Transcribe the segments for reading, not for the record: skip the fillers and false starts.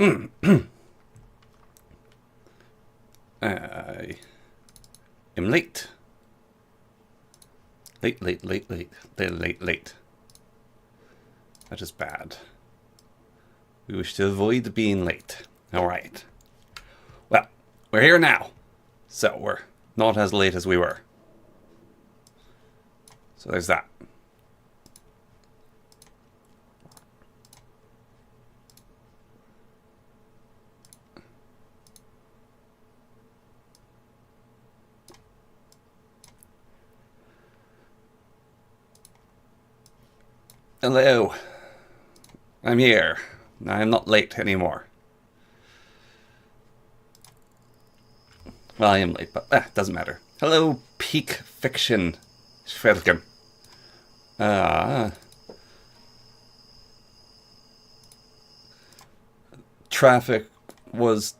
I am late. Late. That is bad. We wish to avoid being late. Alright. Well, we're here now. So we're not as late as we were. So there's that. Hello. I'm here. I'm not late anymore. Well, I am late, but doesn't matter. Hello, Peak Fiction. Welcome. Traffic was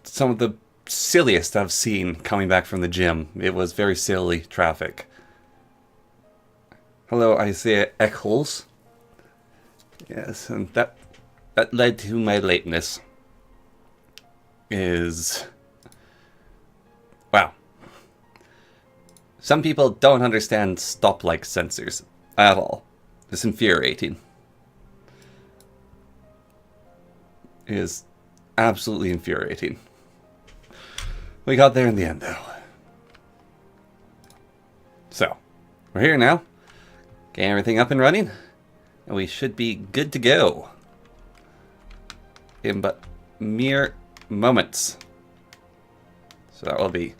some of the silliest I've seen coming back from the gym. It was very silly traffic. Hello, Isaiah Eccles. Yes, and that led to my lateness. Wow. Some people don't understand stop-like sensors at all. It's infuriating. It is absolutely infuriating. We got there in the end, though. So, we're here now. Getting everything up and running. And we should be good to go. In but mere moments. So that will be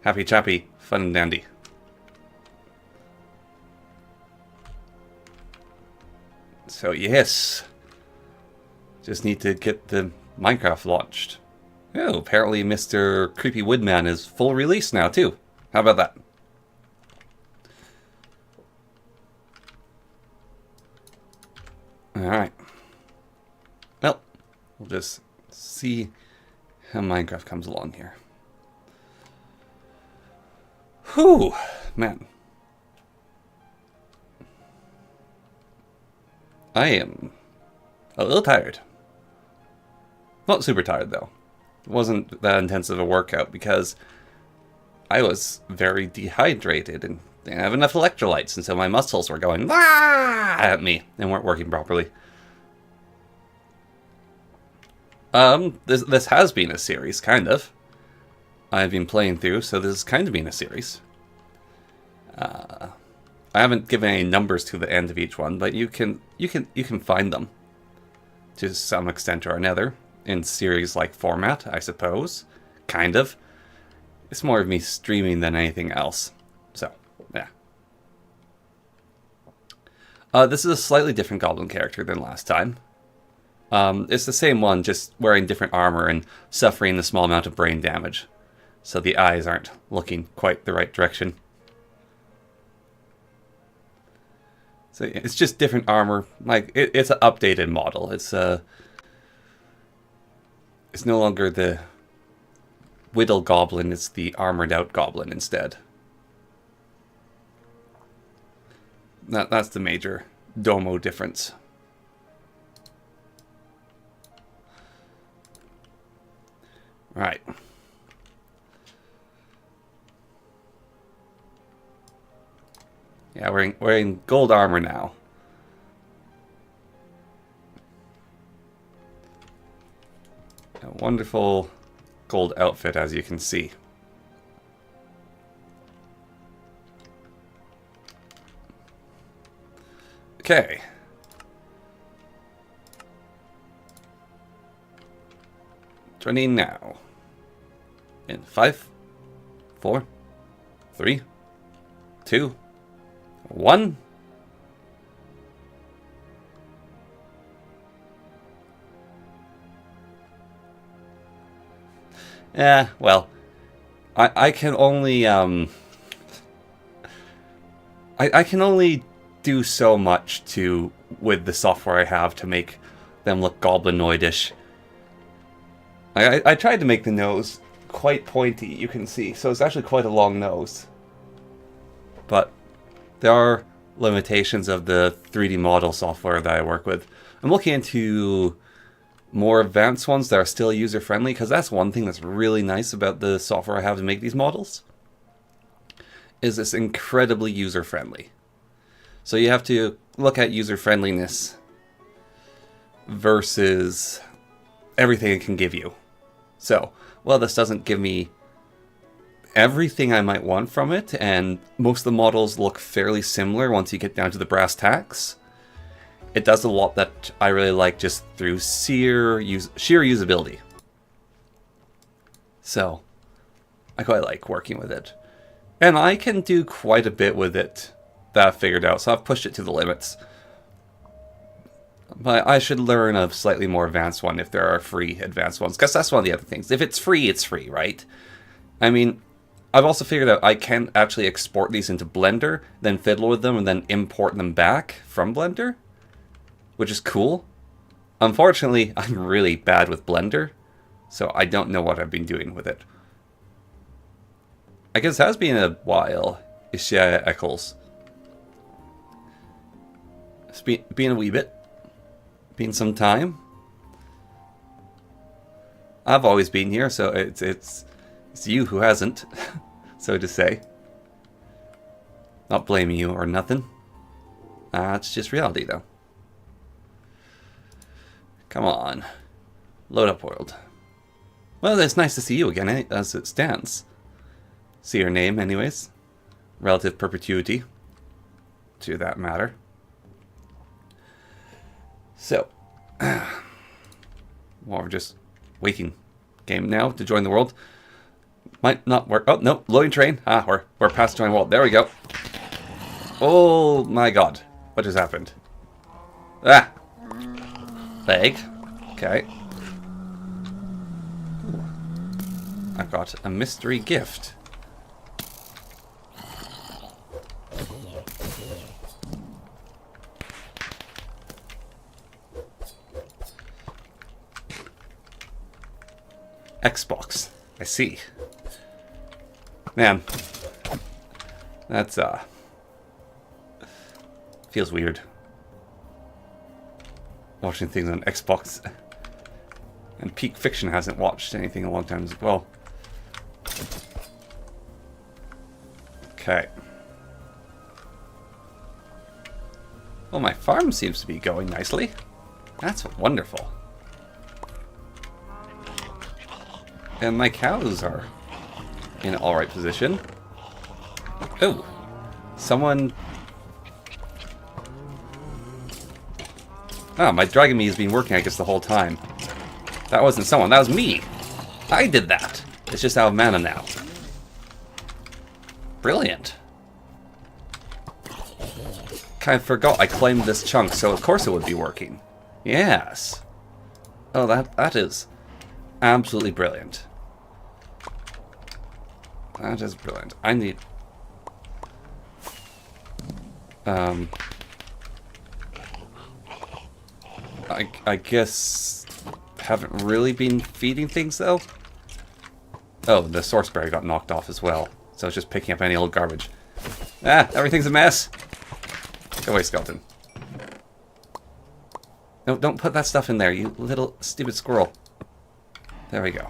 happy chappy, fun and dandy. So yes. Just need to get the Minecraft launched. Oh, apparently Mr. Creepy Woodman is full release now too. How about that? Alright. Well, we'll just see how Minecraft comes along here. Whew, man. I am a little tired. Not super tired, though. It wasn't that intensive a workout because I was very dehydrated and didn't have enough electrolytes, and so my muscles were going at me and weren't working properly. This has been a series, kind of. I've been playing through, so this has kind of been a series. I haven't given any numbers to the end of each one, but you can find them to some extent or another in series-like format, I suppose. Kind of. It's more of me streaming than anything else. So, yeah. This is a slightly different goblin character than last time. It's the same one, just wearing different armor and suffering a small amount of brain damage. So the eyes aren't looking quite the right direction. So it's just different armor. Like, it's an updated model. It's no longer the Whittle Goblin, it's the armored out Goblin instead. That's the major domo difference. Right. Yeah, we're in gold armor now. A wonderful gold outfit, as you can see. Okay. Joining now. In 5, 4, 3, 2, 1. Yeah, well, I can only I can only do so much with the software I have to make them look goblinoidish. I tried to make the nose quite pointy, you can see, so it's actually quite a long nose. But there are limitations of the 3D model software that I work with. I'm looking into more advanced ones that are still user-friendly, because that's one thing that's really nice about the software I have to make these models, is it's incredibly user-friendly. So you have to look at user-friendliness versus everything it can give you. So, well, this doesn't give me everything I might want from it, and most of the models look fairly similar once you get down to the brass tacks. It does a lot that I really like just through sheer usability. So, I quite like working with it. And I can do quite a bit with it that I've figured out, so I've pushed it to the limits. But I should learn a slightly more advanced one if there are free advanced ones, because that's one of the other things. If it's free, right? I mean, I've also figured out I can actually export these into Blender, then fiddle with them, and then import them back from Blender, which is cool. Unfortunately, I'm really bad with Blender, so I don't know what I've been doing with it. I guess it has been a while. Ishia Eccles. It's been a wee bit. Been some time. I've always been here, so it's you who hasn't, so to say. Not blaming you or nothing. It's just reality, though. Come on. Load up, world. Well, it's nice to see you again, as it stands. See your name, anyways. Relative perpetuity. To that matter. So. Well, we're just waiting. Game now to join the world. Might not work. Oh, no. Loading train. We're past join world. There we go. Oh, my God. What just happened? Leg. Okay. I've got a mystery gift. Xbox. I see. Man. That's, feels weird. Watching things on Xbox. And Peak Fiction hasn't watched anything in a long time as well. Okay. Well, my farm seems to be going nicely. That's wonderful. And my cows are in an alright position. Oh! Someone... Oh, my Dragon Me has been working, I guess, the whole time. That wasn't someone, that was me! I did that! It's just out of mana now. Brilliant. Kind of forgot I claimed this chunk, so of course it would be working. Yes. Oh, that is absolutely brilliant. That is brilliant. I need... I guess... haven't really been feeding things, though? Oh, the source berry got knocked off as well. So it's just picking up any old garbage. Everything's a mess! Go away, skeleton. No, don't put that stuff in there, you little stupid squirrel. There we go.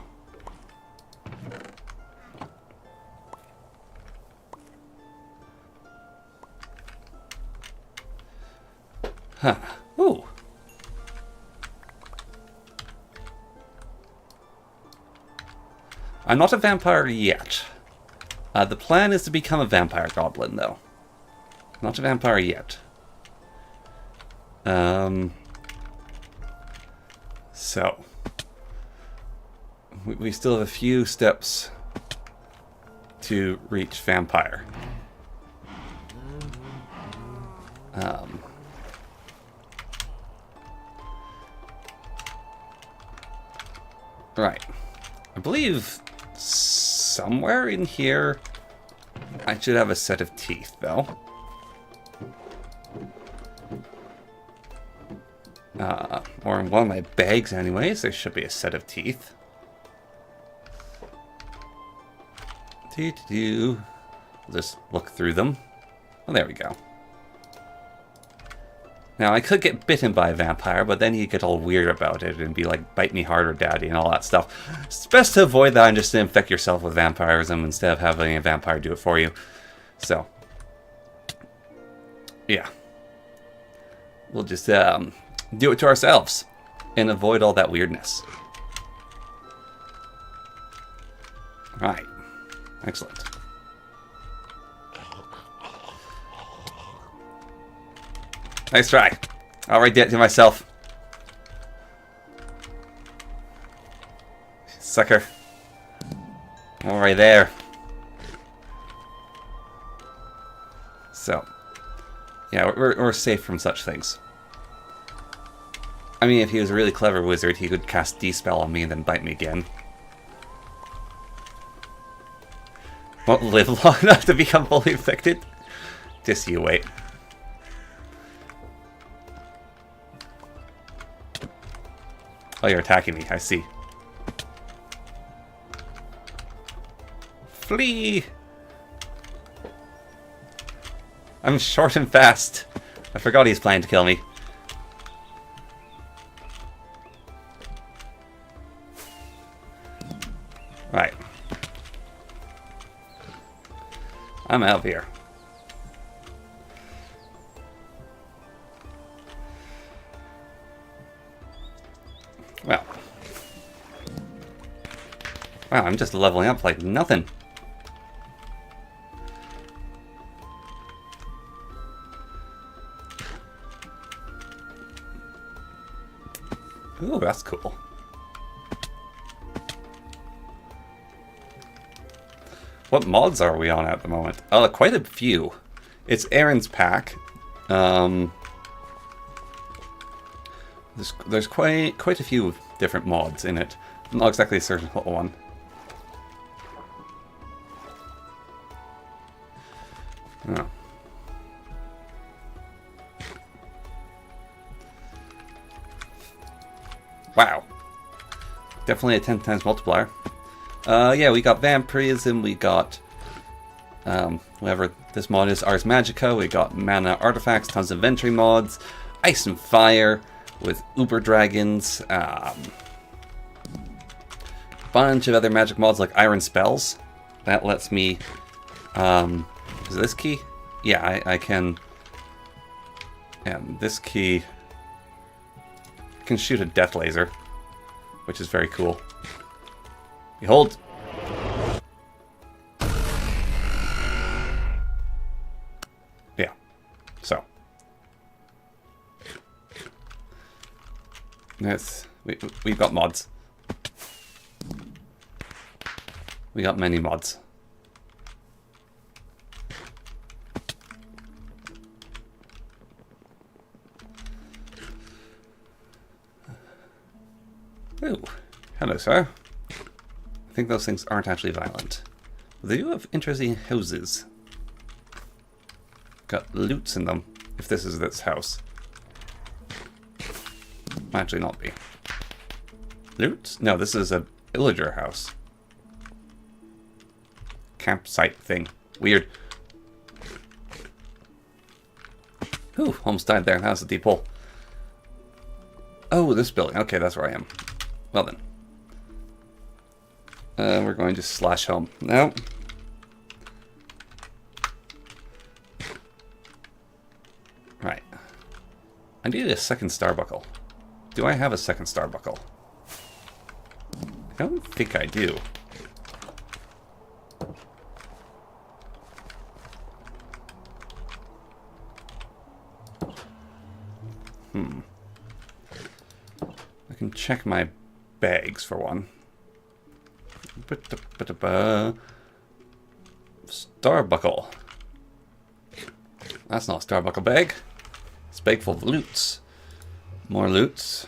Huh. Ooh. I'm not a vampire yet. The plan is to become a vampire goblin, though. Not a vampire yet. So. We still have a few steps to reach vampire. Right. I believe somewhere in here I should have a set of teeth, though. Or in one of my bags anyways, there should be a set of teeth. We'll just look through them. Oh, there we go. Now, I could get bitten by a vampire, but then he'd get all weird about it and be like, bite me harder, daddy, and all that stuff. It's best to avoid that and just to infect yourself with vampirism instead of having a vampire do it for you. So, yeah. We'll just do it to ourselves and avoid all that weirdness. Right. Excellent. Nice try. I'll write that to myself. Sucker. All right there. So, yeah, we're safe from such things. I mean, if he was a really clever wizard, he could cast D-spell on me and then bite me again. Won't live long enough to become fully infected. Just you wait. Oh, you're attacking me. I see. Flee! I'm short and fast. I forgot he's planning to kill me. Right. I'm out of here. Well. Wow, I'm just leveling up like nothing. Ooh, that's cool. What mods are we on at the moment? Quite a few. It's Aaron's pack. There's quite a few different mods in it. I'm not exactly certain what one. Oh. Wow. Definitely a 10 times multiplier. Yeah, we got Vampirism, we got whatever this mod is, Ars Magica, we got Mana Artifacts, tons of inventory mods, Ice and Fire with Uber Dragons, bunch of other magic mods like Iron Spells. That lets me, is this key? Yeah, I can, and this key can shoot a death laser, which is very cool. Behold. Yeah. So. We've got mods. We got many mods. Oh, hello, sir. I think those things aren't actually violent. They do have interesting houses. Got loots in them, if this is this house. Might actually not be. Loot? No, this is a villager house. Campsite thing. Weird. Ooh, almost died there. That was a deep hole. Oh, this building. Okay, that's where I am. Well then. We're going to slash home. No. Right. I need a second starbuckle. Do I have a second starbuckle? I don't think I do. I can check my bags for one. Starbuckle. That's not a starbuckle bag. It's a bag full of loots. More loots.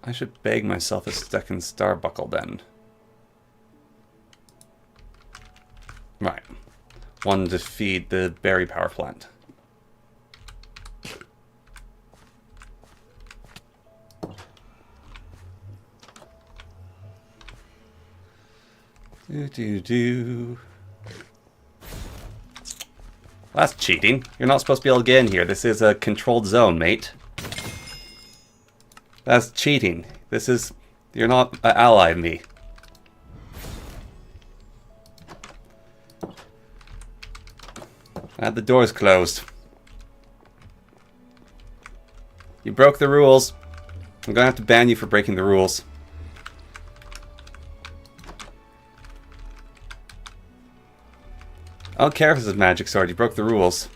I should bag myself a second starbuckle then. Right. One to feed the berry power plant. Do. That's cheating. You're not supposed to be able to get in here. This is a controlled zone, mate. That's cheating. This is... You're not an ally of me. The door's closed. You broke the rules. I'm gonna have to ban you for breaking the rules. I don't care if it's a magic sword, you broke the rules.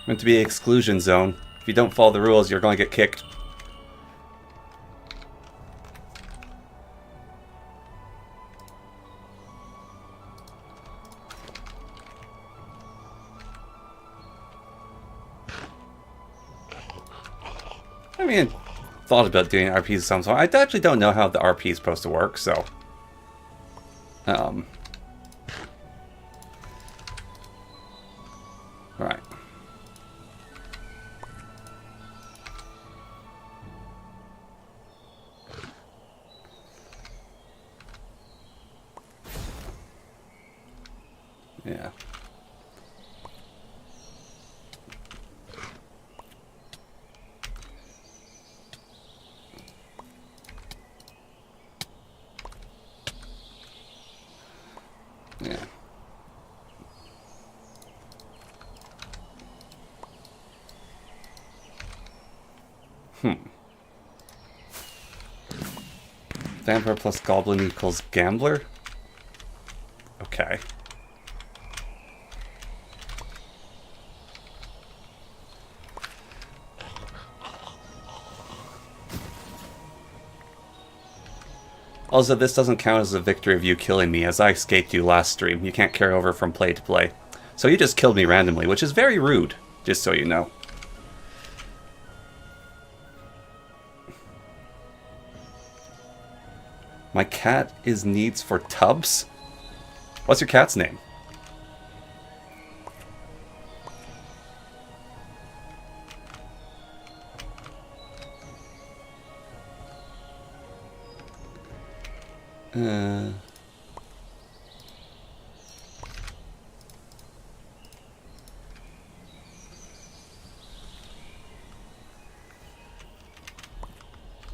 Meant to be an exclusion zone. If you don't follow the rules, you're going to get kicked. I mean, thought about doing RPs at some point. I actually don't know how the RP is supposed to work, so... Right. Yeah. Yeah. Vampire plus goblin equals gambler? Okay. Also, this doesn't count as a victory of you killing me, as I escaped you last stream. You can't carry over from play to play. So you just killed me randomly, which is very rude, just so you know. My cat is needs for tubs? What's your cat's name?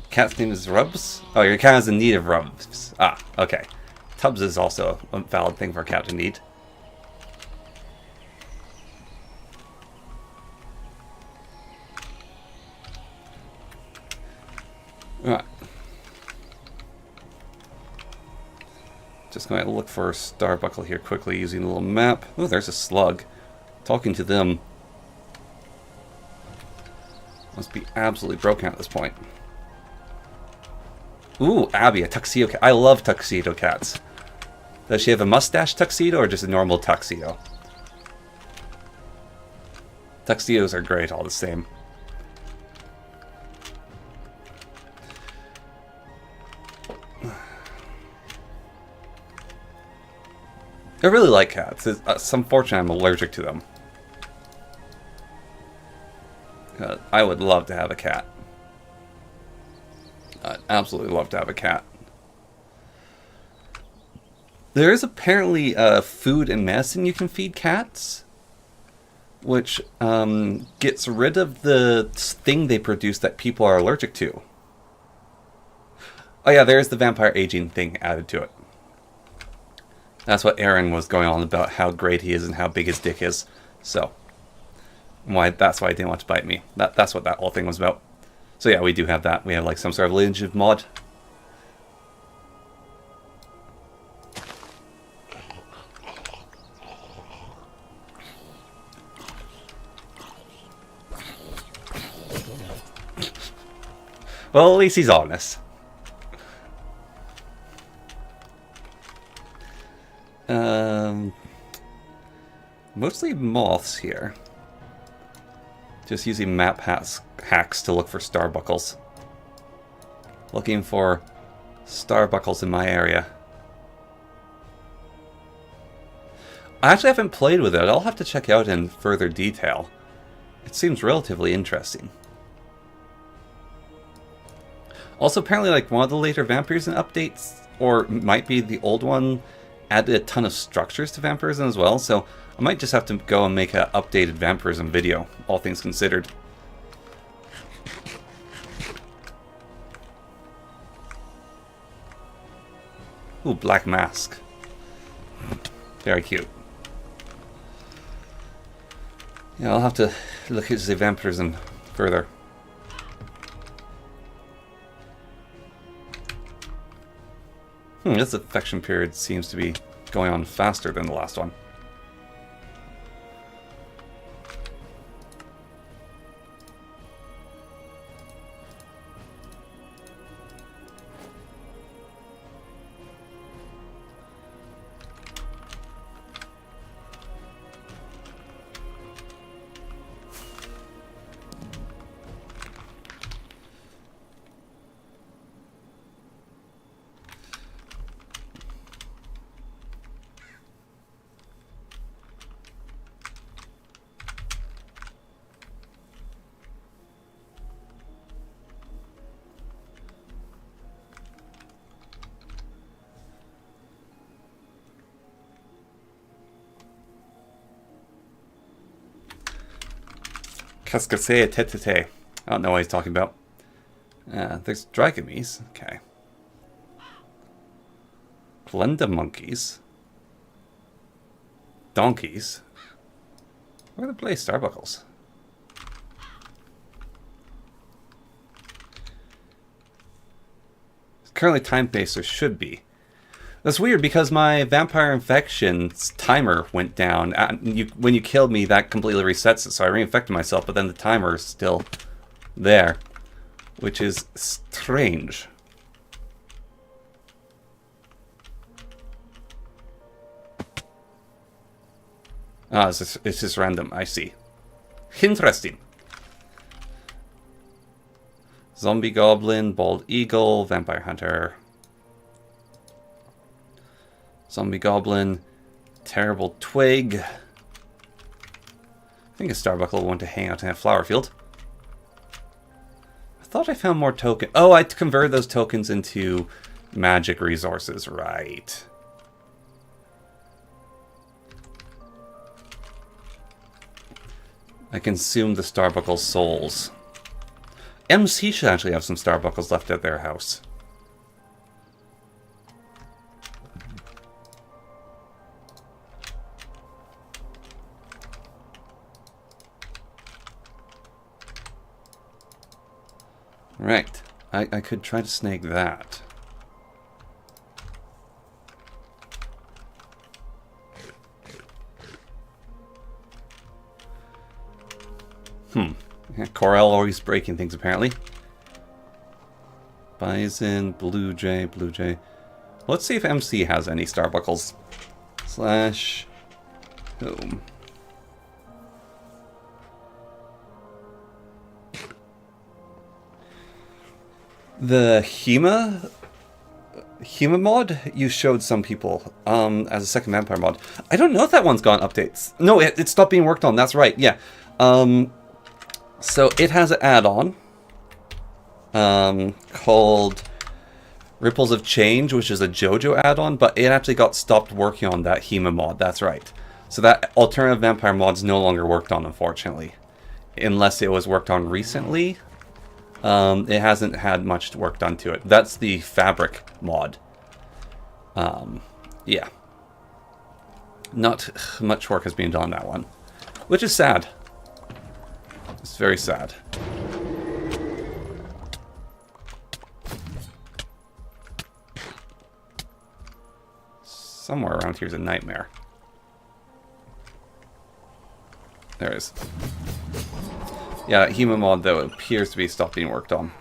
Cat's name is Rubs? Oh, your cat is in need of rubs. Ah, okay. Tubs is also a valid thing for a cat to need. Alright. Just going to look for Starbuckle here quickly using a little map. Oh, there's a slug. Talking to them. Must be absolutely broken at this point. Ooh, Abby, a tuxedo cat. I love tuxedo cats. Does she have a mustache tuxedo or just a normal tuxedo? Tuxedos are great all the same. I really like cats. It's unfortunate I'm allergic to them. I would love to have a cat. I'd absolutely love to have a cat. There is apparently food and medicine you can feed cats, which gets rid of the thing they produce that people are allergic to. Oh yeah, there's the vampire aging thing added to it. That's what Aaron was going on about, how great he is and how big his dick is. So, that's why he didn't want to bite me. That's what that whole thing was about. So yeah, we do have that. We have like some sort of lineage of mod. Well, at least he's honest. Mostly moths here. Just using map hacks to look for starbuckles. Looking for starbuckles in my area. I actually haven't played with it. I'll have to check out in further detail. It seems relatively interesting. Also, apparently, like, one of the later Vampirism updates, or might be the old one, added a ton of structures to Vampirism as well, so I might just have to go and make an updated Vampirism video, all things considered. Ooh, black mask. Very cute. Yeah, I'll have to look at the Vampirism further. This affection period seems to be going on faster than the last one. Cascasea tetete. I don't know what he's talking about. There's Dragomies. Okay. Plenda monkeys. Donkeys. Where are the Blaze Starbuckles? It's currently time-based, or should be. That's weird because my Vampire Infection's timer went down. When you killed me, that completely resets it, so I reinfected myself, but then the timer is still there, which is strange. Ah, it's just random, I see. Interesting. Zombie Goblin, Bald Eagle, Vampire Hunter. Zombie Goblin, Terrible Twig. I think a Starbuckle will want to hang out in a flower field. I thought I found more tokens. Oh, I converted those tokens into magic resources, right. I consumed the Starbuckle souls. MC should actually have some Starbuckles left at their house. Right. I could try to snag that. Yeah, Corel always breaking things, apparently. Bison, Blue Jay. Let's see if MC has any Starbuckles. Slash home. The Hema mod you showed some people as a second vampire mod. I don't know if that one's gotten updates. No, it stopped being worked on. That's right. Yeah. So it has an add-on called Ripples of Change, which is a JoJo add-on, but it actually got stopped working on that Hema mod. That's right. So that alternative vampire mod's no longer worked on, unfortunately, unless it was worked on recently. It hasn't had much work done to it. That's the Fabric mod. Yeah. Not much work has been done on that one, which is sad. It's very sad. Somewhere around here is a nightmare. There it is. Yeah, Hema mod, though, appears to be stopped being worked on.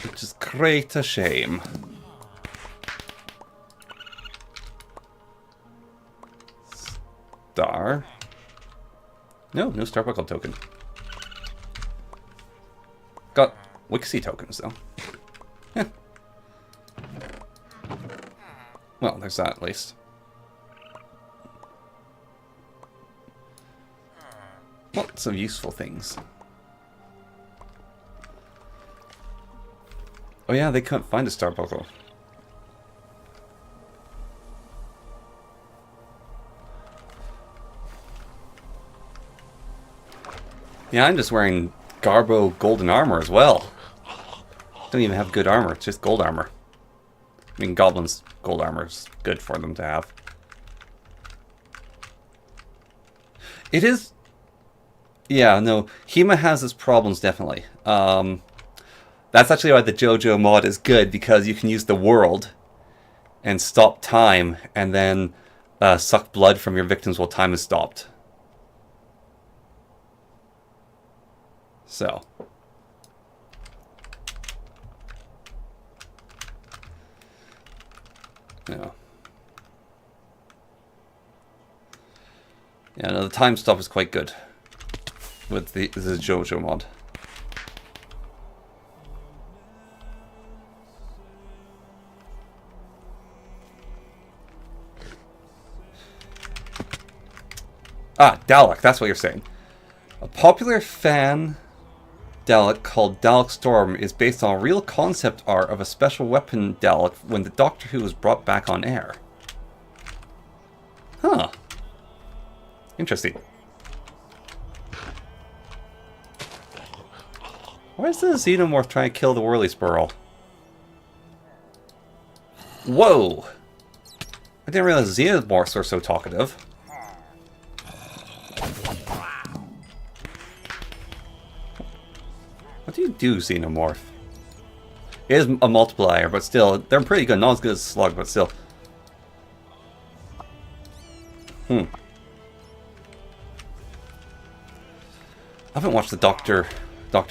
Which is great a shame. Star. No Starbuckle token. Got Wixie tokens, though. Yeah. Well, there's that, at least. Lots of useful things. Oh yeah, they couldn't find a star buckle. Yeah, I'm just wearing Garbo golden armor as well. Don't even have good armor, it's just gold armor. I mean, goblins' gold armor is good for them to have. It is... Yeah, no, Hema has its problems, definitely. That's actually why the JoJo mod is good, because you can use the world and stop time, and then suck blood from your victims while time is stopped. So... Yeah. Yeah, no, the time stop is quite good with the JoJo mod. Ah, Dalek, that's what you're saying. A popular fan Dalek called Dalek Storm is based on a real concept art of a special weapon Dalek when the Doctor Who was brought back on air. Huh. Interesting. Why is the Xenomorph trying to kill the Whirly Squirrel? Whoa! I didn't realize Xenomorphs were so talkative. What do you do, Xenomorph? It is a multiplier, but still, they're pretty good. Not as good as Slug, but still. I haven't watched the Doctor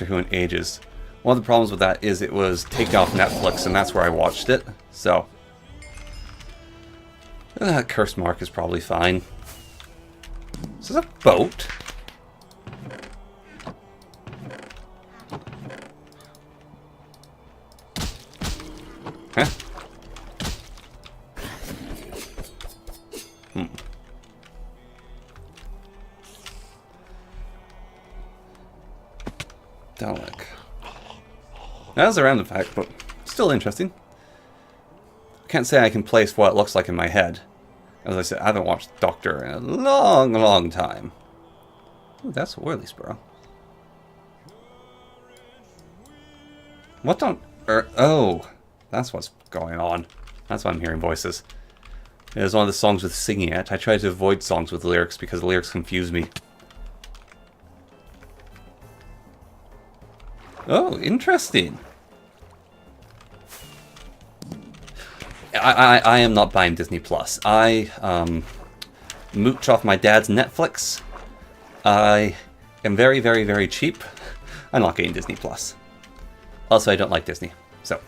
Who in ages. One of the problems with that is it was taken off Netflix, and that's where I watched it. So, that curse mark is probably fine. Is this a boat? Huh? Dalek. That was a random fact, but still interesting. I can't say I can place what it looks like in my head. As I said, I haven't watched Doctor in a long, long time. Ooh, that's a Whirly Sparrow. What on earth? Oh, that's what's going on. That's why I'm hearing voices. It was one of the songs with singing it. I try to avoid songs with lyrics because the lyrics confuse me. Oh, interesting. I am not buying Disney Plus. I mooch off my dad's Netflix. I am very, very, very cheap. I'm not getting Disney Plus. Also, I don't like Disney, so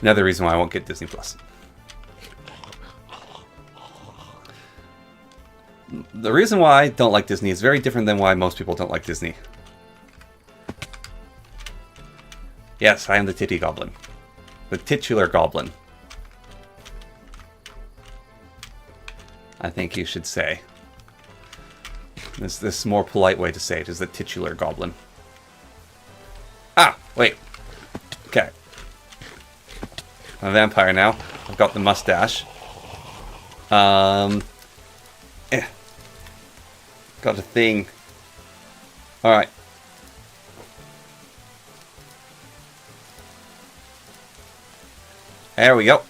another reason why I won't get Disney Plus. The reason why I don't like Disney is very different than why most people don't like Disney. Yes, I am the Titty Goblin. The titular Goblin. I think you should say. This more polite way to say it is the titular Goblin. Ah, wait. Okay. I'm a vampire now. I've got the mustache. Got a thing. Alright. There we go.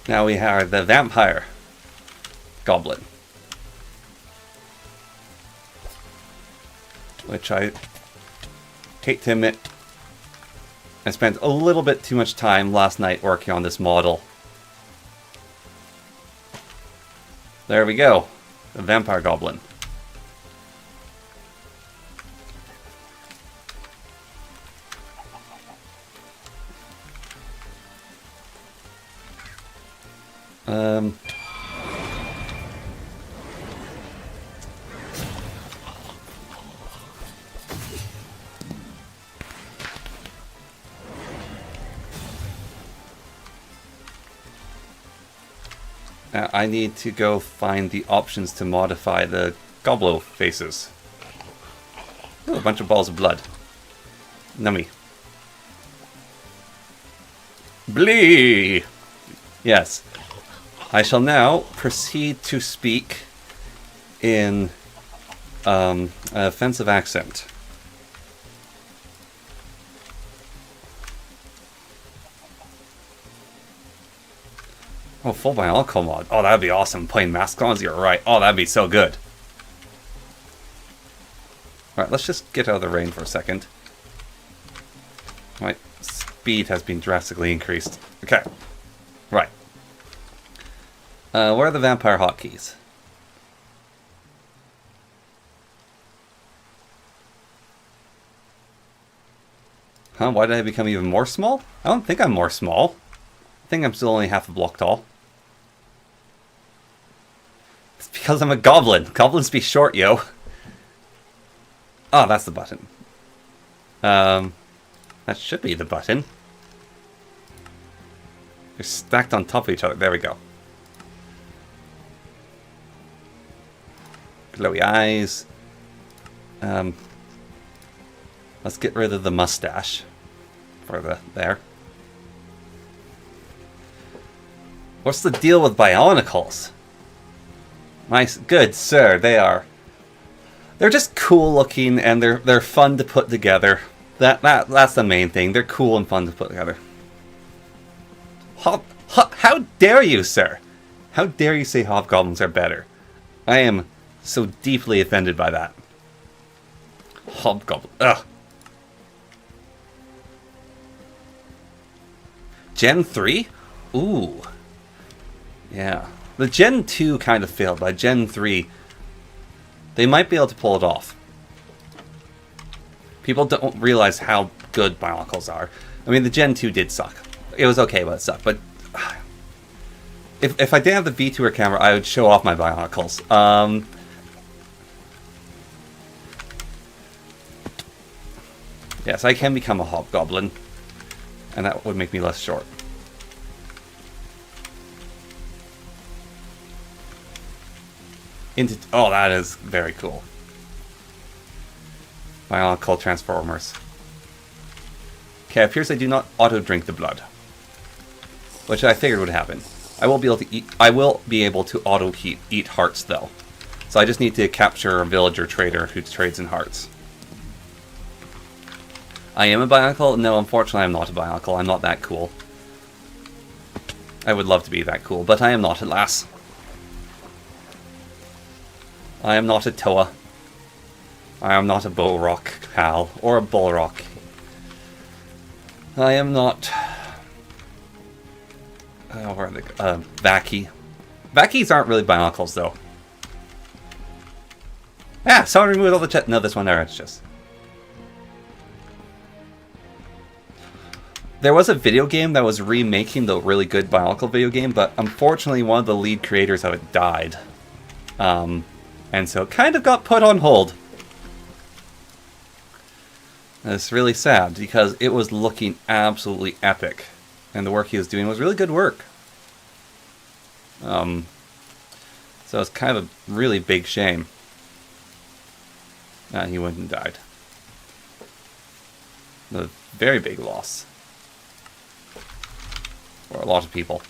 Now we have the vampire goblin, which I hate to admit, I spent a little bit too much time last night working on this model. There we go, the vampire goblin. I need to go find the options to modify the goblo faces. Ooh, a bunch of balls of blood. Nummy. Blee! Yes. I shall now proceed to speak in an offensive accent. Oh, full biological mod. Oh, that'd be awesome. Playing Mascons, you're right. Oh, that'd be so good. Alright, let's just get out of the rain for a second. My speed has been drastically increased. Okay. Right. Where are the vampire hotkeys? Huh? Why did I become even more small? I don't think I'm more small. I think I'm still only half a block tall. It's because I'm a goblin. Goblins be short, yo. Oh, that's the button. That should be the button. They're stacked on top of each other. There we go. Glowy eyes. Let's get rid of the mustache. For there. What's the deal with bionicles? Nice, good sir, they are. They're just cool looking and they're fun to put together. That's the main thing. They're cool and fun to put together. How dare you, sir? How dare you say hobgoblins are better? I am so deeply offended by that. Hobgoblin. Ugh. Gen 3? Ooh. Yeah. The Gen 2 kind of failed. By Gen 3, they might be able to pull it off. People don't realize how good bionicles are. I mean, the Gen 2 did suck. It was okay, but it sucked. But if I didn't have the VTuber camera, I would show off my bionicles. Yes, I can become a hobgoblin. And that would make me less short. Oh, that is very cool. Bionicle Transformers. Okay, it appears I do not auto-drink the blood. Which I figured would happen. I will be able to eat. I will be able to eat hearts though. So I just need to capture a villager trader who trades in hearts. I am a Bionicle? No, unfortunately I'm not a Bionicle. I'm not that cool. I would love to be that cool, but I am not, alas. I am not a Toa. I am not a Bulrock Hal, or a Bulrock. I am not... where are they? Vaki. Vakis aren't really Bionicles, though. Yeah, someone removed all the chat. No, this one there, it's just... There was a video game that was remaking the really good Bionicle video game, but unfortunately one of the lead creators of it died. And so it kind of got put on hold. And it's really sad, because it was looking absolutely epic. And the work he was doing was really good work. So it's kind of a really big shame that he went and died. A very big loss. For a lot of people.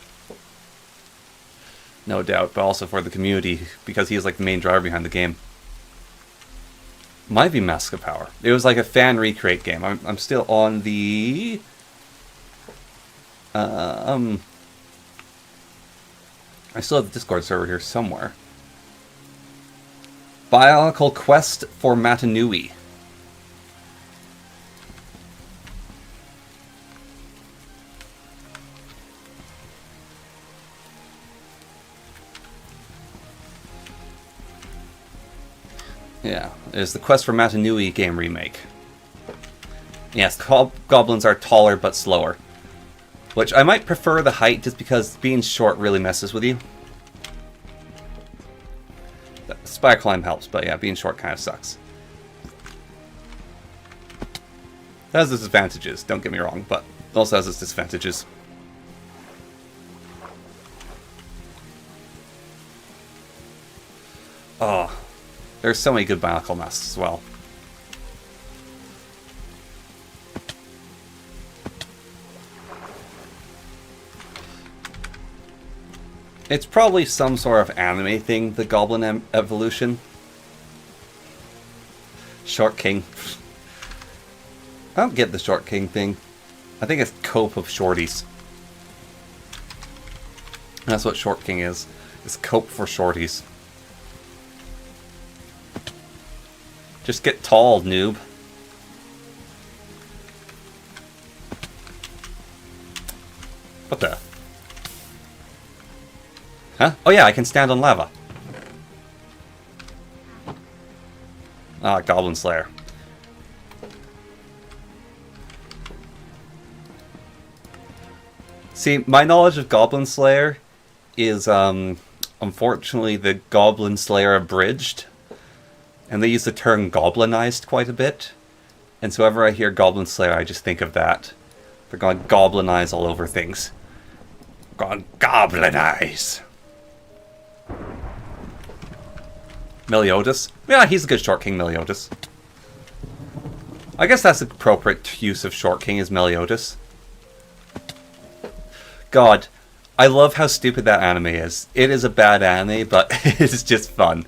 No doubt, but also for the community, because he is like the main driver behind the game. Might be Mask of Power. It was like a fan recreate game. I'm still on the... I still have the Discord server here somewhere. Bionicle Quest for Matanui. Yeah, it's the Quest for Matanui game remake. Yes, goblins are taller but slower. Which I might prefer the height just because being short really messes with you. Spire climb helps, but yeah, being short kind of sucks. It has its advantages, don't get me wrong, but it also has its disadvantages. There's so many good Bionicle masks as well. It's probably some sort of anime thing, the Goblin evolution. Short King. I don't get the Short King thing. I think it's cope of shorties. That's what Short King is. It's cope for shorties. Just get tall, noob. What the? Huh? Oh yeah, I can stand on lava. Ah, Goblin Slayer. See, my knowledge of Goblin Slayer is, unfortunately, the Goblin Slayer abridged. And they use the term goblinized quite a bit. And so whenever I hear Goblin Slayer, I just think of that. They're going to goblinize all over things. Going to goblinize. Meliodas? Yeah, he's a good Short King, Meliodas. I guess that's the appropriate use of Short King, is Meliodas. God, I love how stupid that anime is. It is a bad anime, but it's just fun.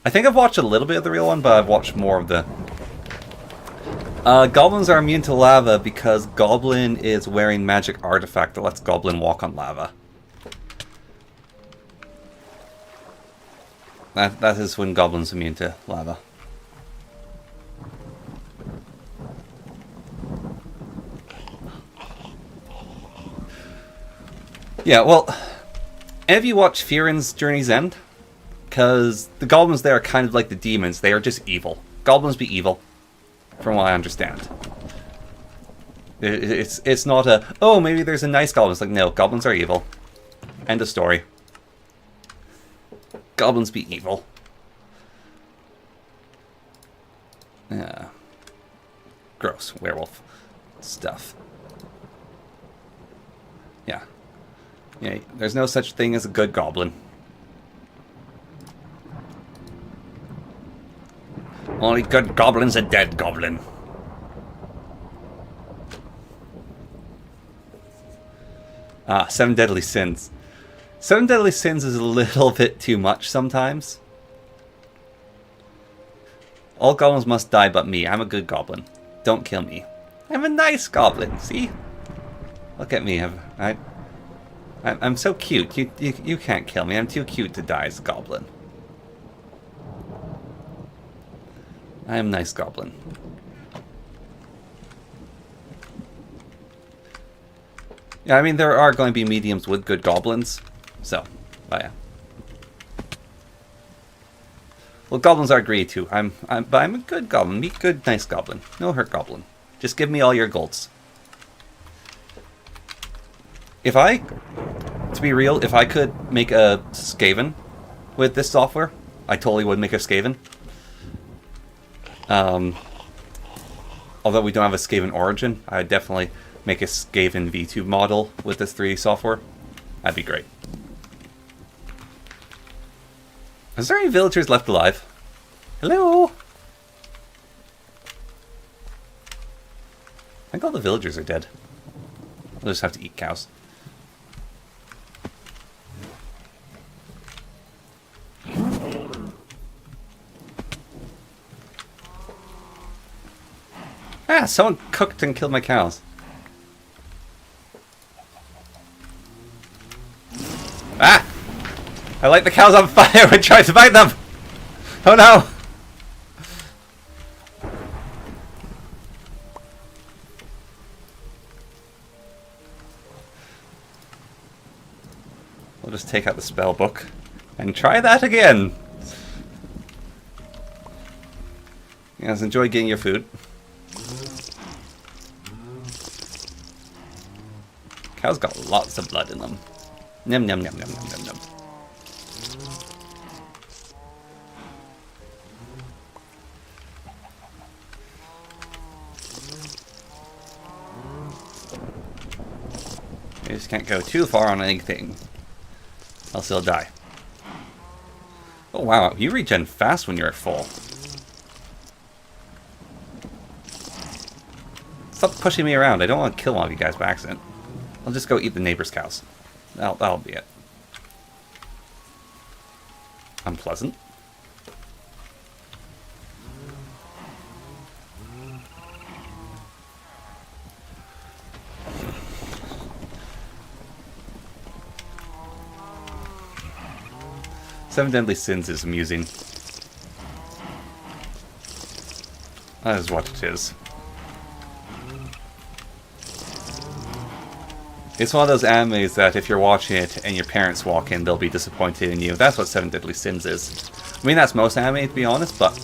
I think I've watched a little bit of the real one, but I've watched more of the... Goblins are immune to lava because Goblin is wearing magic artifact that lets Goblin walk on lava. That is when Goblin's immune to lava. Yeah, well, have you watched Firen's Journey's End? Because the goblins there are kind of like the demons. They are just evil. Goblins be evil, from what I understand. It's not a, oh, maybe there's a nice goblin. It's like, no, goblins are evil. End of story. Goblins be evil. Yeah. Gross. Werewolf stuff. Yeah. Yeah, there's no such thing as a good goblin. Only good goblin's a dead goblin. Ah, 7 Deadly Sins. 7 Deadly Sins is a little bit too much sometimes. All goblins must die but me. I'm a good goblin. Don't kill me. I'm a nice goblin, see? Look at me. I'm so cute. You can't kill me. I'm too cute to die as a goblin. I am nice goblin. Yeah, I mean, there are going to be mediums with good goblins. So, but yeah. Well, goblins are greedy too. But I'm a good goblin. Me good, nice goblin. No hurt goblin. Just give me all your golds. To be real, if I could make a Skaven with this software, I totally would make a Skaven. Although we don't have a Skaven origin, I'd definitely make a Skaven V2 model with this 3D software. That'd be great. Is there any villagers left alive? Hello? I think all the villagers are dead. We'll just have to eat cows. Ah, someone cooked and killed my cows. Ah! I light the cows on fire and try to fight them! Oh no! We'll just take out the spell book and try that again. You guys enjoy getting your food. Cows got lots of blood in them. Num num num num num num num. You just can't go too far on anything, else he'll die. Oh wow, you regen fast when you're at full. Stop pushing me around. I don't want to kill one of you guys by accident. I'll just go eat the neighbor's cows. That'll be it. Unpleasant. Seven Deadly Sins is amusing. That is what it is. It's one of those animes that if you're watching it and your parents walk in, they'll be disappointed in you. That's what Seven Deadly Sins is. I mean, that's most anime, to be honest, but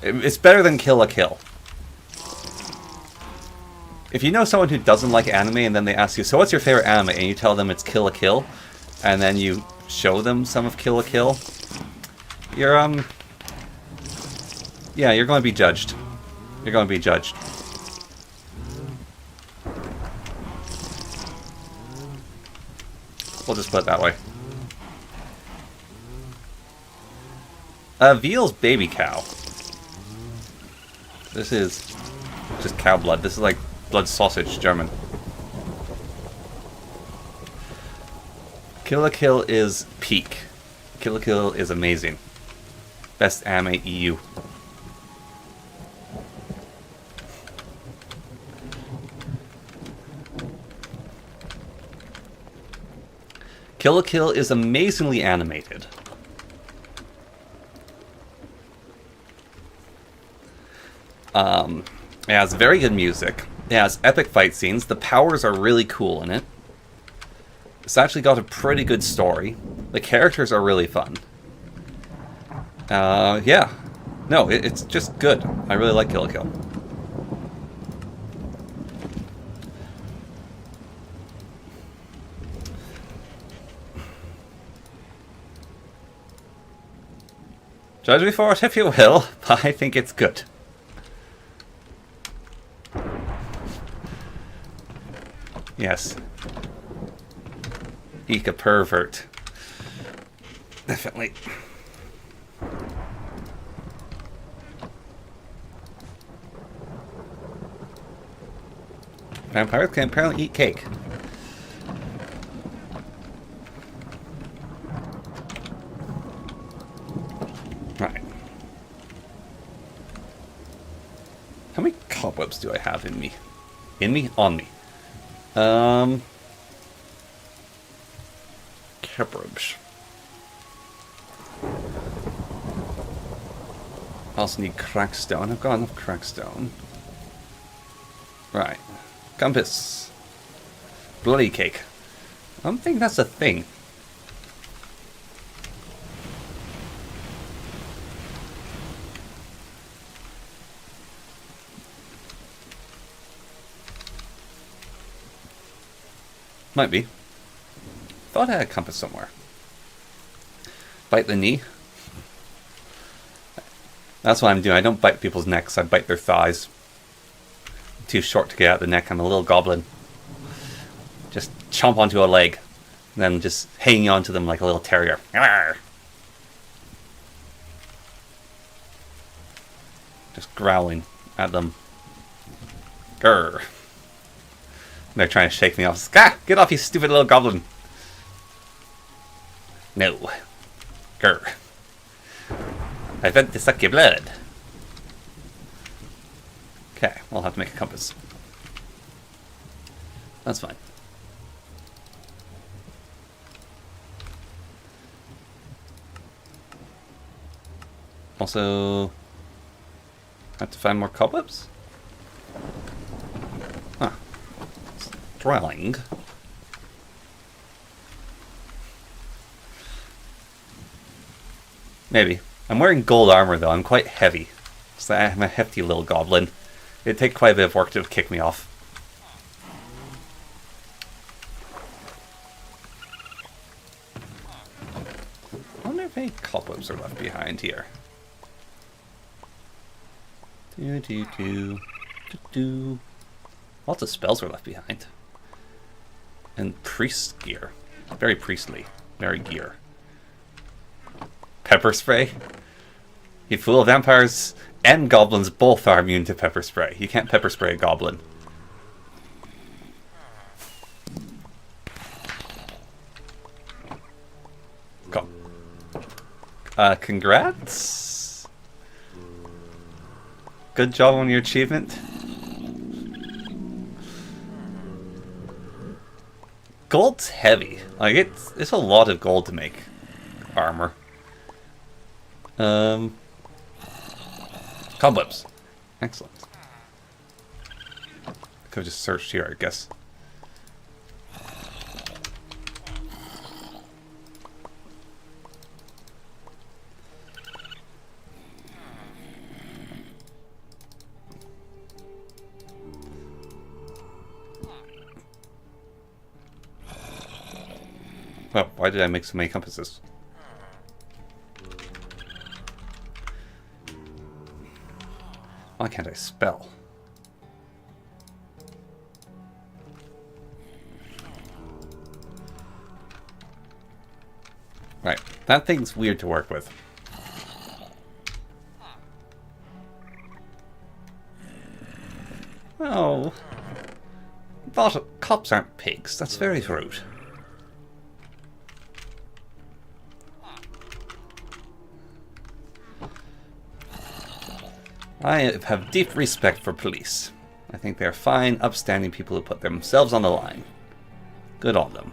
it's better than Kill la Kill. If you know someone who doesn't like anime and then they ask you, so what's your favorite anime? And you tell them it's Kill la Kill, and then you show them some of Kill la Kill, you're, yeah, you're going to be judged. You're going to be judged. We'll just put it that way. Veal's baby cow. This is just cow blood. This is like blood sausage, German. Kill la Kill is peak. Kill la Kill is amazing. Best anime EU. Kill la Kill is amazingly animated. It has very good music. It has epic fight scenes. The powers are really cool in it. It's actually got a pretty good story. The characters are really fun. Yeah. No, it's just good. I really like Kill la Kill. Judge me for it if you will, but I think it's good. Yes. Eek a pervert. Definitely. Vampires can apparently eat cake. Right. How many cobwebs do I have in me? In me? On me. Cobwebs. I also need crackstone. I've got enough crackstone. Right. Compass. Bloody cake. I don't think that's a thing. Might be. Thought I had a compass somewhere. Bite the knee. That's what I'm doing. I don't bite people's necks. I bite their thighs. I'm too short to get out the neck. I'm a little goblin. Just chomp onto a leg. And then just hanging onto them like a little terrier. Arr! Just growling at them. Grr. They're trying to shake me off. Ah, get off, you stupid little goblin. No. Grr. I meant to suck your blood. Okay, we'll have to make a compass. That's fine. Also, have to find more cobwebs? Huh. Drilling. Maybe. I'm wearing gold armor though. I'm quite heavy. So I'm a hefty little goblin. It'd take quite a bit of work to kick me off. I wonder if any cobwebs are left behind here. Lots of spells are left behind. And priest gear. Very priestly. Very gear. pepper spray? You fool, vampires and goblins both are immune to pepper spray. You can't pepper spray a goblin. Go. Congrats. Good job on your achievement. Gold's heavy. Like, it's a lot of gold to make armor. Cobwebs. Excellent. Could have just searched here, I guess. Well, why did I make so many compasses? Why can't I spell? Right, that thing's weird to work with. Oh. Thought cops aren't pigs. That's very rude. I have deep respect for police. I think they're fine, upstanding people who put themselves on the line. Good on them.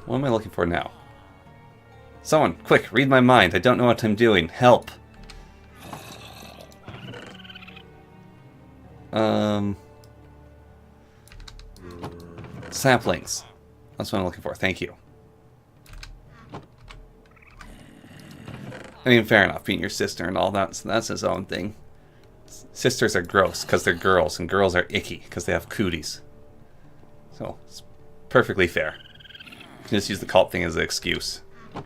What am I looking for now? Someone, quick, read my mind. I don't know what I'm doing. Help. Saplings. That's what I'm looking for. Thank you. I mean, fair enough. Being your sister and all that, so that's his own thing. Sisters are gross because they're girls, and girls are icky because they have cooties. So, it's perfectly fair. You can just use the cult thing as an excuse. I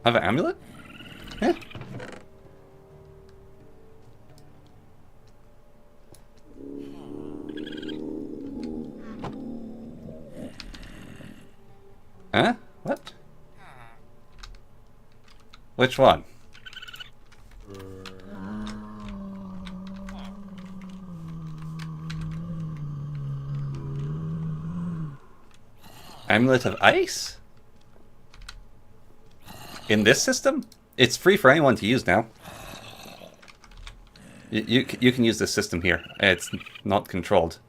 have an amulet? Yeah. Huh? What? Which one? Amulet of Ice? In this system? It's free for anyone to use now. You can use this system here. It's not controlled.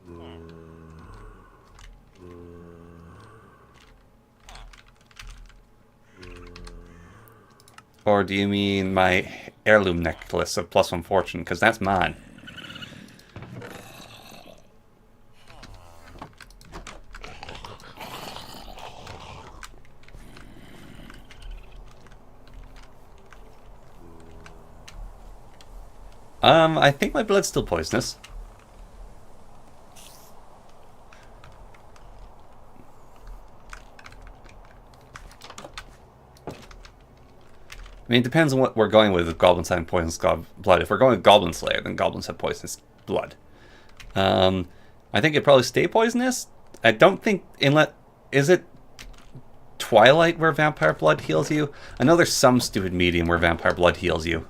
Or do you mean my heirloom necklace of +1 fortune? Because that's mine. I think my blood's still poisonous. I mean, it depends on what we're going with goblins having poisonous blood. If we're going with Goblin Slayer, then goblins have poisonous blood. I think it'd probably stay poisonous. I don't think, is it Twilight where vampire blood heals you? I know there's some stupid medium where vampire blood heals you.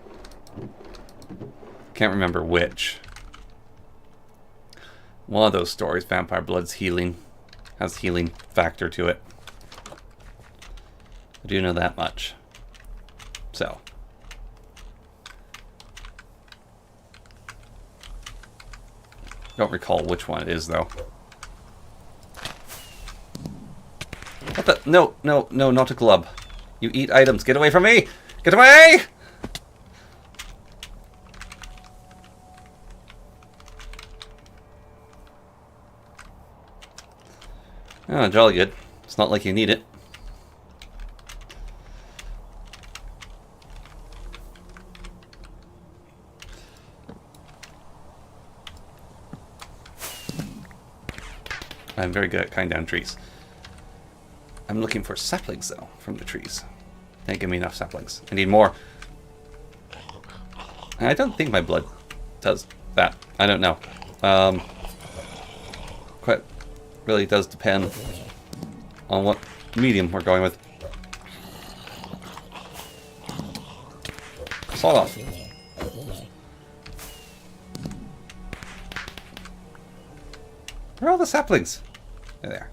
Can't remember which. One of those stories, vampire blood's healing, has healing factor to it. I do know that much. So. Don't recall which one it is, though. What the? No, no, no, not a glub. You eat items. Get away from me! Get away! Oh, jolly good. It's not like you need it. I'm very good at cutting down trees. I'm looking for saplings, though, from the trees. They give me enough saplings. I need more. I don't think my blood does that. I don't know. Quite really does depend on what medium we're going with. Sawed off. Where are all the saplings? There they are.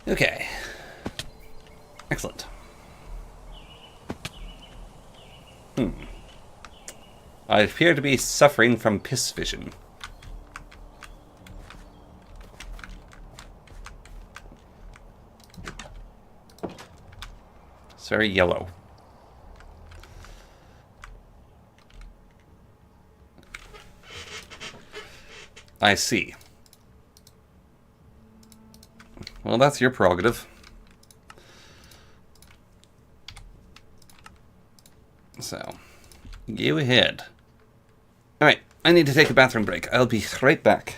Okay. Excellent. I appear to be suffering from piss vision. It's very yellow. I see. Well, that's your prerogative. So, go ahead. Alright, I need to take a bathroom break. I'll be right back.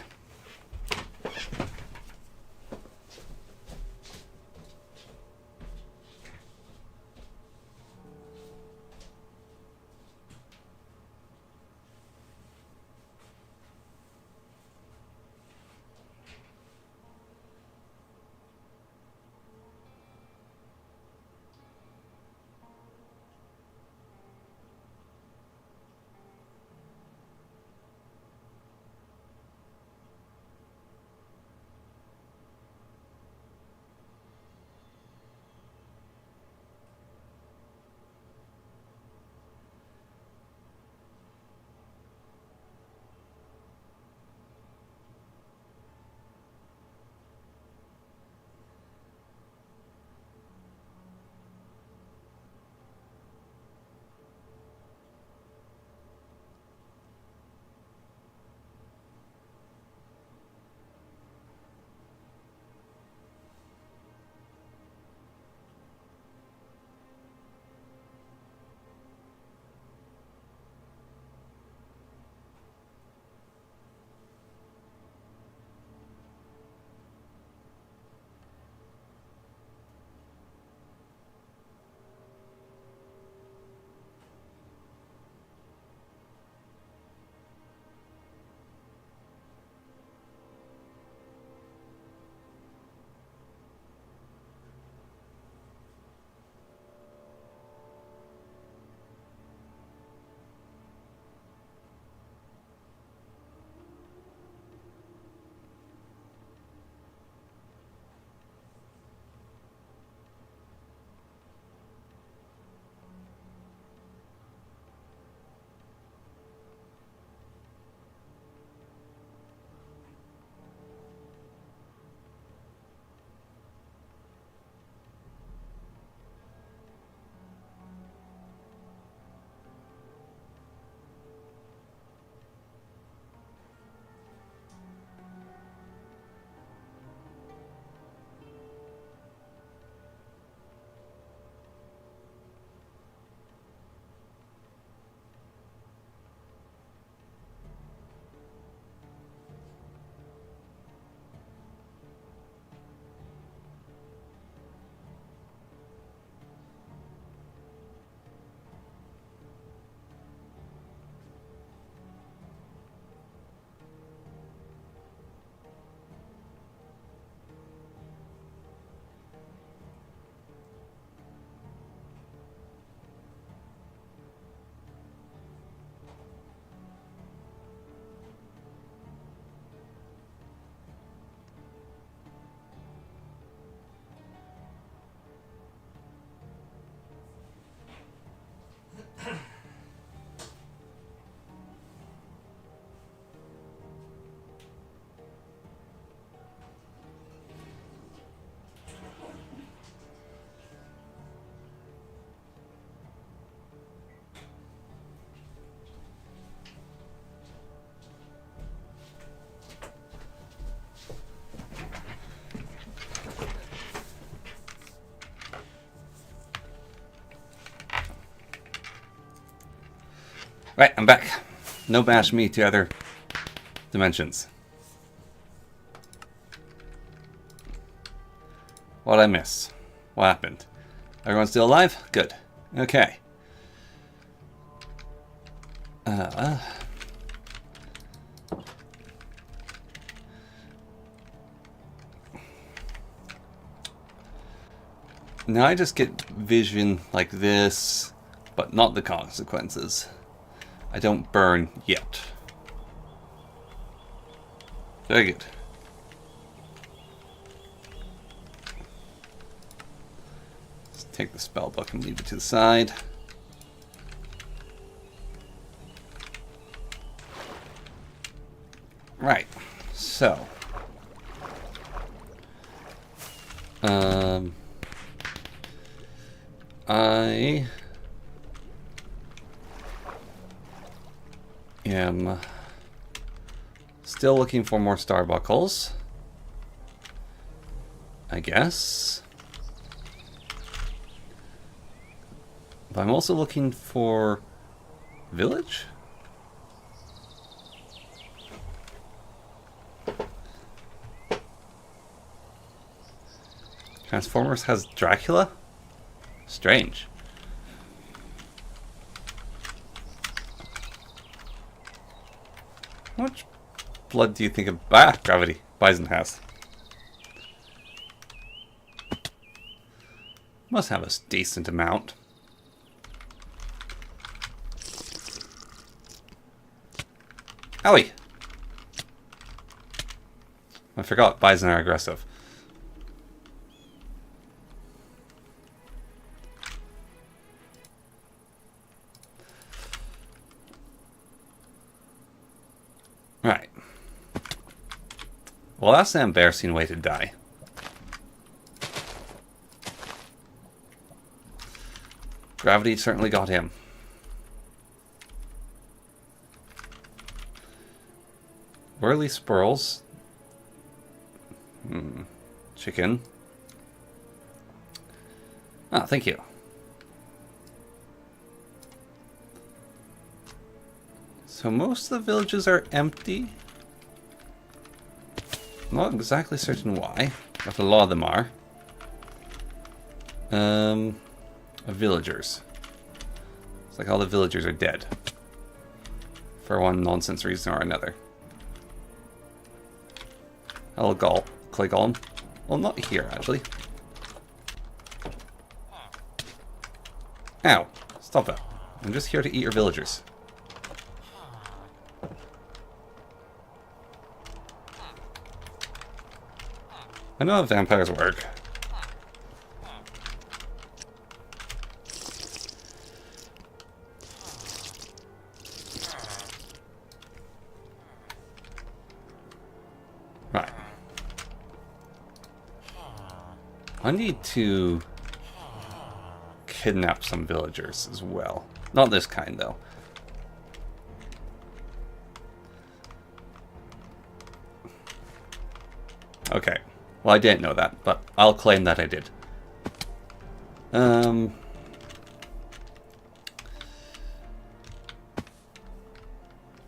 Right, I'm back. No bash me to other dimensions. What'd I miss? What happened? Everyone's still alive? Good. Okay. Now I just get vision like this, but not the consequences. I don't burn yet. Very good. Let's take the spell book and leave it to the side. Right, so I am still looking for more starbuckles, I guess. But I'm also looking for village? Transformers has Dracula? Strange. How much blood do you think of gravity Bison has? Must have a decent amount. Owie! I forgot Bison are aggressive. Right. Well, that's an embarrassing way to die. Gravity certainly got him. Whirly squirrels. Chicken. Ah, thank you. So most of the villages are empty. Not exactly certain why, but a lot of them are. Villagers. It's like all the villagers are dead. For one nonsense reason or another. Hello, clay golem. Well, not here, actually. Ow. Stop it. I'm just here to eat your villagers. I know how vampires work. Right. I need to kidnap some villagers as well. Not this kind, though. Okay. Well, I didn't know that, but I'll claim that I did.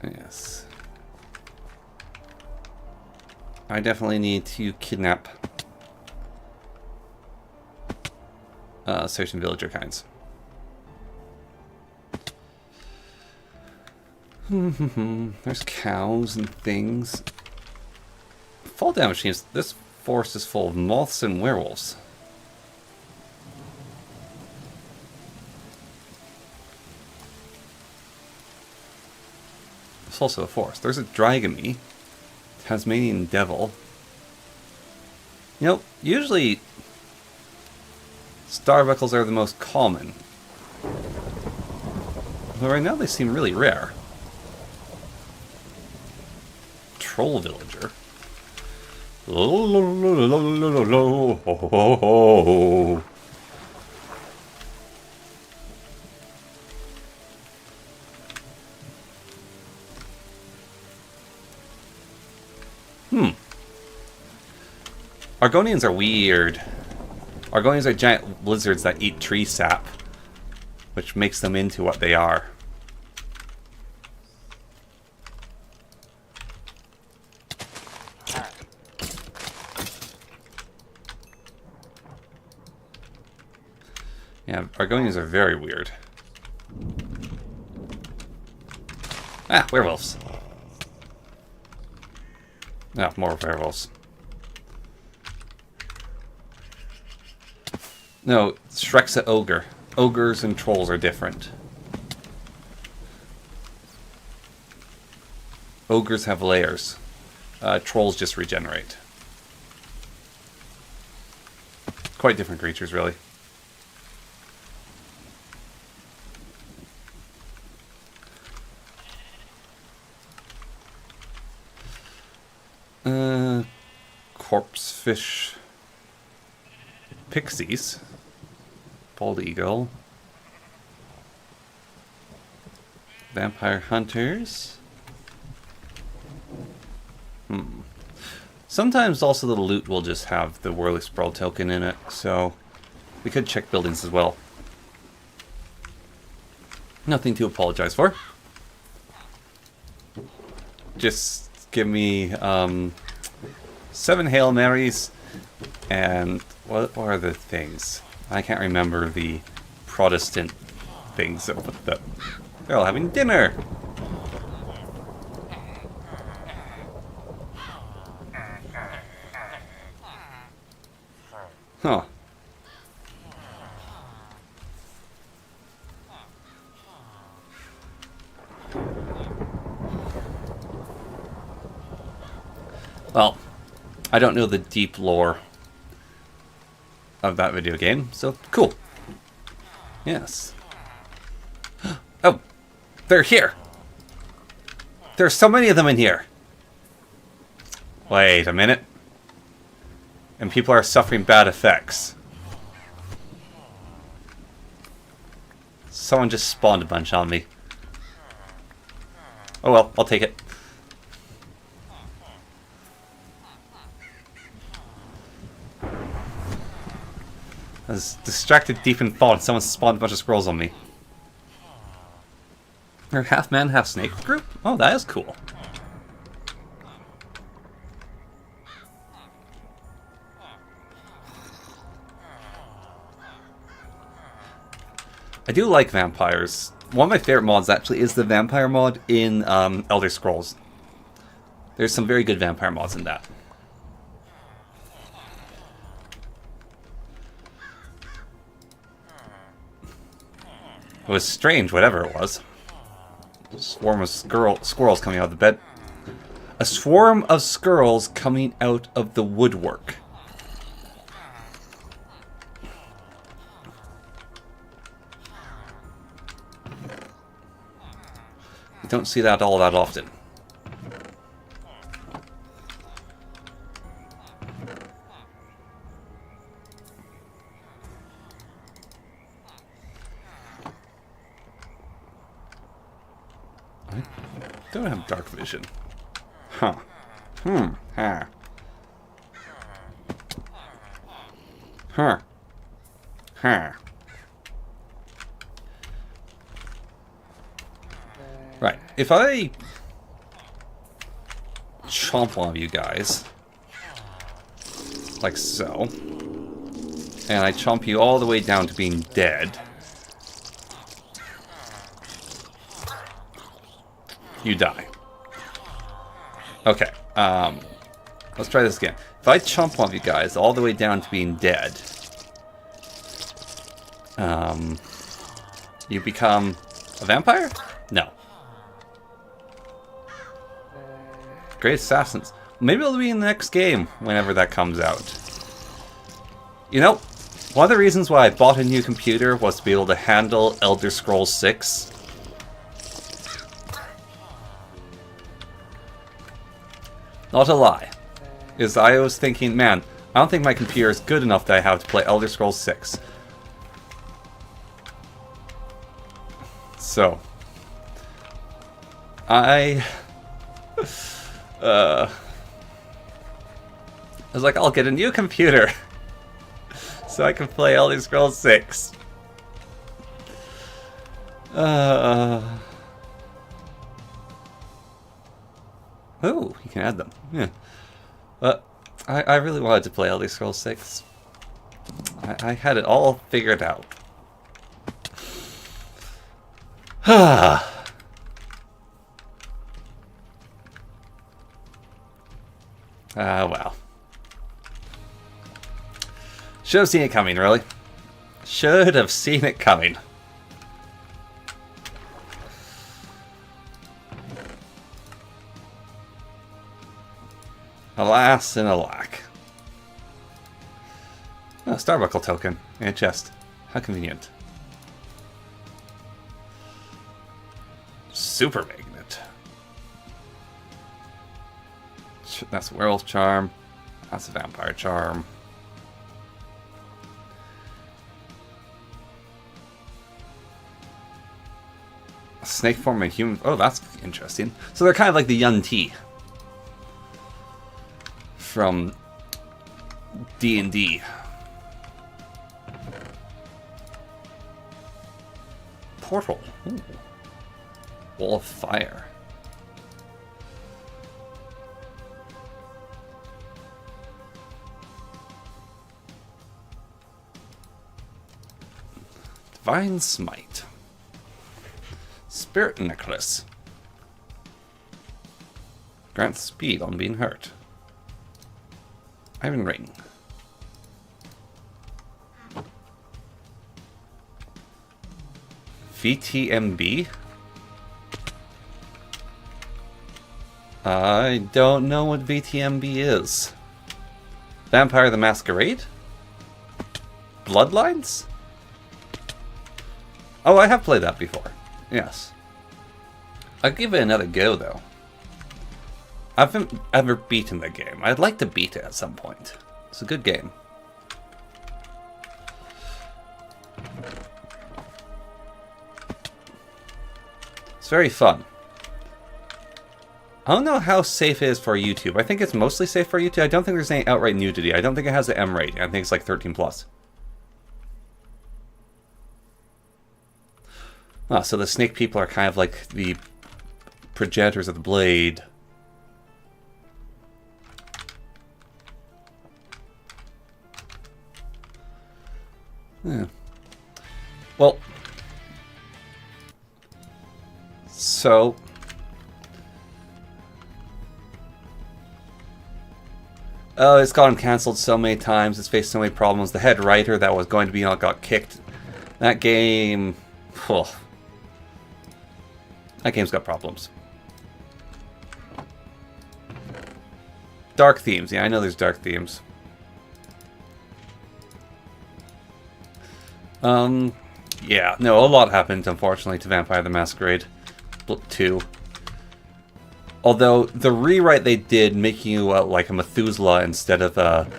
Yes. I definitely need to kidnap certain villager kinds. There's cows and things. Fall down machines. This forest is full of moths and werewolves. There's also a forest. There's a dragony, Tasmanian devil. You know, usually starbuckles are the most common. But right now they seem really rare. Troll villager. Argonians are weird. Argonians are giant lizards that eat tree sap, which makes them into what they are. Yeah, Argonians are very weird. Ah, werewolves. Ah, more werewolves. No, Shrek's an ogre. Ogres and trolls are different. Ogres have layers. Trolls just regenerate. Quite different creatures, really. Corpse fish. Pixies. Bald eagle. Vampire hunters. Sometimes also the loot will just have the Whirly Sprawl token in it, so we could check buildings as well. Nothing to apologize for. Just give me 7 Hail Marys and what are the things? I can't remember the Protestant things that put that. They're all having dinner. Huh. Well, I don't know the deep lore of that video game, so cool. Yes. Oh, they're here. There's so many of them in here. Wait a minute. And people are suffering bad effects. Someone just spawned a bunch on me. Oh well, I'll take it. I was distracted deep in thought and someone spawned a bunch of squirrels on me. They're half man, half snake group? Oh, that is cool. I do like vampires. One of my favorite mods actually is the vampire mod in Elder Scrolls. There's some very good vampire mods in that. It was strange, whatever it was. A swarm of squirrels coming out of the bed. A swarm of squirrels coming out of the woodwork. You don't see that all that often. I don't have dark vision. Huh. Ha. Huh. Huh. Right. If I chomp one of you guys, like so, and I chomp you all the way down to being dead, you die. Okay, let's try this again. If I chomp one of you guys all the way down to being dead, you become a vampire? No. Great Assassins. Maybe it'll be in the next game, whenever that comes out. You know, one of the reasons why I bought a new computer was to be able to handle Elder Scrolls 6. Not a lie. Is I was thinking, man, I don't think my computer is good enough that I have to play Elder Scrolls 6. So, I was like, I'll get a new computer so I can play Elder Scrolls 6. Oh, you can add them. Yeah. But I really wanted to play Elder Scrolls 6. I had it all figured out. Well. Should have seen it coming, really. Should have seen it coming. Alas and alack. Oh, Starbuckle token in a chest. How convenient. Super magnet. That's a werewolf charm. That's a vampire charm. A snake form and human. Oh, that's interesting. So they're kind of like the Yun Ti from D&D. Portal. Ooh. Wall of fire. Divine Smite. Spirit Necklace. Grants speed on being hurt. Iron Ring. VTMB? I don't know what VTMB is. Vampire the Masquerade? Bloodlines? Oh, I have played that before. Yes. I'll give it another go, though. I haven't ever beaten the game. I'd like to beat it at some point. It's a good game. It's very fun. I don't know how safe it is for YouTube. I think it's mostly safe for YouTube. I don't think there's any outright nudity. I don't think it has an M rating. I think it's like 13 plus. Ah, so the snake people are kind of like the progenitors of the blade. Yeah. Well, so oh, it's gotten cancelled so many times. It's faced so many problems. The head writer that was going to be on got kicked. That game, oh, that game's got problems. Dark themes. Yeah, I know there's dark themes. Yeah, no, a lot happened, unfortunately, to Vampire the Masquerade 2. Although, the rewrite they did, making you like a Methuselah instead of a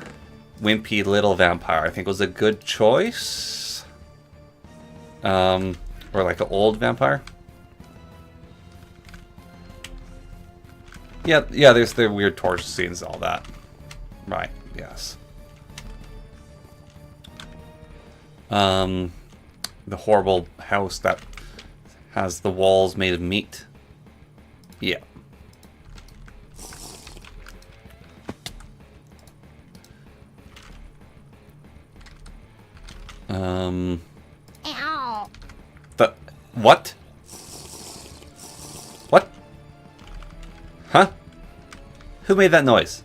wimpy little vampire, I think was a good choice. Or like an old vampire. Yeah, there's the weird torch scenes and all that. Right, yes. The horrible house that has the walls made of meat. Yeah. Ow. The what? What? Huh? Who made that noise?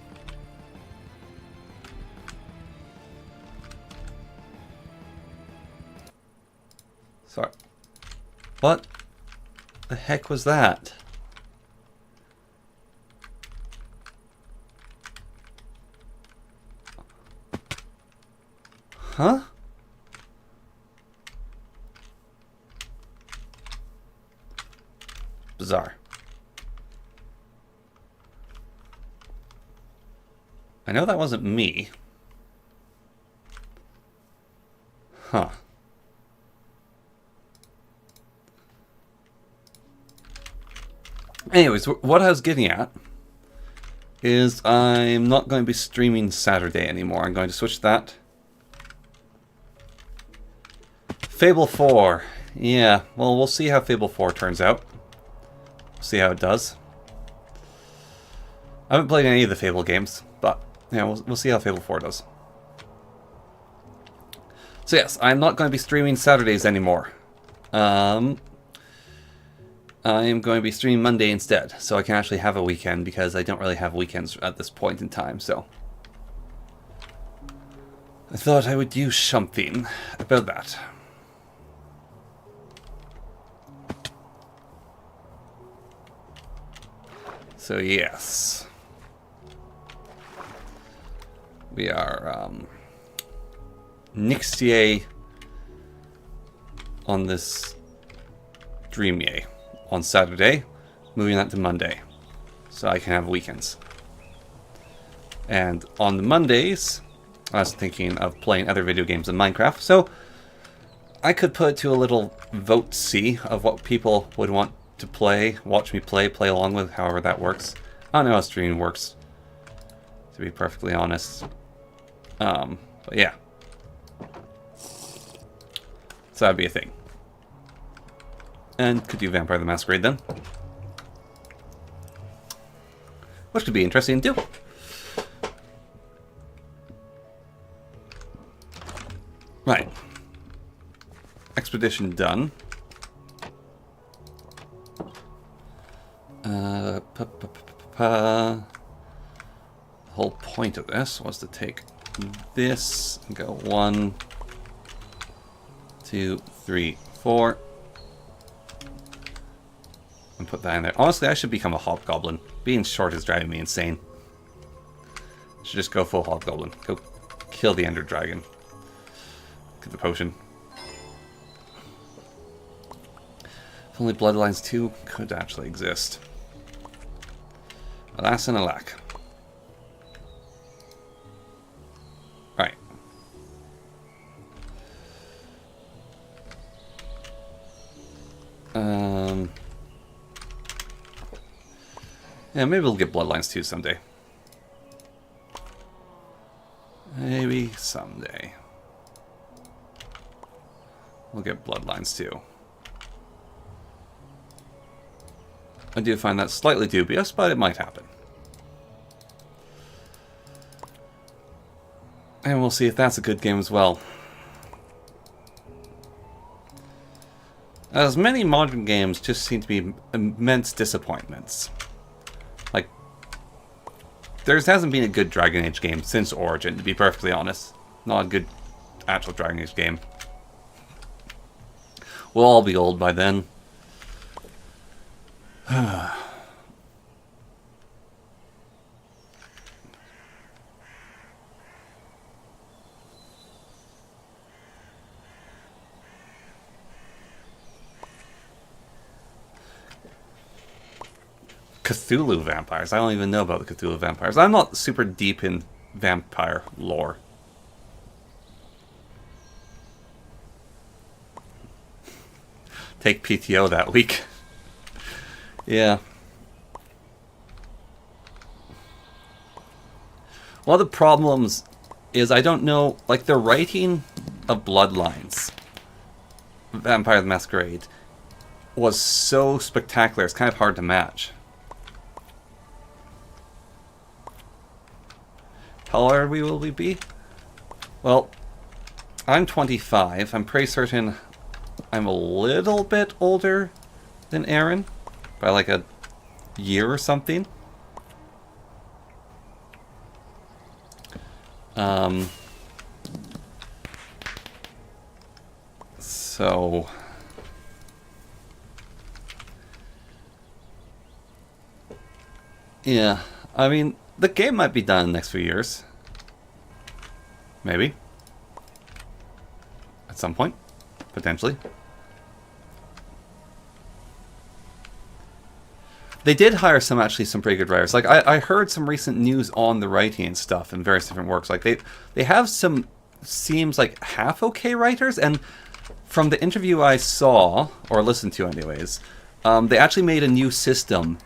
Sorry. What the heck was that? Huh? Bizarre. I know that wasn't me. Huh. Anyways, what I was getting at is I'm not going to be streaming Saturday anymore. I'm going to switch that. Fable 4. Yeah, well, we'll see how Fable 4 turns out. See how it does. I haven't played any of the Fable games, but yeah, we'll see how Fable 4 does. So yes, I'm not going to be streaming Saturdays anymore. I am going to be streaming Monday instead, so I can actually have a weekend, because I don't really have weekends at this point in time, so I thought I would do something about that. So yes, we are next year on this Dream Yay on Saturday, moving that to Monday, so I can have weekends. And on the Mondays, I was thinking of playing other video games than Minecraft, so I could put it to a little vote-see of what people would want to play, watch me play along with, however that works. I don't know how streaming works, to be perfectly honest. But yeah. So that'd be a thing. And could do Vampire the Masquerade then. Which could be interesting too. Right. Expedition done. The whole point of this was to take this and go 1, 2, 3, 4. And put that in there. Honestly, I should become a hobgoblin. Being short is driving me insane. Should just go full hobgoblin. Go kill the ender dragon. Get the potion. If only Bloodlines 2 could actually exist. Alas and alack. Right. Yeah, maybe we'll get Bloodlines 2 someday. Maybe someday. We'll get Bloodlines 2. I do find that slightly dubious, but it might happen. And we'll see if that's a good game as well. As many modern games just seem to be immense disappointments. Like, there hasn't been a good Dragon Age game since Origin, to be perfectly honest. Not a good actual Dragon Age game. We'll all be old by then. Cthulhu vampires. I don't even know about the Cthulhu vampires. I'm not super deep in vampire lore. Take PTO that week. Yeah. One of the problems is I don't know, like the writing of Bloodlines, Vampire the Masquerade, was so spectacular, it's kind of hard to match. How old will we be? Well, I'm 25. I'm pretty certain I'm a little bit older than Aaron. By like a year or something. So... yeah, I mean, the game might be done in the next few years. Maybe. At some point. Potentially. They did hire some pretty good writers. Like, I heard some recent news on the writing and stuff in various different works. Like, they have some, seems like, half-okay writers, and from the interview I saw, or listened to anyways, they actually made a new system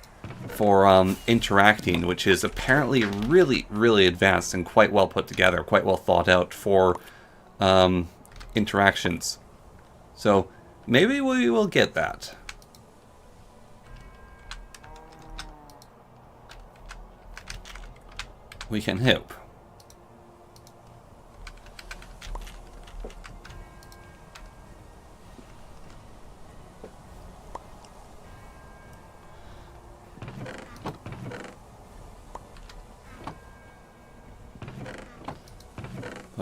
for interacting, which is apparently really, really advanced and quite well put together, quite well thought out for interactions. So maybe we will get that. We can hope.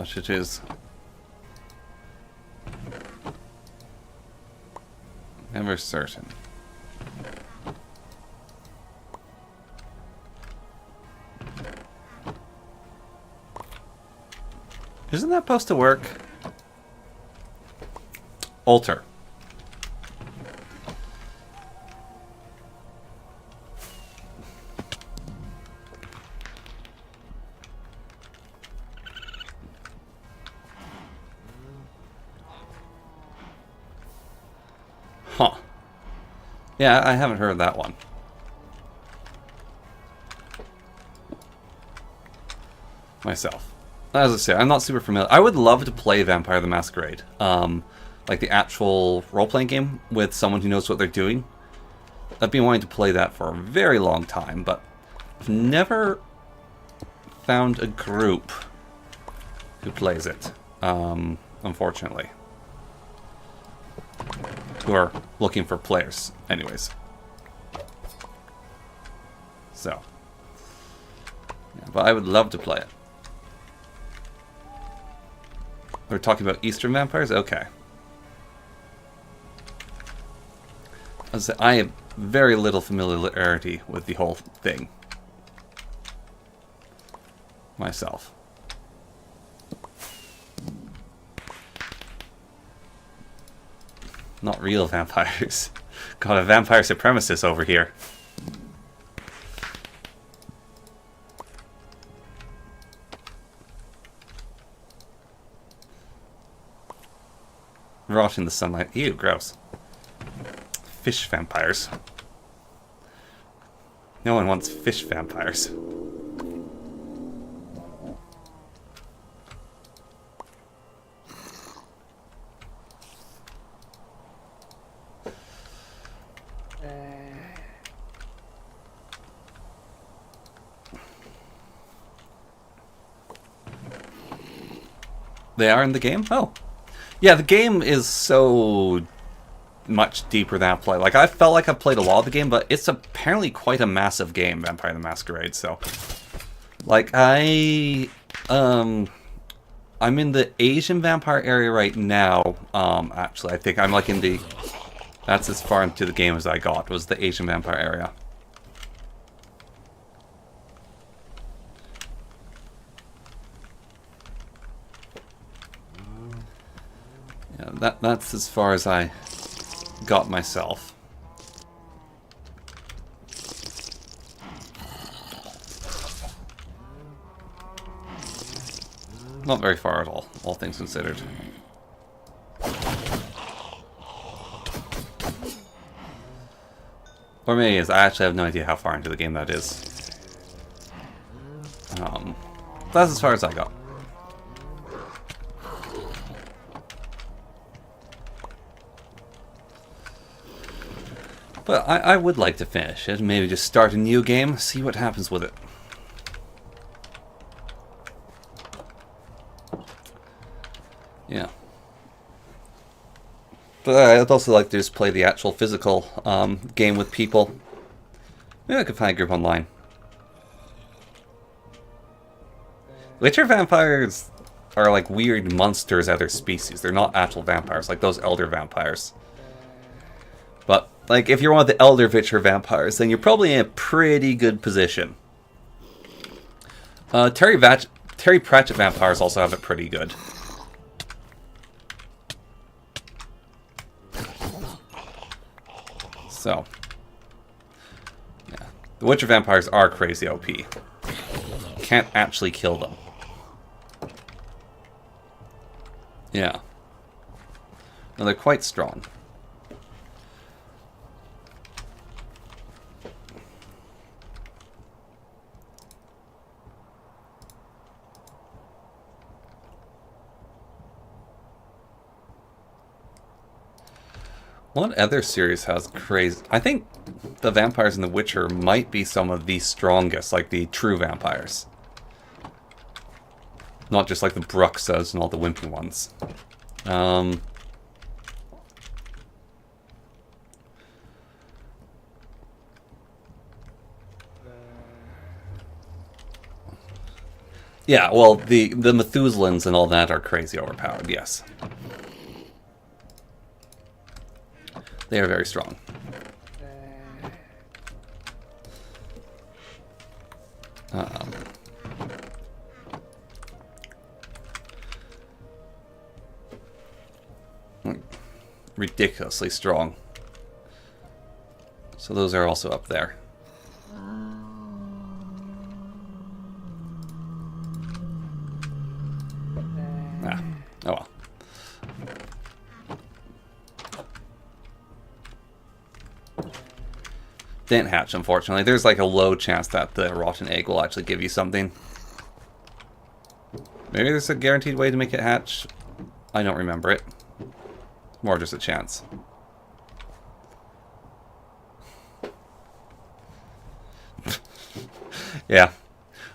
but it is never certain. Isn't that supposed to work? Alter. Huh. Yeah, I haven't heard that one. Myself. As I say, I'm not super familiar. I would love to play Vampire the Masquerade. Like the actual role-playing game with someone who knows what they're doing. I've been wanting to play that for a very long time, but I've never found a group who plays it, unfortunately. Who are looking for players, anyways. So. Yeah, but I would love to play it. We're talking about Eastern vampires? Okay. I have very little familiarity with the whole thing. Myself. Not real vampires. Got a vampire supremacist over here. Rot in the sunlight. Ew, gross. Fish vampires. No one wants fish vampires. They are in the game? Oh. Yeah, the game is so much deeper than I play. Like, I felt like I've played a lot of the game, but it's apparently quite a massive game, Vampire the Masquerade, so... Like, I'm in the Asian vampire area right now, actually. I think I'm like in the... That's as far into the game as I got, was the Asian vampire area. Yeah, that's as far as I got myself. Not very far at all things considered. Or maybe it is. I actually have no idea how far into the game that is. That's as far as I got. But I would like to finish it, maybe just start a new game, see what happens with it. Yeah. But I'd also like to just play the actual physical game with people. Maybe I could find a group online. Witcher vampires are like weird monsters of their species. They're not actual vampires, like those elder vampires. But, like, if you're one of the elder Witcher vampires, then you're probably in a pretty good position. Terry Pratchett vampires also have it pretty good. So, yeah. The Witcher vampires are crazy OP. Can't actually kill them. Yeah. No, they're quite strong. What other series has crazy... I think the vampires in The Witcher might be some of the strongest, like the true vampires. Not just like the Bruxas and all the wimpy ones. Yeah, well, the Methuselahs and all that are crazy overpowered, yes. They are very strong. Ridiculously strong. So those are also up there. Ah, oh well. Didn't hatch, unfortunately. There's like a low chance that the rotten egg will actually give you something. Maybe there's a guaranteed way to make it hatch. I don't remember it. More just a chance. Yeah.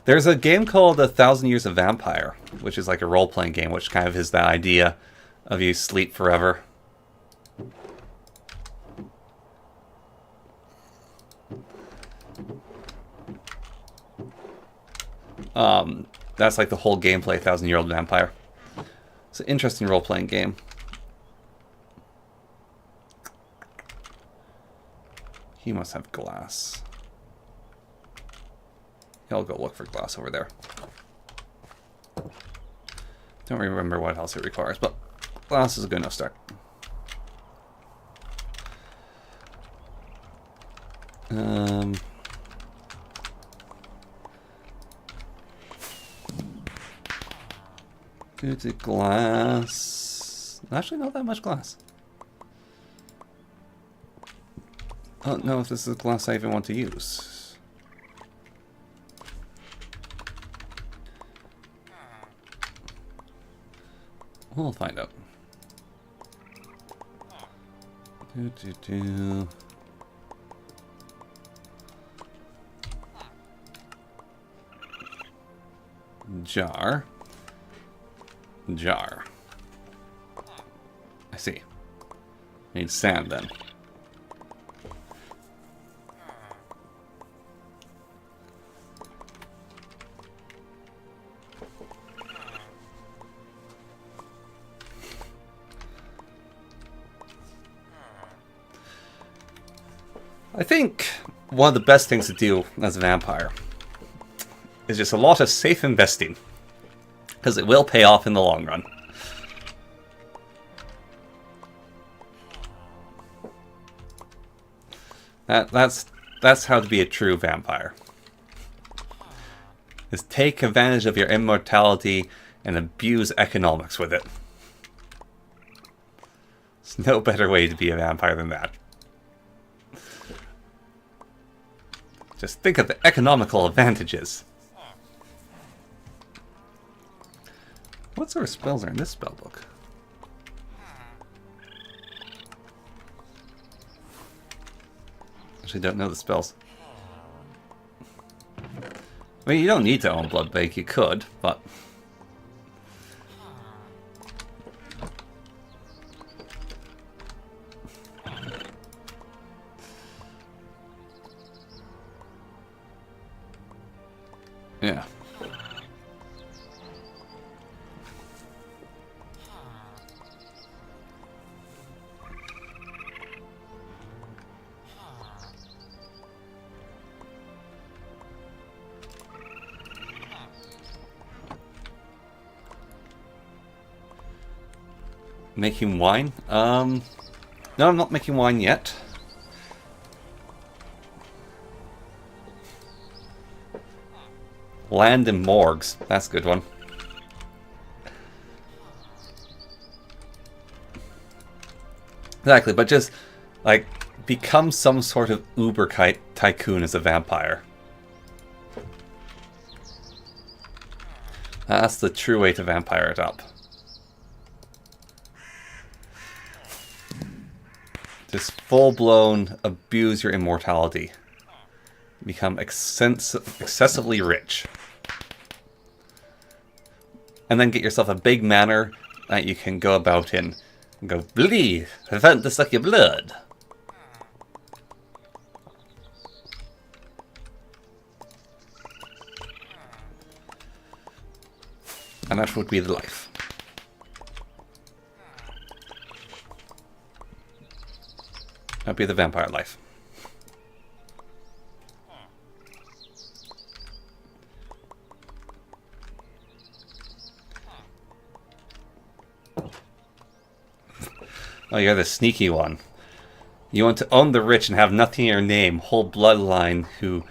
There's a game called 1,000 Years of Vampire, which is like a role-playing game, which kind of is the idea of you sleep forever. That's like the whole gameplay, 1,000-Year-Old Vampire. It's an interesting role-playing game. He must have glass. I'll go look for glass over there. Don't remember what else it requires, but glass is a good enough start. Good to glass. Actually, not that much glass. I don't know if this is glass I even want to use. We'll find out. Jar. Jar. I see. Need sand then. I think one of the best things to do as a vampire is just a lot of safe investing, because it will pay off in the long run. That's how to be a true vampire. Is take advantage of your immortality and abuse economics with it. There's no better way to be a vampire than that. Just think of the economical advantages. What sort of spells are in this spell book? Actually, don't know the spells. I mean, you don't need to own Blood Bank, you could, but... yeah. Making wine? No, I'm not making wine yet. Land and morgues. That's a good one. Exactly, but just, like, become some sort of uber tycoon as a vampire. That's the true way to vampire it up. Just full-blown abuse your immortality. Become excessively rich. And then get yourself a big manor that you can go about in. And go, bleed! I found to suck your blood! And that would be the life. That'd be the vampire life. Oh, you're the sneaky one. You want to own the rich and have nothing in your name, whole bloodline who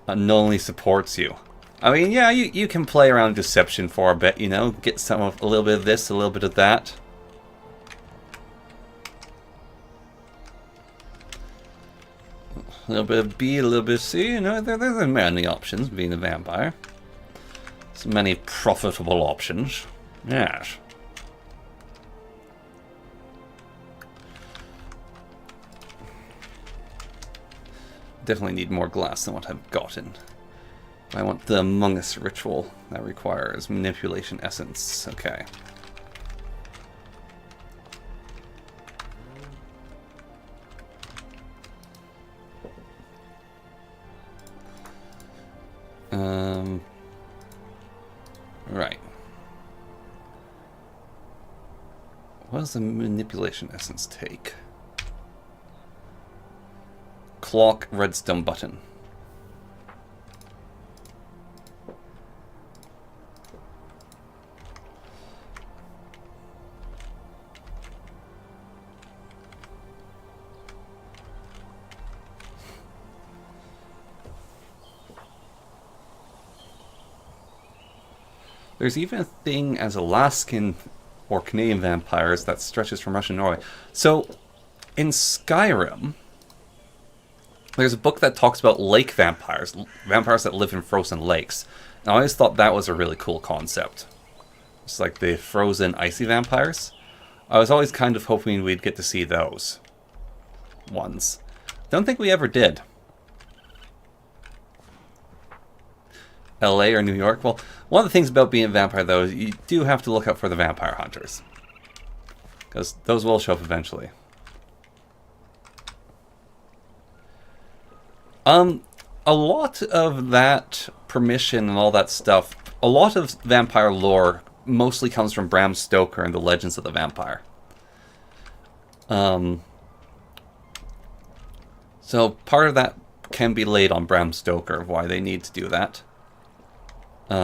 unknowingly supports you. I mean, yeah, you can play around deception for a bit, you know? Get some of a little bit of this, a little bit of that. A little bit of B, a little bit of C, you know? There's many options being a vampire. So many profitable options. Yes. Definitely need more glass than what I've gotten. I want the Among Us ritual. That requires manipulation essence. Okay. Right. What does the manipulation essence take? Clock redstone button. There's even a thing as Alaskan or Canadian vampires that stretches from Russia and Norway. So, in Skyrim, there's a book that talks about lake vampires, vampires that live in frozen lakes. And I always thought that was a really cool concept. It's like the frozen, icy vampires. I was always kind of hoping we'd get to see those ones. Don't think we ever did. LA or New York? Well, one of the things about being a vampire, though, is you do have to look out for the vampire hunters. Because those will show up eventually. A lot of that permission and all that stuff, a lot of vampire lore mostly comes from Bram Stoker and the Legends of the Vampire. So part of that can be laid on Bram Stoker of why they need to do that. But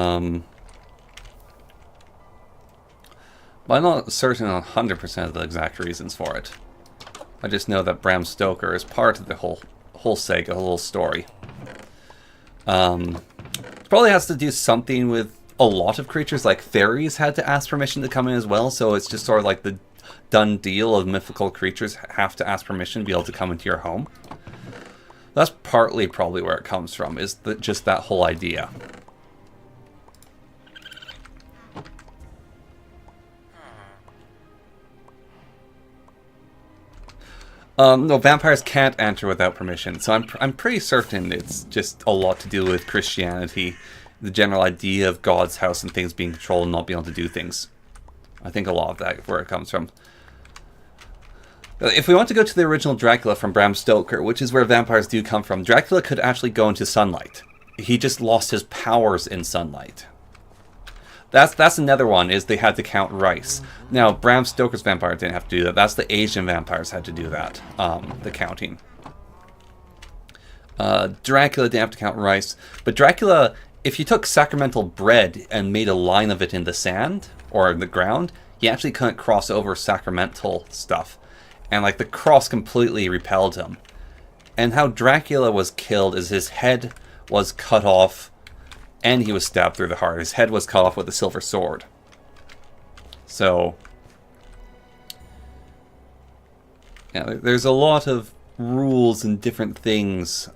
I'm not certain on 100% of the exact reasons for it. I just know that Bram Stoker is part of the whole saga, the whole story. It probably has to do something with a lot of creatures, like fairies had to ask permission to come in as well, so it's just sort of like the done deal of mythical creatures have to ask permission to be able to come into your home. That's partly probably where it comes from, is just that whole idea. No, vampires can't enter without permission, so I'm pretty certain it's just a lot to do with Christianity, the general idea of God's house and things being controlled and not being able to do things. I think a lot of that where it comes from. If we want to go to the original Dracula from Bram Stoker, which is where vampires do come from, Dracula could actually go into sunlight. He just lost his powers in sunlight. That's another one, is they had to count rice. Now, Bram Stoker's vampire didn't have to do that. That's the Asian vampires had to do that, the counting. Dracula didn't have to count rice. But Dracula, if you took sacramental bread and made a line of it in the sand, or the ground, he actually couldn't cross over sacramental stuff. And like the cross completely repelled him. And how Dracula was killed is his head was cut off, and he was stabbed through the heart. His head was cut off with a silver sword. So, yeah, there's a lot of rules and different things,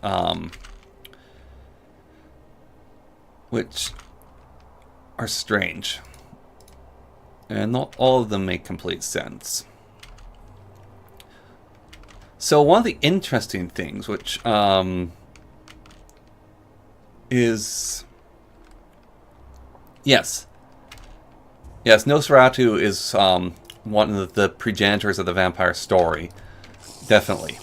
which are strange. And not all of them make complete sense. So one of the interesting things, which is... Yes, Nosferatu is one of the progenitors of the vampire story, definitely.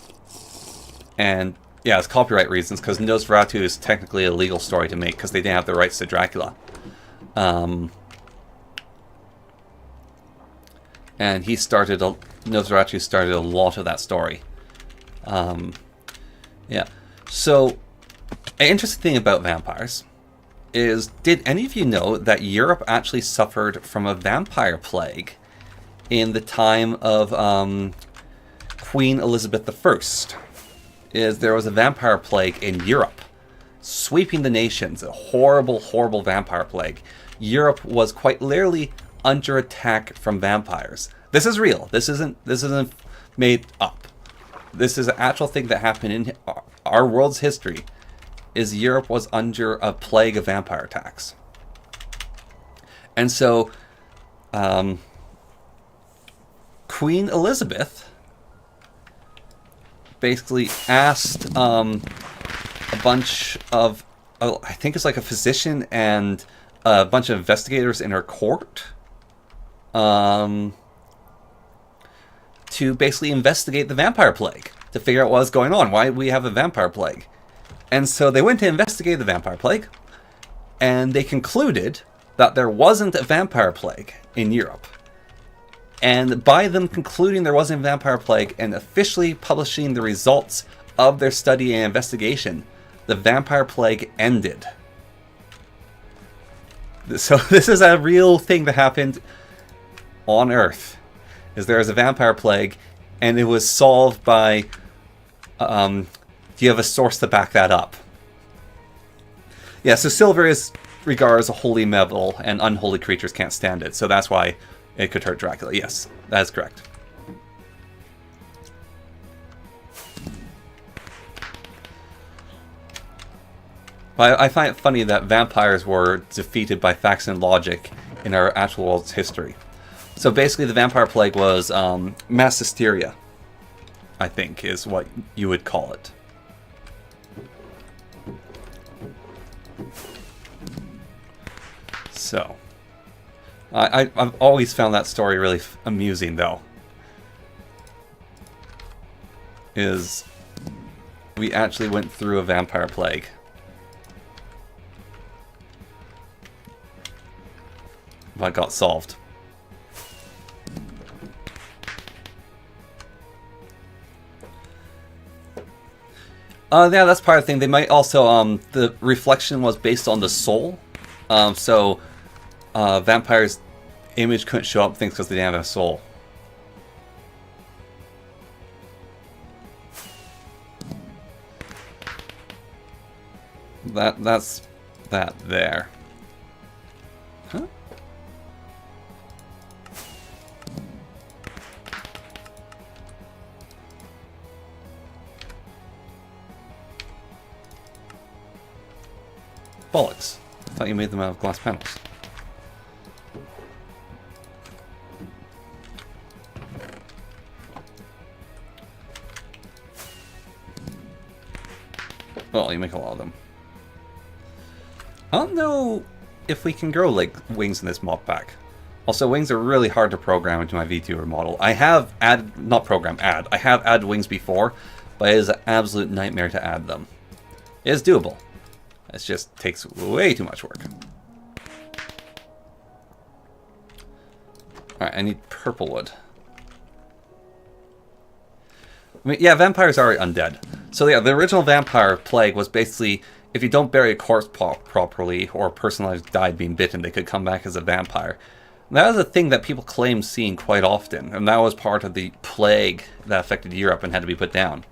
And yeah, it's copyright reasons, because Nosferatu is technically a legal story to make, because they didn't have the rights to Dracula. and he started Nosferatu started a lot of that story. Yeah. So, an interesting thing about vampires is, did any of you know that Europe actually suffered from a vampire plague in the time of Queen Elizabeth I? There was a vampire plague in Europe, sweeping the nations. A horrible, horrible vampire plague. Europe was quite literally under attack from vampires. This is real. This isn't made up. This is an actual thing that happened in our world's history. Is Europe was under a plague of vampire attacks. And so, Queen Elizabeth basically asked a bunch of, I think it's like a physician and a bunch of investigators in her court, to basically investigate the vampire plague, to figure out what was going on, why we have a vampire plague. And so they went to investigate the vampire plague, and they concluded that there wasn't a vampire plague in Europe. And by them concluding there wasn't a vampire plague and officially publishing the results of their study and investigation, the vampire plague ended. So this is a real thing that happened on Earth. Is there was a vampire plague, and it was solved by, do you have a source to back that up? Yeah, so silver is regarded as a holy metal, and unholy creatures can't stand it, so that's why it could hurt Dracula. Yes, that is correct. But I find it funny that vampires were defeated by facts and logic in our actual world's history. So basically the vampire plague was mass hysteria, I think, is what you would call it. So, I've always found that story really amusing, though. Is we actually went through a vampire plague. But got solved. Yeah, that's part of the thing. They might also, the reflection was based on the soul. So, vampires' image couldn't show up things because they didn't have a soul. That's that there. Huh? Bollocks. I thought you made them out of glass panels. Well, you make a lot of them. I don't know if we can grow like wings in this mod pack. Also, wings are really hard to program into my VTuber model. I have added, I have added wings before, but it is an absolute nightmare to add them. It is doable. It just takes way too much work. Alright, I need purple wood. I mean, yeah, vampires are undead. So yeah, the original vampire plague was basically, if you don't bury a corpse properly, or a person that died being bitten, they could come back as a vampire. And that was a thing that people claim seeing quite often, and that was part of the plague that affected Europe and had to be put down.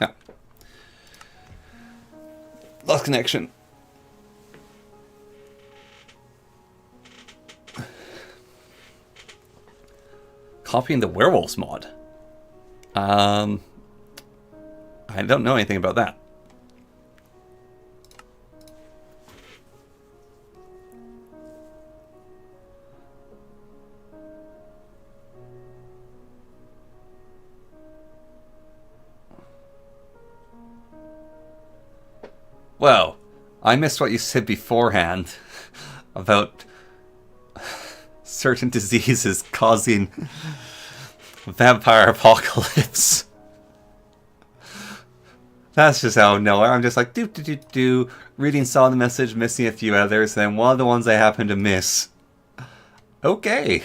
Yeah. Lost connection. Copying the werewolves mod. I don't know anything about that. Well, I missed what you said beforehand about certain diseases causing vampire apocalypse. That's just out of nowhere. I'm just like, reading saw the message, missing a few others, and then one of the ones I happened to miss Okay.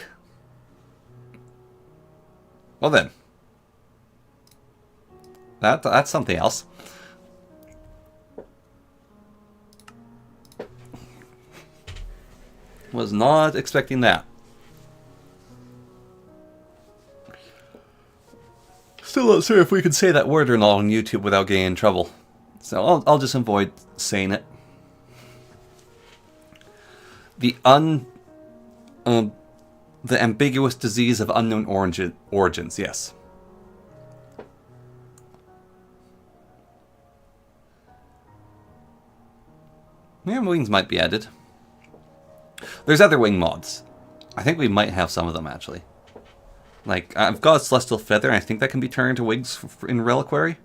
Well then. That's something else. Was not expecting that. Still not sure if we can say that word or not on YouTube without getting in trouble. So I'll just avoid saying it. The ambiguous disease of unknown origins, yes. Yeah, wings might be added. There's other wing mods. I think we might have some of them, actually. Like, I've got a Celestial Feather, and I think that can be turned into wings in Reliquary.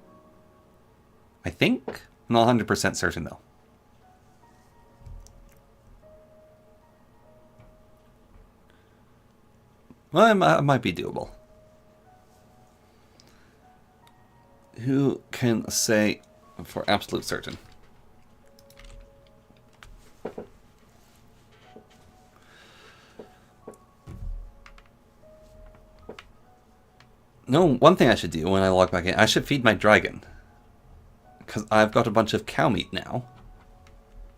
I think? I'm not 100% certain, though. Well, it might be doable. Who can say for absolute certain? No, one thing I should do when I log back in, I should feed my dragon. Because I've got a bunch of cow meat now.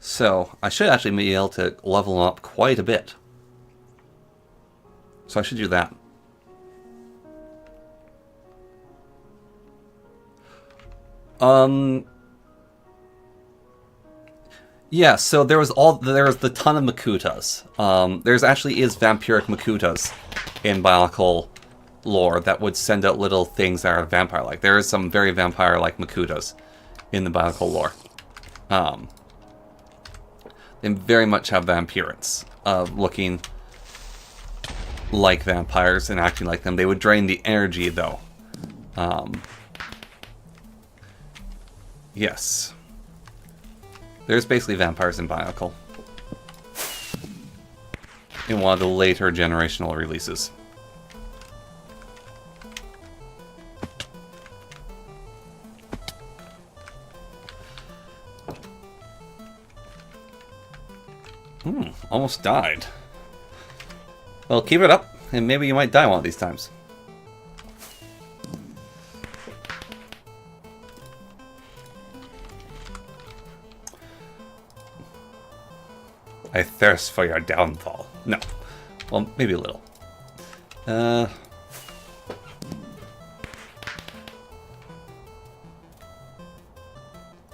So, I should actually be able to level them up quite a bit. So I should do that. Yeah, so there was the ton of Makutas. There's actually is vampiric Makutas in Bionicle lore that would send out little things that are vampire-like. There is some very vampire-like Makutas in the Bionicle lore. They very much have the appearance of looking like vampires and acting like them. They would drain the energy, though. Yes. There's basically vampires in Bionicle. In one of the later generational releases. Almost died. Well, keep it up, and maybe you might die one of these times. I thirst for your downfall. No. Well, maybe a little.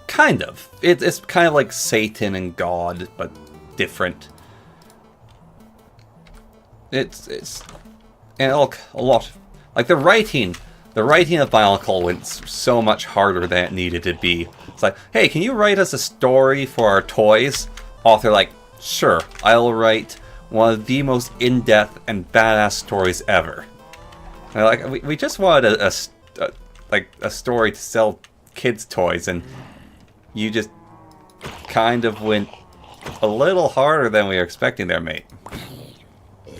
Kind of. It's kind of like Satan and God, but different. It's and a lot. Like the writing of Bionicle went so much harder than it needed to be. It's like, hey, can you write us a story for our toys? Author like, sure, I'll write one of the most in-depth and badass stories ever. And like, we just wanted a story to sell kids' toys, and you just kind of went a little harder than we were expecting there, mate.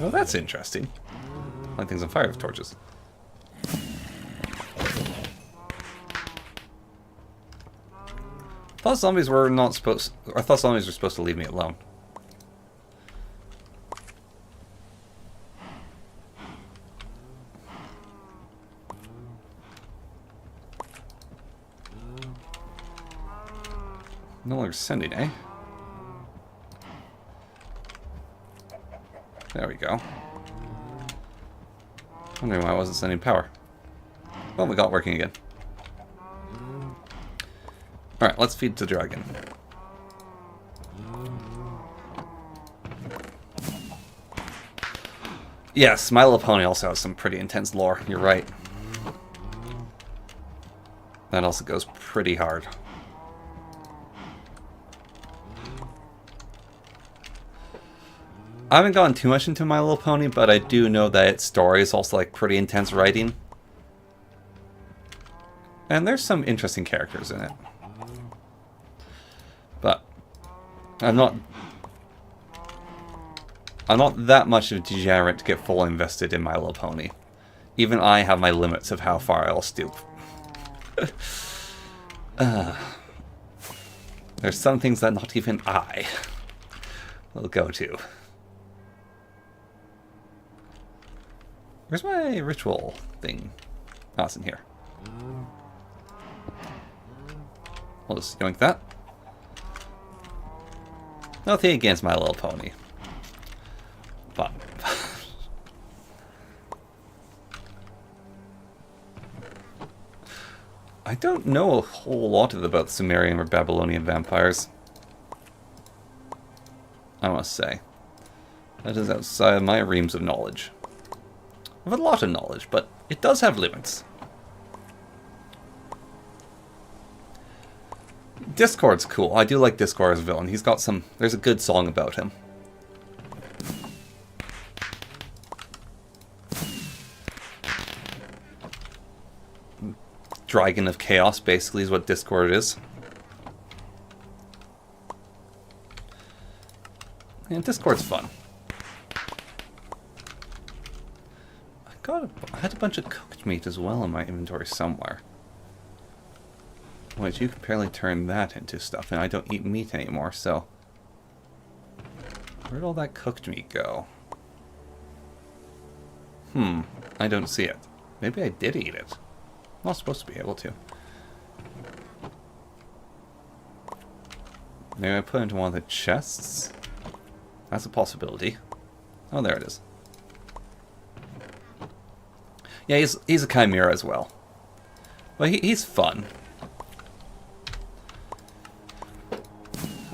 Oh, that's interesting. Light things on fire with torches. I thought zombies were supposed to leave me alone. No longer sending, eh? There we go. Wondering why I wasn't sending power. Well, we got it working again. Alright, let's feed the dragon. Yes, My Little Pony also has some pretty intense lore, you're right. That also goes pretty hard. I haven't gone too much into My Little Pony, but I do know that its story is also like pretty intense writing. And there's some interesting characters in it. But I'm not that much of a degenerate to get fully invested in My Little Pony. Even I have my limits of how far I'll stoop. There's some things that not even I will go to. Where's my ritual thing? Oh, it's in here. We'll just yoink that. Nothing against My Little Pony. But... I don't know a whole lot about Sumerian or Babylonian vampires. I must say. That is outside of my reams of knowledge. I have a lot of knowledge, but it does have limits. Discord's cool. I do like Discord as a villain. He's got some... There's a good song about him. Dragon of Chaos, basically, is what Discord is. And Discord's fun. I had a bunch of cooked meat as well in my inventory somewhere. Wait, you can apparently turn that into stuff, and I don't eat meat anymore, so... Where'd all that cooked meat go? I don't see it. Maybe I did eat it. I'm not supposed to be able to. Maybe I put it into one of the chests? That's a possibility. Oh, there it is. Yeah, he's a chimera as well. But he's fun.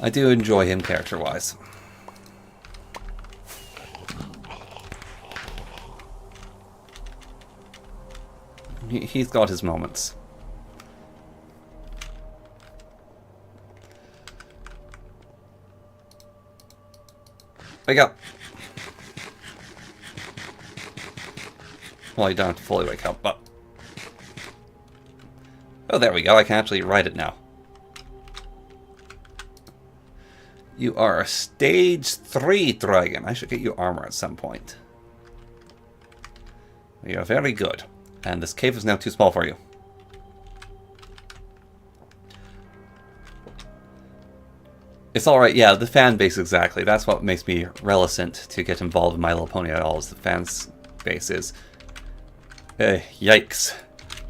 I do enjoy him character-wise. He's got his moments. Wake up! Well, you don't have to fully wake up, but... Oh, there we go. I can actually write it now. You are a stage 3 dragon. I should get you armor at some point. You are very good. And this cave is now too small for you. It's alright, yeah, the fan base exactly. That's what makes me reticent to get involved in My Little Pony at all, is the fan base is. Yikes.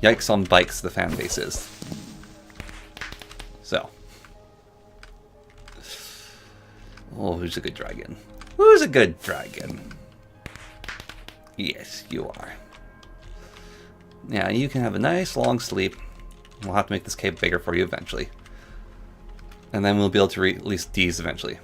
Yikes on bikes, the fan base is. So. Oh, who's a good dragon? Who's a good dragon? Yes, you are. Yeah, you can have a nice long sleep. We'll have to make this cave bigger for you eventually. And then we'll be able to release D's eventually.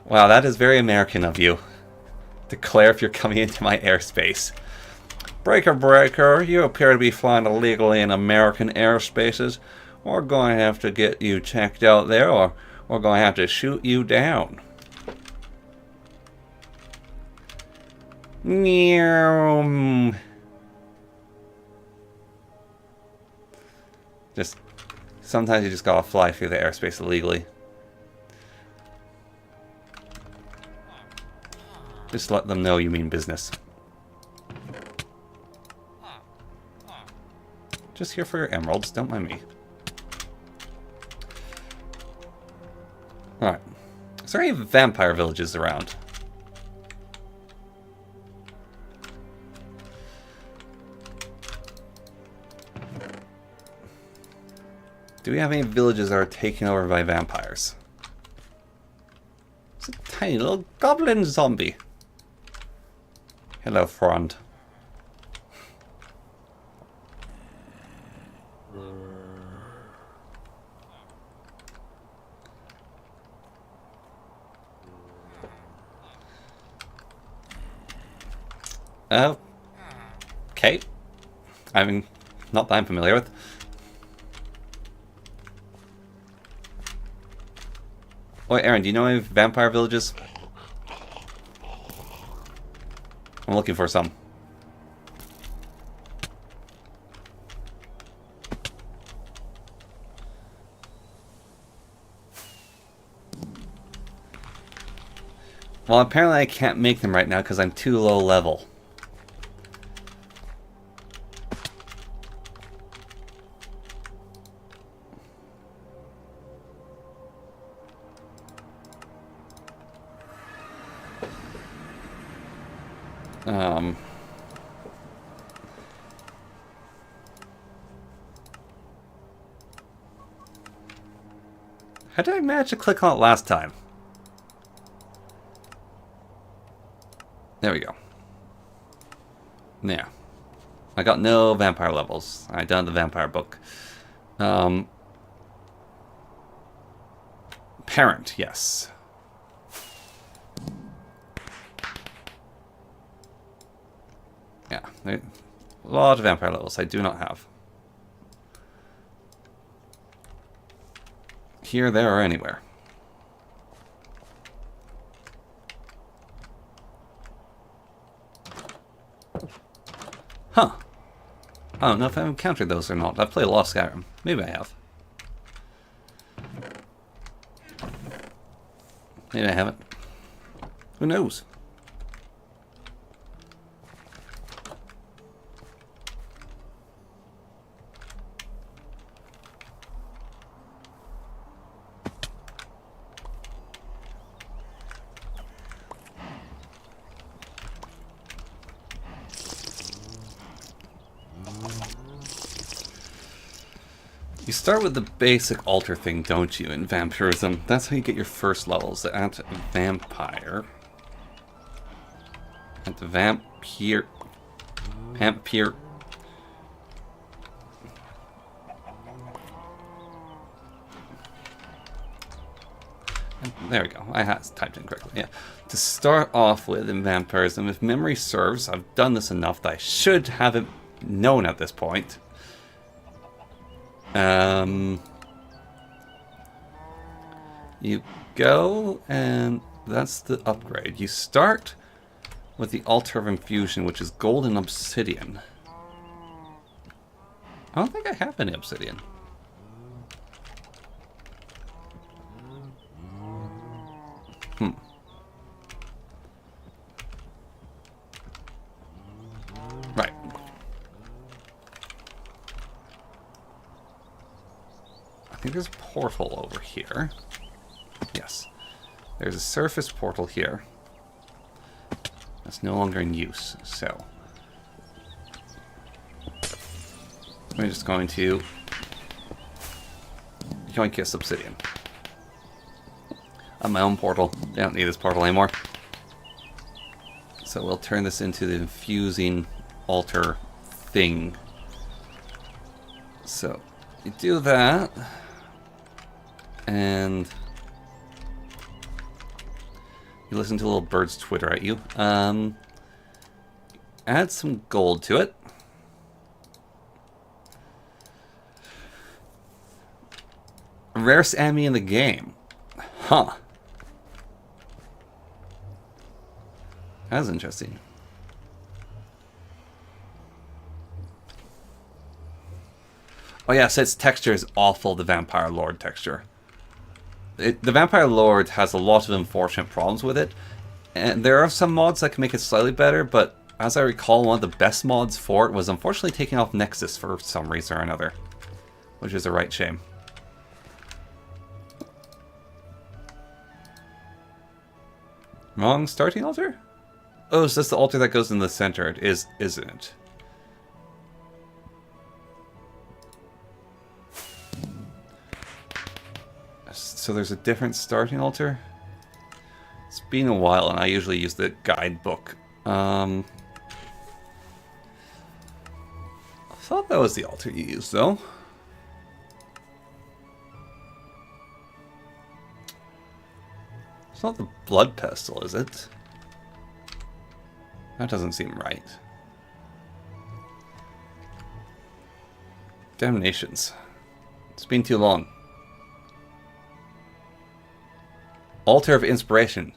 Wow, that is very American of you. Declare if you're coming into my airspace. Breaker, breaker, you appear to be flying illegally in American airspaces. We're going to have to get you checked out there, or we're going to have to shoot you down. Just sometimes you just gotta fly through the airspace illegally. Just let them know you mean business. Just here for your emeralds, don't mind me. Alright. Is there any vampire villages around? Do we have any villages that are taken over by vampires? It's a tiny little goblin zombie. Hello, friend. Okay. I mean, not that I'm familiar with. Wait, Aaron, do you know any vampire villages? I'm looking for some. Well, apparently I can't make them right now because I'm too low level. How did I manage to click on it last time? There we go. Yeah. I got no vampire levels. I done the vampire book. Parent, yes. Yeah, a lot of vampire levels I do not have. Here, there, or anywhere. Huh. I don't know if I've encountered those or not. I've played a lot of Skyrim. Maybe I have. Maybe I haven't. Who knows? You start with the basic altar thing, don't you, in Vampirism? That's how you get your first levels at Vampire. At the Vampire. There we go. I had typed in correctly. Yeah. To start off with in Vampirism, if memory serves, I've done this enough that I should have it known at this point. You go, and that's the upgrade. You start with the Altar of Infusion, which is gold and obsidian. I don't think I have any obsidian. Right. I think there's a portal over here. Yes. There's a surface portal here. That's no longer in use, so we're just going to yoink this obsidian. On my own portal. I don't need this portal anymore. So we'll turn this into the infusing altar thing. So you do that, and you listen to little birds twitter at you. Add some gold to it. Rarest enemy in the game. Huh. That's interesting. Oh yeah, so its texture is awful, the Vampire Lord texture. The Vampire Lord has a lot of unfortunate problems with it. And there are some mods that can make it slightly better, but as I recall, one of the best mods for it was unfortunately taking off Nexus for some reason or another. Which is a right shame. Wrong starting altar? Oh, is this the altar that goes in the center? It is, isn't it? So there's a different starting altar? It's been a while, and I usually use the guidebook. I thought that was the altar you used, though. It's not the blood pestle, is it? That doesn't seem right. Damnations. It's been too long. Altar of Inspiration.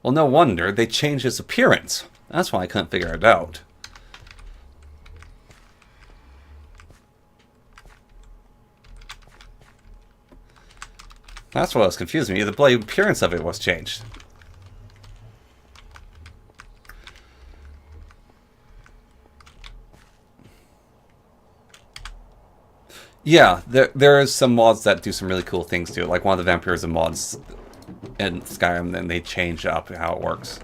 Well, no wonder. They changed its appearance. That's why I couldn't figure it out. That's what was confusing me. The bloody appearance of it was changed. Yeah, there is some mods that do some really cool things to it. Like one of the Vampirism mods in Skyrim, then they change up how it works.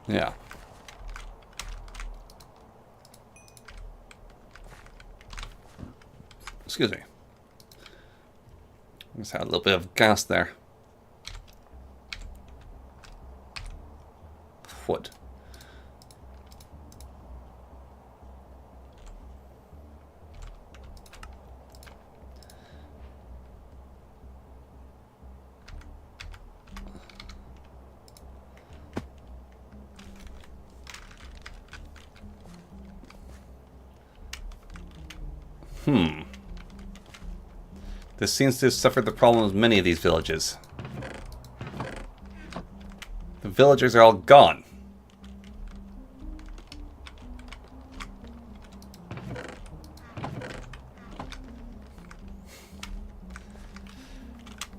Yeah. Excuse me. Just had a little bit of gas there. Wood. This seems to have suffered the problem of many of these villages. The villagers are all gone.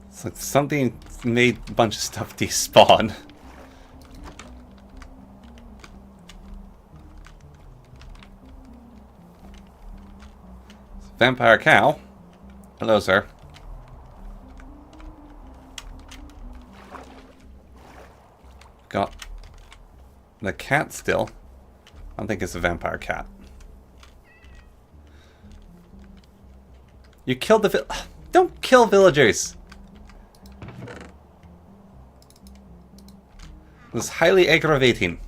It's like something made a bunch of stuff despawn. Vampire cow. Hello, sir. Got the cat still. I don't think it's a vampire cat. You killed the don't kill villagers! This is highly aggravating.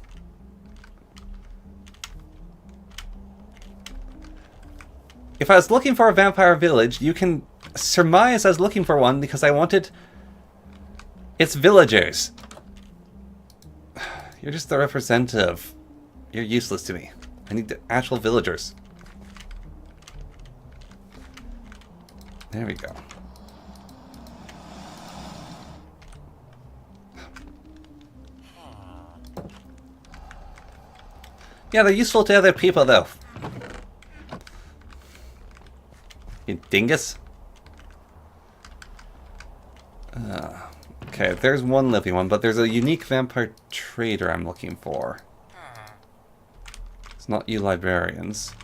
If I was looking for a vampire village, you can surmise I was looking for one because I wanted its villagers. You're just the representative. You're useless to me. I need the actual villagers. There we go. Yeah, they're useful to other people though. You dingus. Okay, there's one living one, but there's a unique vampire trader I'm looking for. It's not you librarians.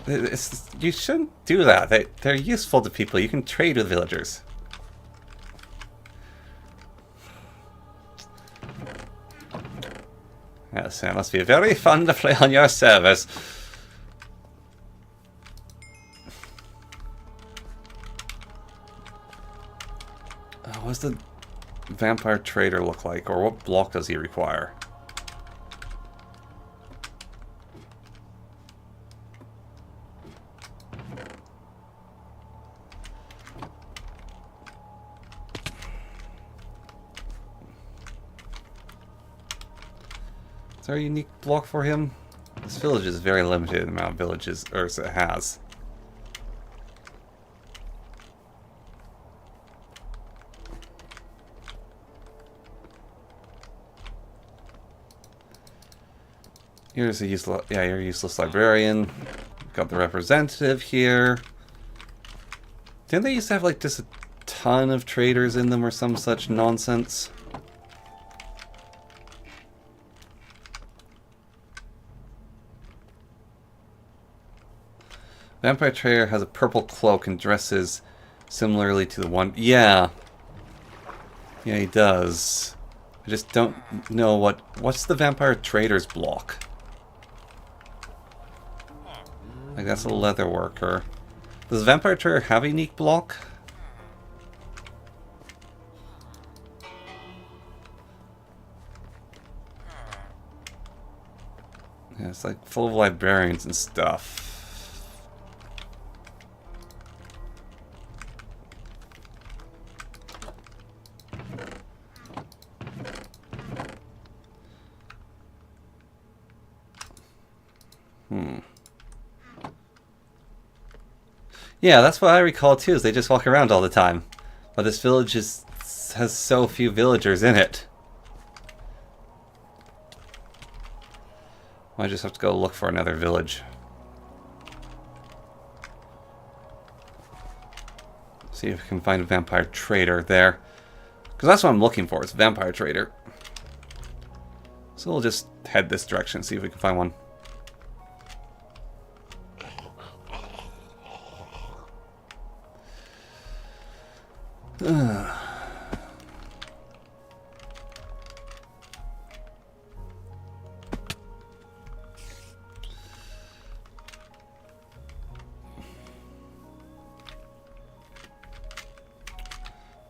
You shouldn't do that. They're useful to people. You can trade with villagers. Yes, it must be very fun to play on your servers. What does the vampire trader look like, or what block does he require? Is there a unique block for him? This village is very limited in the amount of villages it has. Here's a useless, yeah, you're a useless librarian. Got the representative here. Didn't they used to have like just a ton of traders in them or some such nonsense? Vampire trader has a purple cloak and dresses similarly to the one. Yeah. Yeah, he does. I just don't know what's the vampire trader's block. Like, that's a leather worker. Does Vampire Trader have a unique block? Yeah, it's like full of librarians and stuff. Yeah, that's what I recall too, is they just walk around all the time. But this village has so few villagers in it. I just have to go look for another village. See if we can find a vampire trader there. Because that's what I'm looking for, is a vampire trader. So we'll just head this direction, see if we can find one.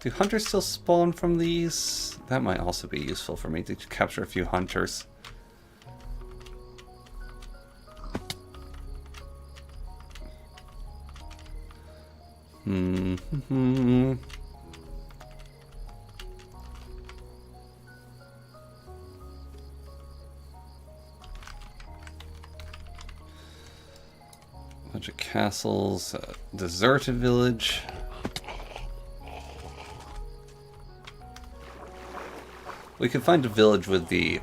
Do hunters still spawn from these? That might also be useful for me to capture a few hunters. Bunch of castles, deserted village. We could find a village with the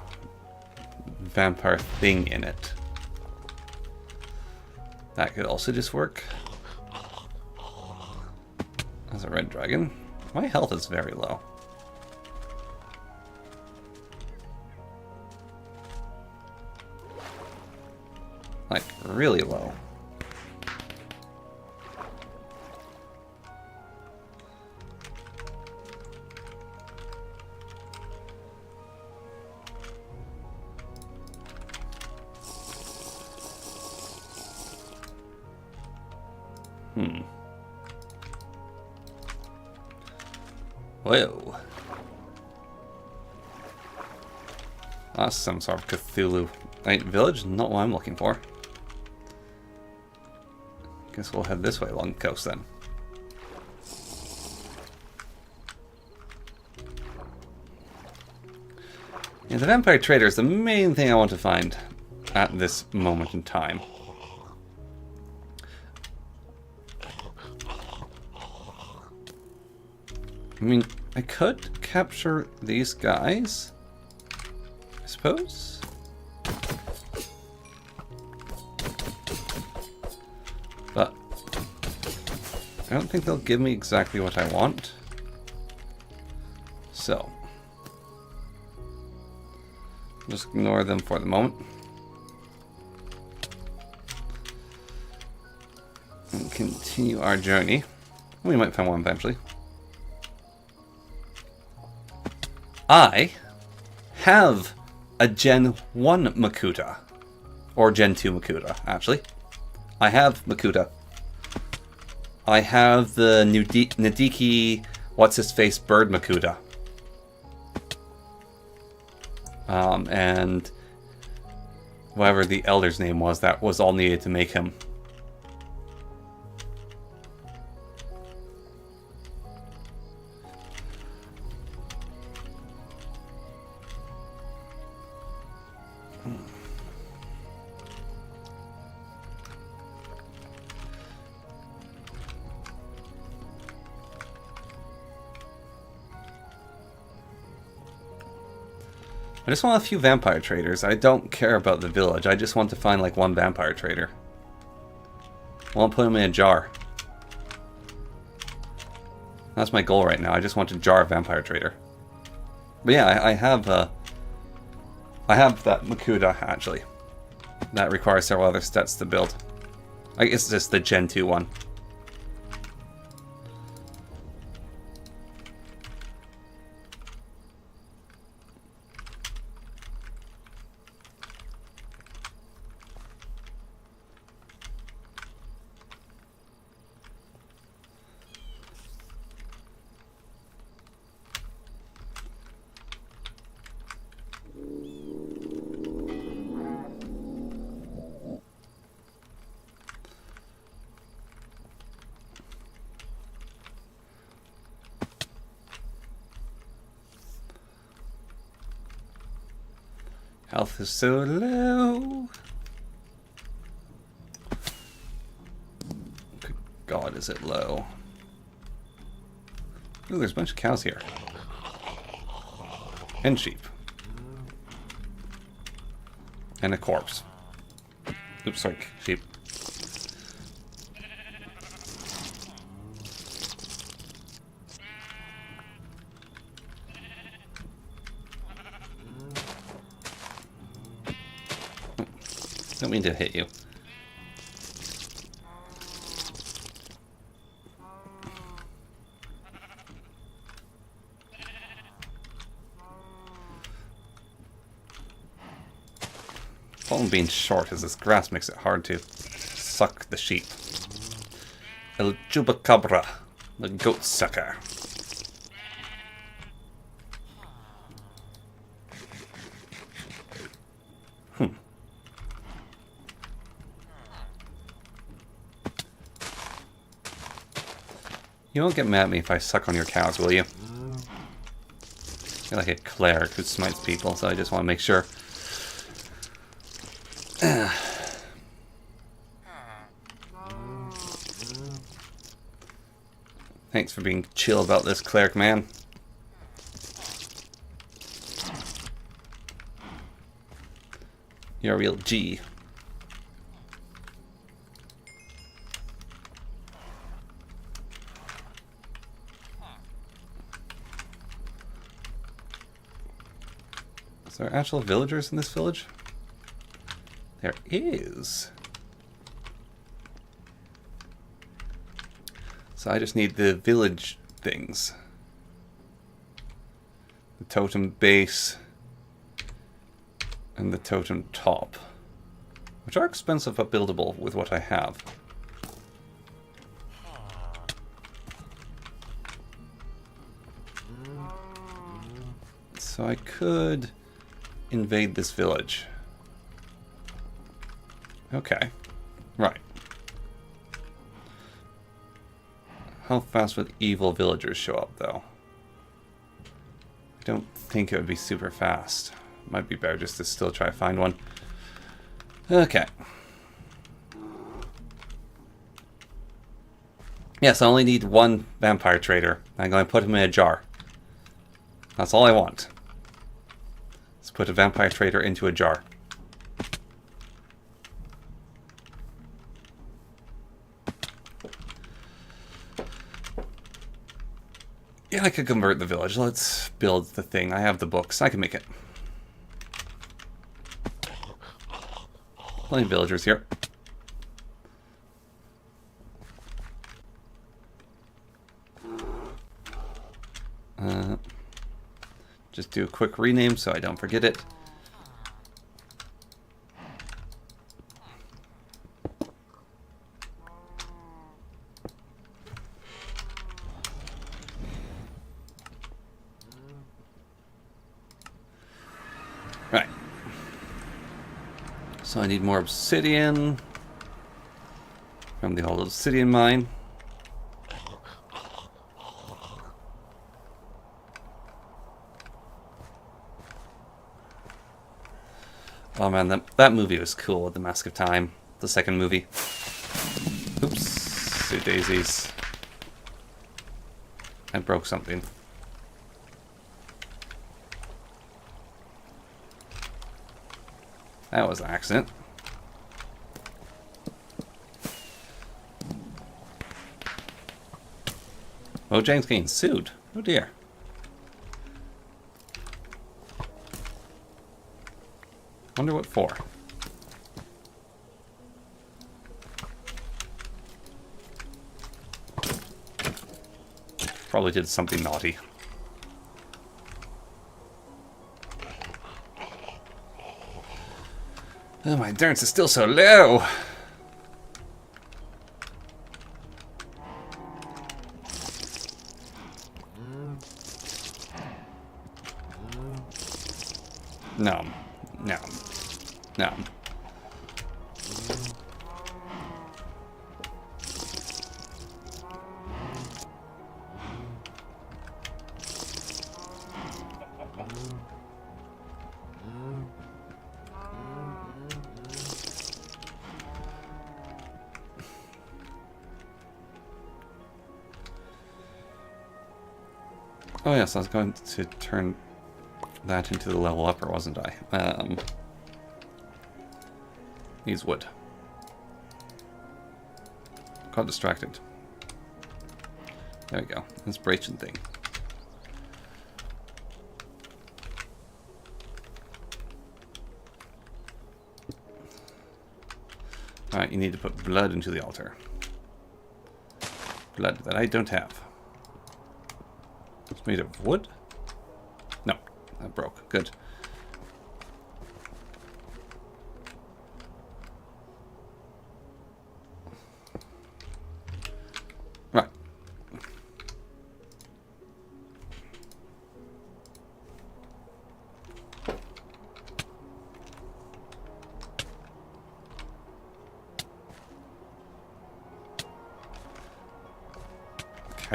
vampire thing in it. That could also just work. There's a red dragon. My health is very low. Like, really low. Whoa. That's some sort of Cthulhu. Village? Not what I'm looking for. Guess we'll head this way along the coast then. Yeah, the vampire trader is the main thing I want to find at this moment in time. I mean, I could capture these guys, I suppose. But I don't think they'll give me exactly what I want. So, just ignore them for the moment. And continue our journey. We might find one eventually. I have a Gen 1 Makuta. Or Gen 2 Makuta, actually. I have Makuta. I have the Nadiki what's-his-face bird Makuta. And whatever the elder's name was, that was all needed to make him. I just want a few vampire traders. I don't care about the village. I just want to find like one vampire trader. I won't put him in a jar. That's my goal right now. I just want to jar a vampire trader. But yeah, I have that Makuta actually. That requires several other stats to build. I guess it's just the Gen 2 one. Health is so low. Good God, is it low? Ooh, there's a bunch of cows here. And sheep. And a corpse. Oops, sorry, sheep. Don't mean to hit you. Problem being short is this grass makes it hard to suck the sheep. El Chupacabra, the goat sucker. You won't get mad at me if I suck on your cows, will you? You're like a cleric who smites people, so I just want to make sure. Thanks for being chill about this, cleric man. You're a real G. Is there actual villagers in this village? There is. So I just need the village things. The totem base and the totem top, which are expensive but buildable with what I have. So I could invade this village. Okay, right. How fast would evil villagers show up, though? I don't think it would be super fast. Might be better just to still try to find one. Okay. Yes, I only need one vampire trader. I'm going to put him in a jar. That's all I want. Let's put a vampire trader into a jar. Yeah, I could convert the village. Let's build the thing. I have the books. I can make it. Plenty of villagers here. Just do a quick rename so I don't forget it. Right. So I need more obsidian from the old obsidian mine. Oh man, that movie was cool, The Mask of Time, the second movie. Oops, two daisies. I broke something. That was an accident. Oh, James getting sued. Oh dear. Wonder what for. Probably did something naughty. Oh, my endurance is still so low. No. No. No. Oh yes, I was going to turn that into the level upper, wasn't I? Needs wood. Got distracted. There we go. Inspiration thing. Alright, you need to put blood into the altar. Blood that I don't have. It's made of wood? No, that broke. Good. Right.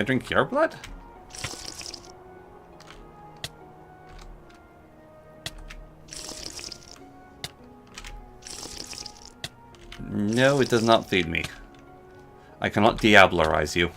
I drink your blood? No, it does not feed me. I cannot diablerize you.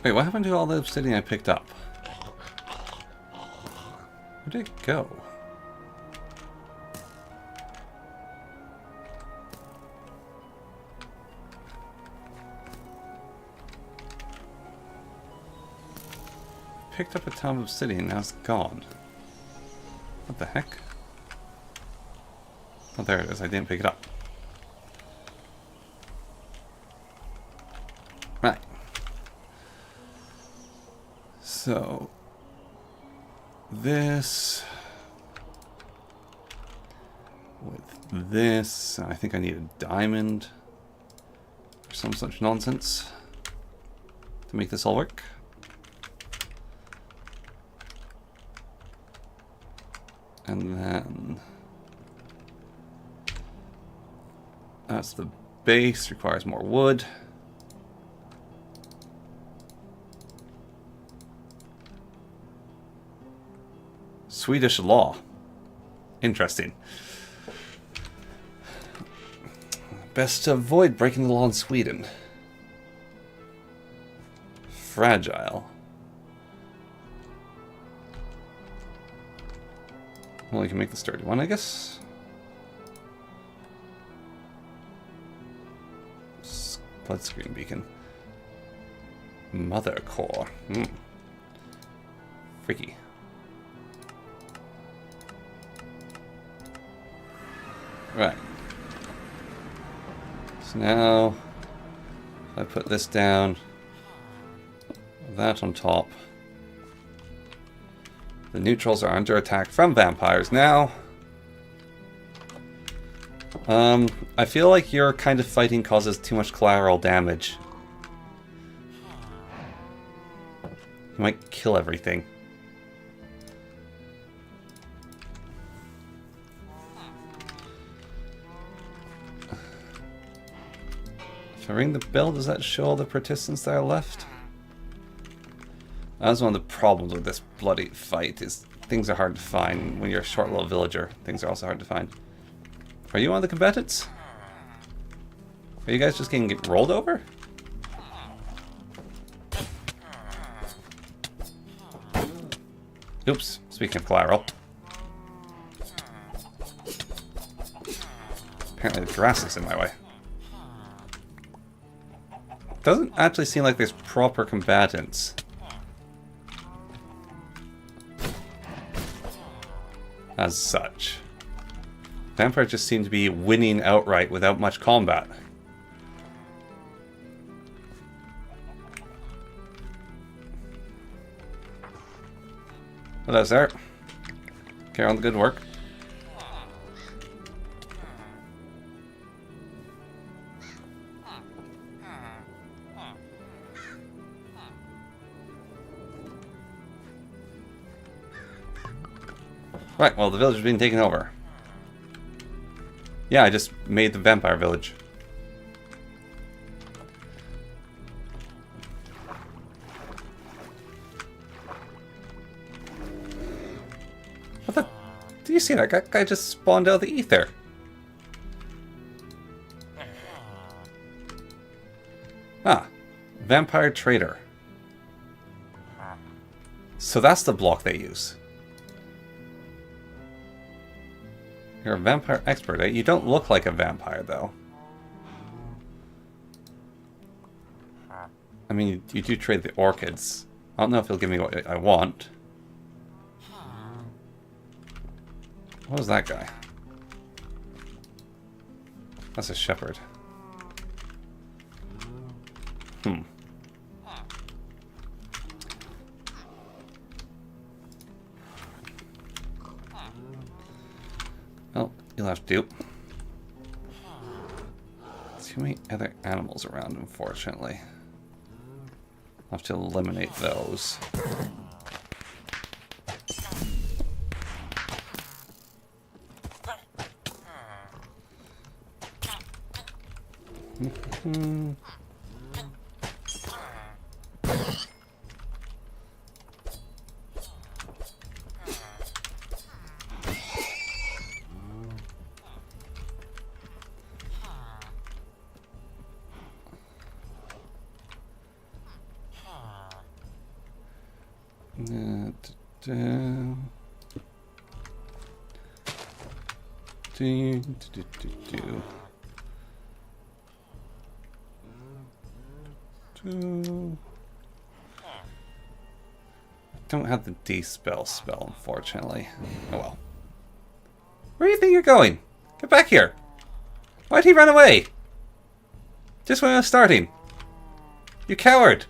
Wait, what happened to all the obsidian I picked up? Where did it go? Picked up a ton of obsidian, now it's gone. What the heck? Oh, there it is. I didn't pick it up. Right. So, this with this, I think I need a diamond or some such nonsense to make this all work. And then that's the base, requires more wood. Swedish law. Interesting. Best to avoid breaking the law in Sweden. Fragile. Well, you can make the sturdy one, I guess. Blood screen beacon. Mother core. Freaky. Right. So now, if I put this down, that on top. The neutrals are under attack from vampires now. I feel like your kind of fighting causes too much collateral damage. You might kill everything. If I ring the bell, does that show all the participants that are left? That's one of the problems with this bloody fight, is things are hard to find. When you're a short little villager, things are also hard to find. Are you one of the combatants? Are you guys just getting rolled over? Oops, speaking of collateral. Apparently the grass is in my way. Doesn't actually seem like there's proper combatants. As such. Vampires just seem to be winning outright without much combat. Hello, sir. Carry on the good work. Right, well, the village is being taken over. Yeah, I just made the vampire village. What the? Do you see that? That guy just spawned out of the ether. Ah, vampire trader. So that's the block they use. You're a vampire expert, eh? You don't look like a vampire, though. I mean, you do trade the orchids. I don't know if he'll give me what I want. What was that guy? That's a shepherd. Well, you'll have to do. Too many other animals around, unfortunately. I'll have to eliminate those. Don't have the de-spell spell, unfortunately. Oh well. Where do you think you're going? Get back here! Why'd he run away? Just when I was starting. You coward!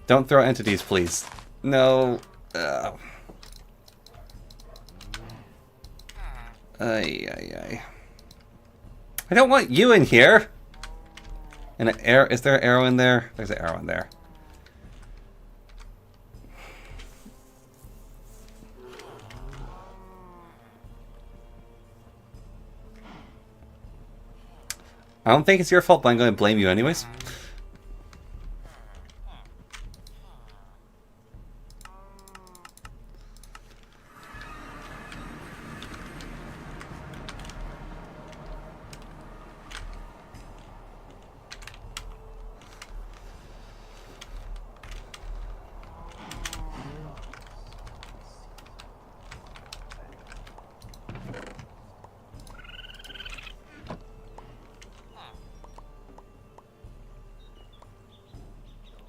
Don't throw entities, please. No. Ay. I don't want you in here! And an arrow, is there an arrow in there? There's an arrow in there. I don't think it's your fault, but I'm going to blame you anyways.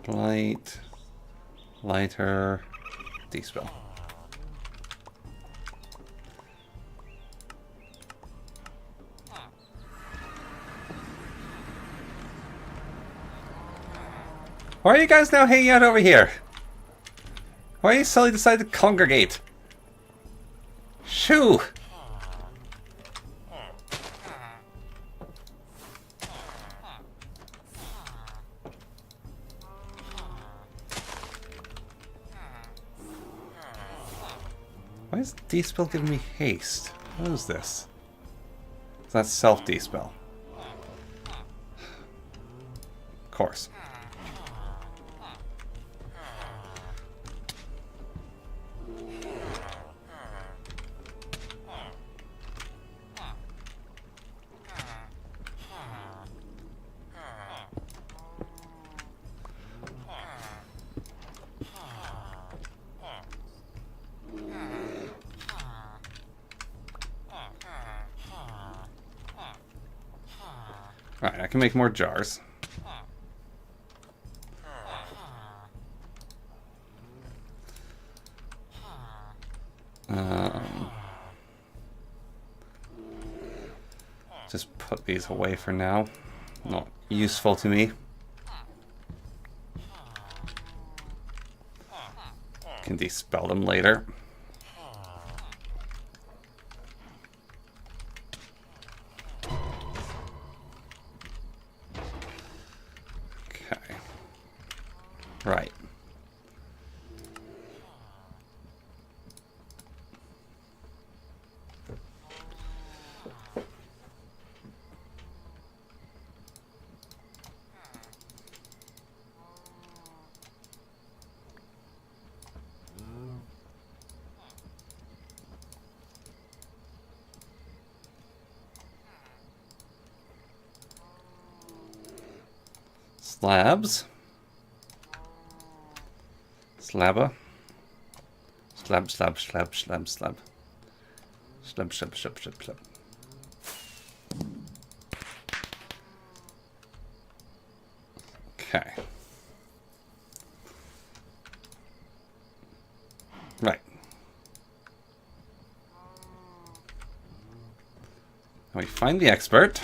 Light, lighter, de-spell. Why are you guys now hanging out over here? Why are you suddenly decided to congregate? Shoo! Why is de-spell giving me haste? What is this? That's self-de-spell. Of course. Alright, I can make more jars. Just put these away for now. Not useful to me. Can de-spell them later. Right. Slabs. Slabber. Slab, slab, slab, slab, slab. Slab, slab, slab, slab, slab. Okay. Right. Now we find the expert.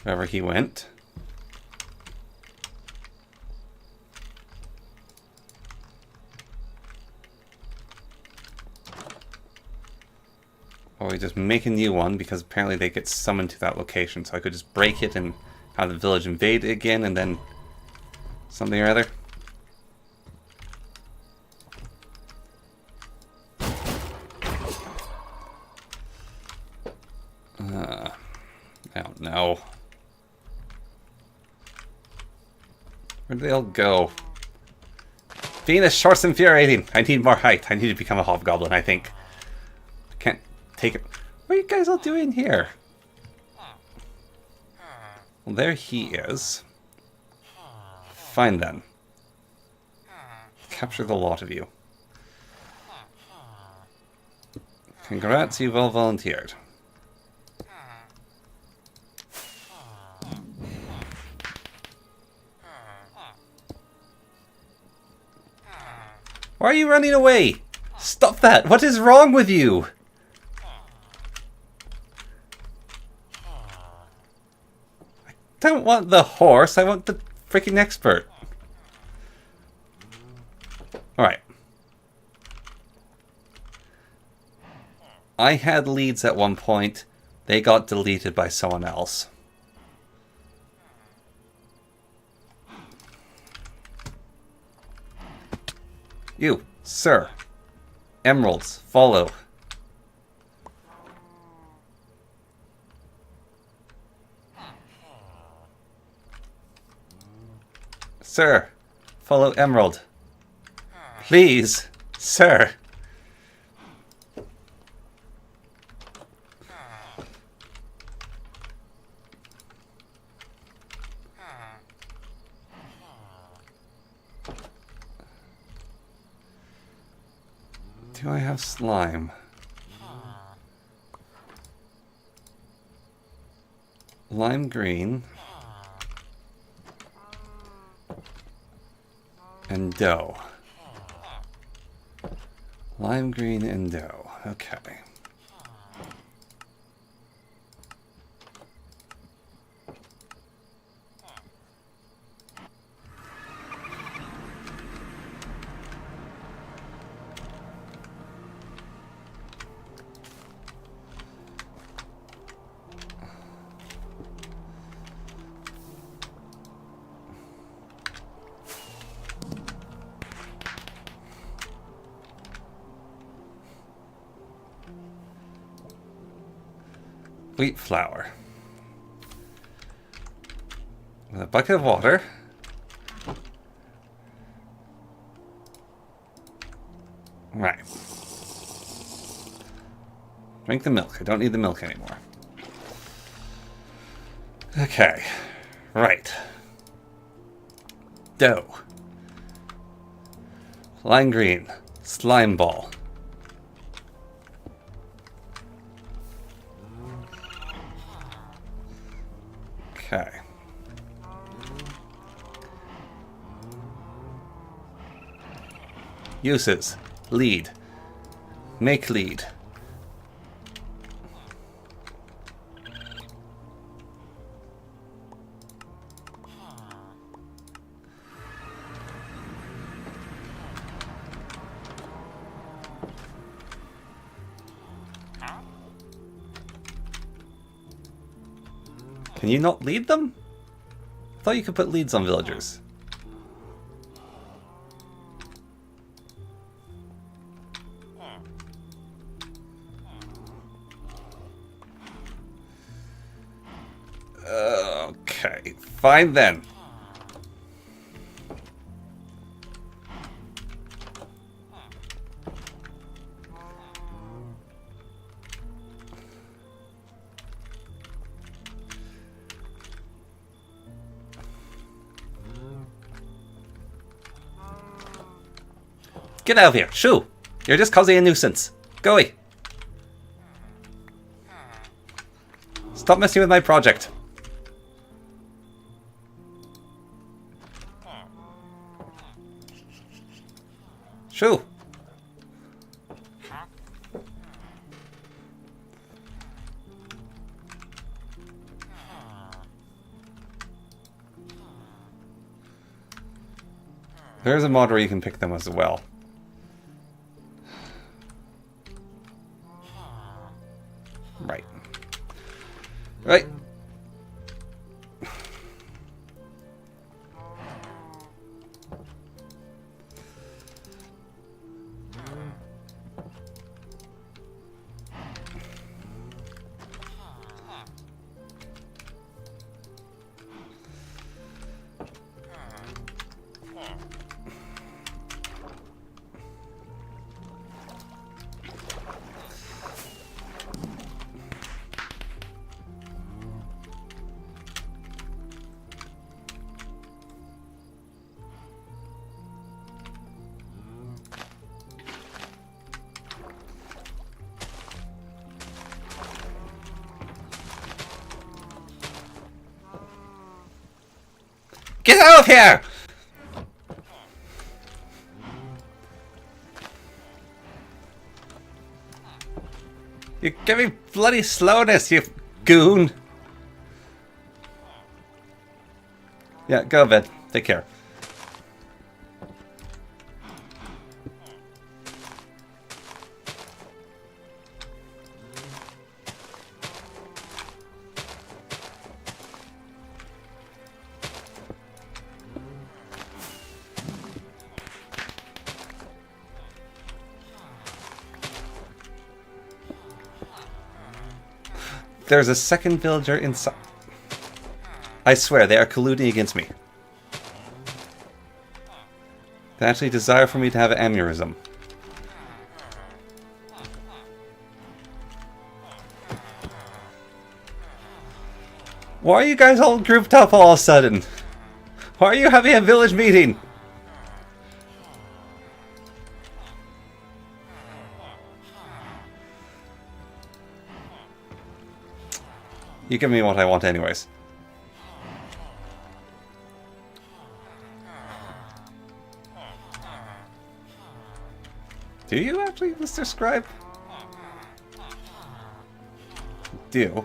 Wherever he went. Or we just make a new one, because apparently they get summoned to that location. So I could just break it and have the village invade it again, and then something or other. I don't know. Where do they all go? Venus, short's infuriating. I need more height. I need to become a hobgoblin, I think. I can't take it. What are you guys all doing here? Well, there he is. Fine then. Capture the lot of you. Congrats, you've all volunteered. Why are you running away? Stop that! What is wrong with you? I don't want the horse, I want the freaking expert. Alright. I had leads at one point. They got deleted by someone else. You, sir. Emeralds, follow. Sir, follow Emerald. Please, sir. Do I have slime? Lime green. And dough. Lime green and dough. Okay. Wheat flour. With a bucket of water. Right. Drink the milk. I don't need the milk anymore. Okay. Right. Dough. Lime green. Slime ball. Okay. Uses. Lead. Make lead. Can you not lead them? I thought you could put leads on villagers. Okay, fine then. Get out of here! Shoo! You're just causing a nuisance. Go away. Stop messing with my project. Shoo! There's a mod where you can pick them as well. Get out of here! You give me bloody slowness, you goon! Yeah, go to bed. Take care. There's a second villager inside. I swear, they are colluding against me. They actually desire for me to have an aneurysm. Why are you guys all grouped up all of a sudden? Why are you having a village meeting? You give me what I want anyways. Do you actually, Mr. Scribe? Do.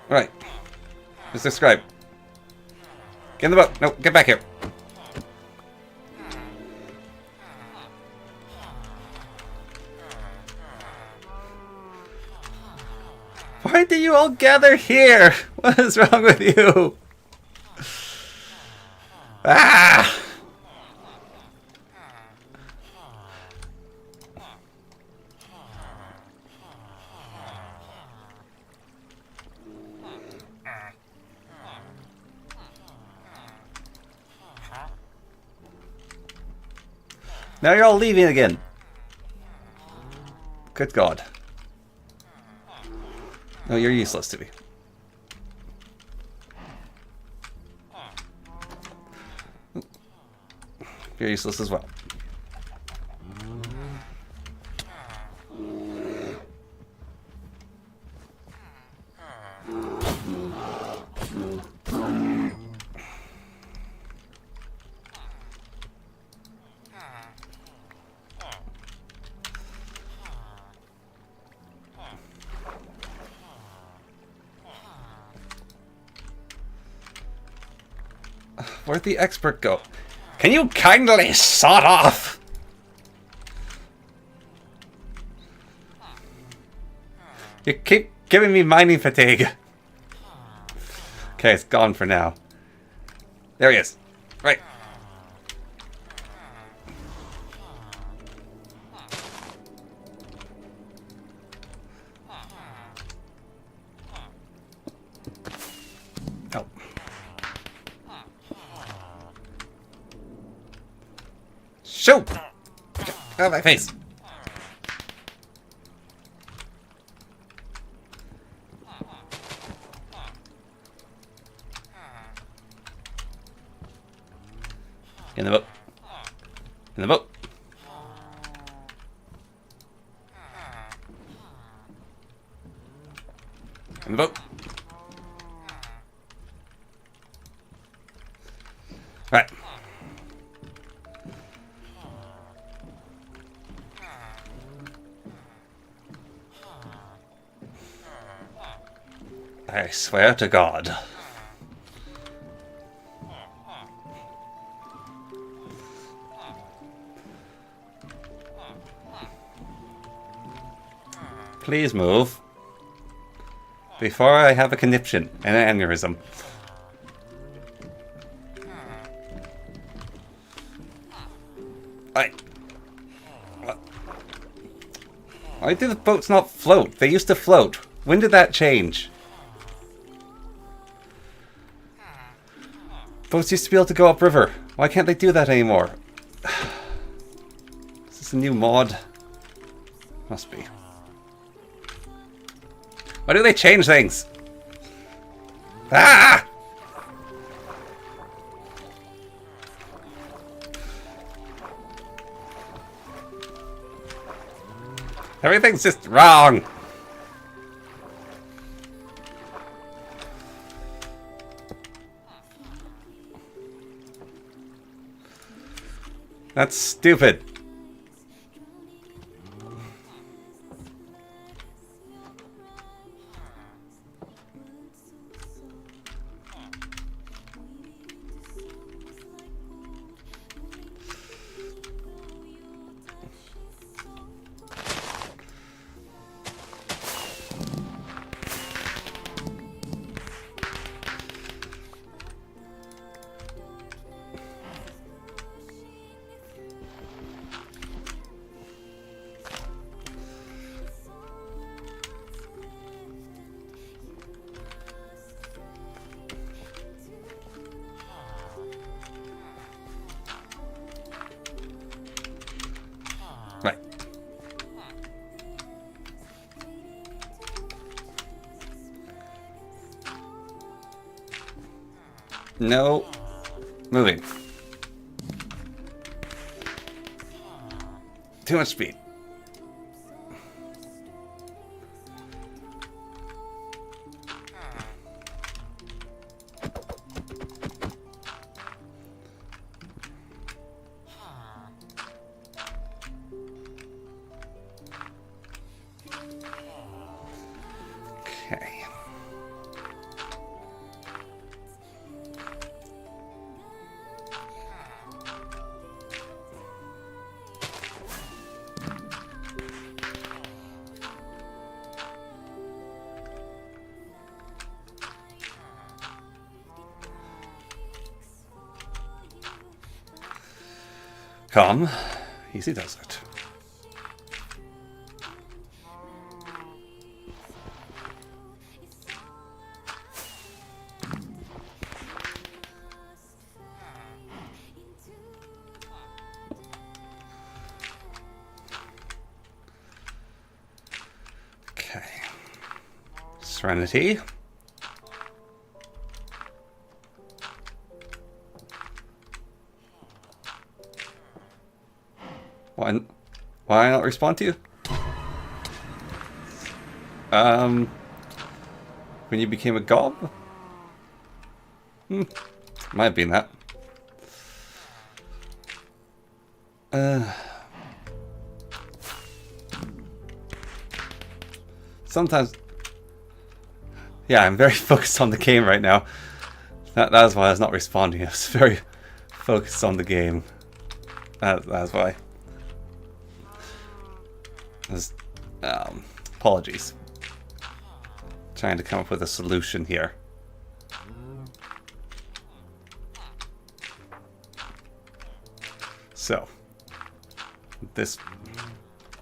Right. Mr. Scribe. Get in the boat. No, get back here. Why do you all gather here? What is wrong with you? Ah! Now you're all leaving again. Good God. No, you're useless to me. You're useless as well. Where'd the expert go? Can you kindly sod off? You keep giving me mining fatigue. Okay, it's gone for now. There he is. Right. Oh. Shoot! Get out of my face! In the boat. In the boat. In the boat. Right. I swear to God. Please move. Before I have a conniption and an aneurysm. Why do the boats not float? They used to float. When did that change? Boats used to be able to go upriver. Why can't they do that anymore? Is this a new mod? Must be. Why do they change things? Ah! Everything's just wrong. That's stupid. Right. No. Moving. Too much speed. Okay. Come. Easy does it. Okay. Serenity. Why not respond to you? When you became a gob? Might have been that. Sometimes... Yeah, I'm very focused on the game right now. That's why I was not responding. I was very focused on the game. That's why. Apologies. Trying to come up with a solution here. So, this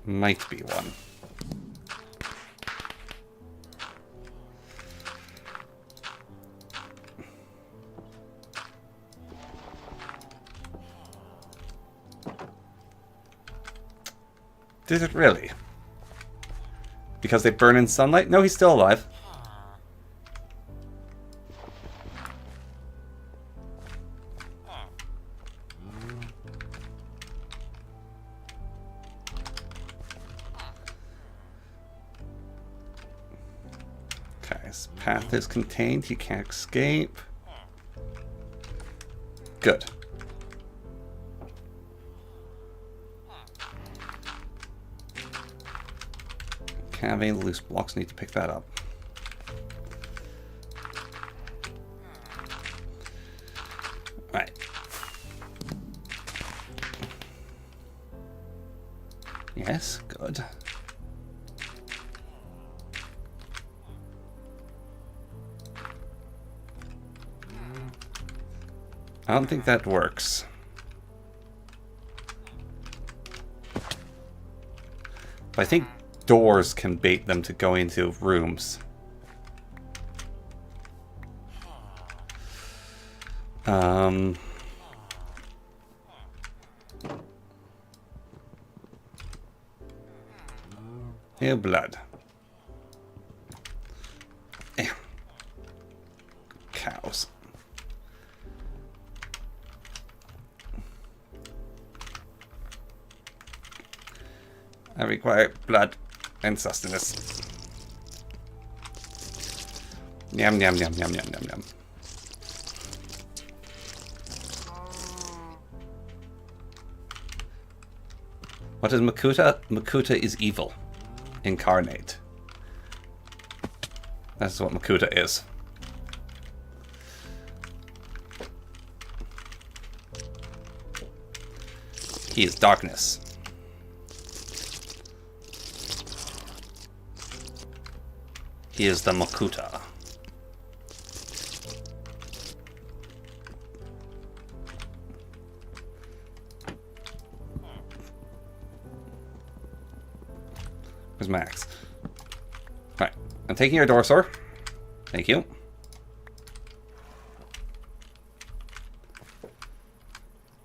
might be one. Did it really? Because they burn in sunlight? No, he's still alive. Okay, his path is contained. He can't escape. Good. Can't have any loose blocks, need to pick that up. Right. Yes, good. I don't think that works. But I think doors can bait them to go into rooms. Ew, blood. Ew. Cows. I require blood and sustenance. Yum, yum, yum, yum, yum, yum, yum. What is Makuta? Makuta is evil. Incarnate. That's what Makuta is. He is darkness. He is the Makuta. Where's Max? Right, I'm taking your door, sir. Thank you.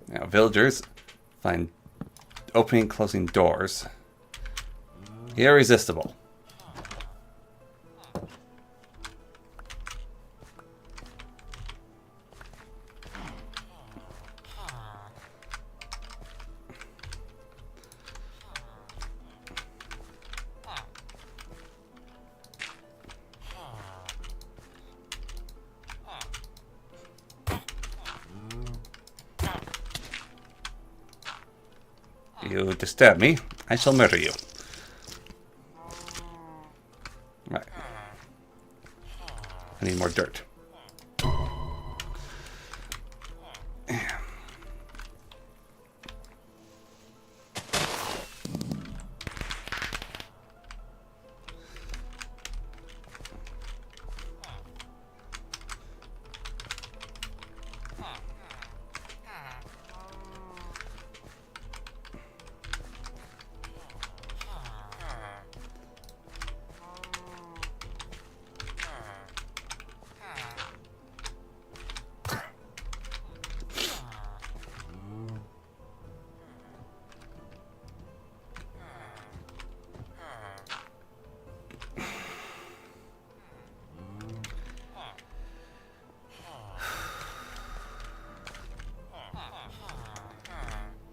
Now, villagers find opening and closing doors irresistible. You disturb me, I shall murder you. Right. I need more dirt.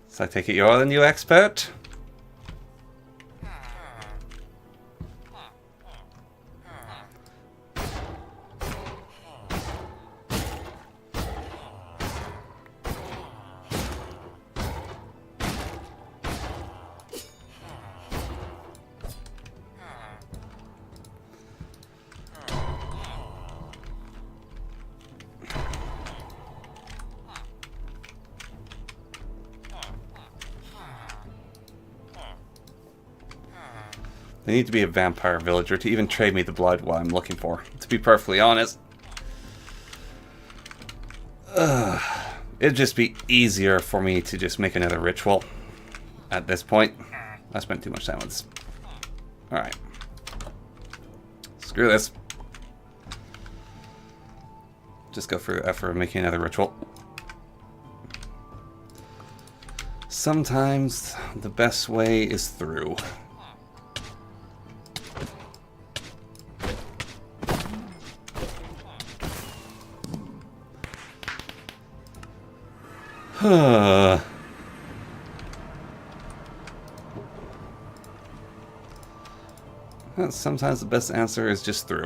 So I take it you're the new expert? They need to be a vampire villager to even trade me the blood what I'm looking for, to be perfectly honest. It'd just be easier for me to just make another ritual at this point. I spent too much time on this. Alright. Screw this. Just go for the effort of making another ritual. Sometimes the best way is through. Sometimes the best answer is just through.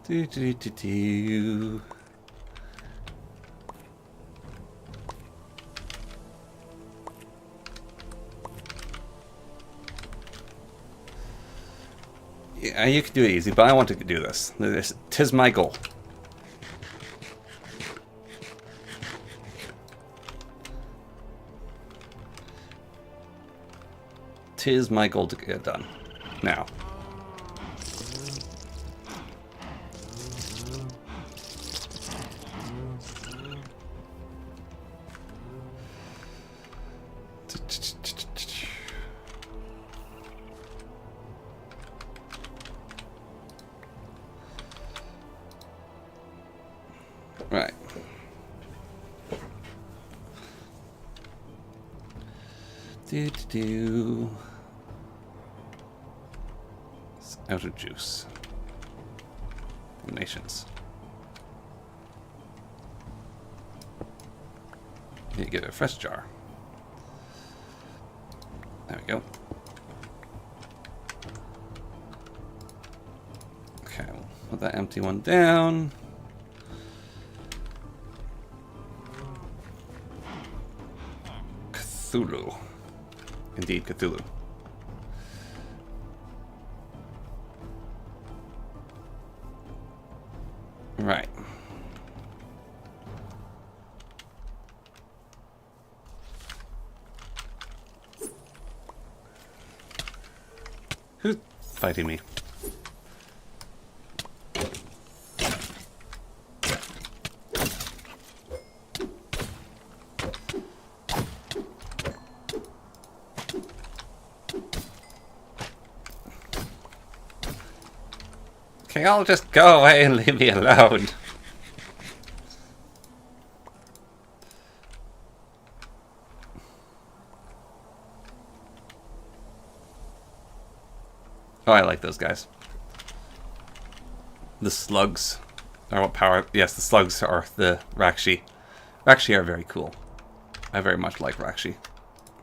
Do, do, do, do. Yeah, you can do it easy, but I want to do this. Tis my goal. Tis my goal to get it done. Now. Right. Do. It's out of juice. Nations. Need to get a fresh jar. There we go. Okay, we'll put that empty one down. Cthulhu. Indeed, Cthulhu. Right. Who's fighting me? Okay, I'll just go away and leave me alone. Oh, I like those guys. The slugs are what power... Yes, the slugs are the Rakshi. Rakshi are very cool. I very much like Rakshi.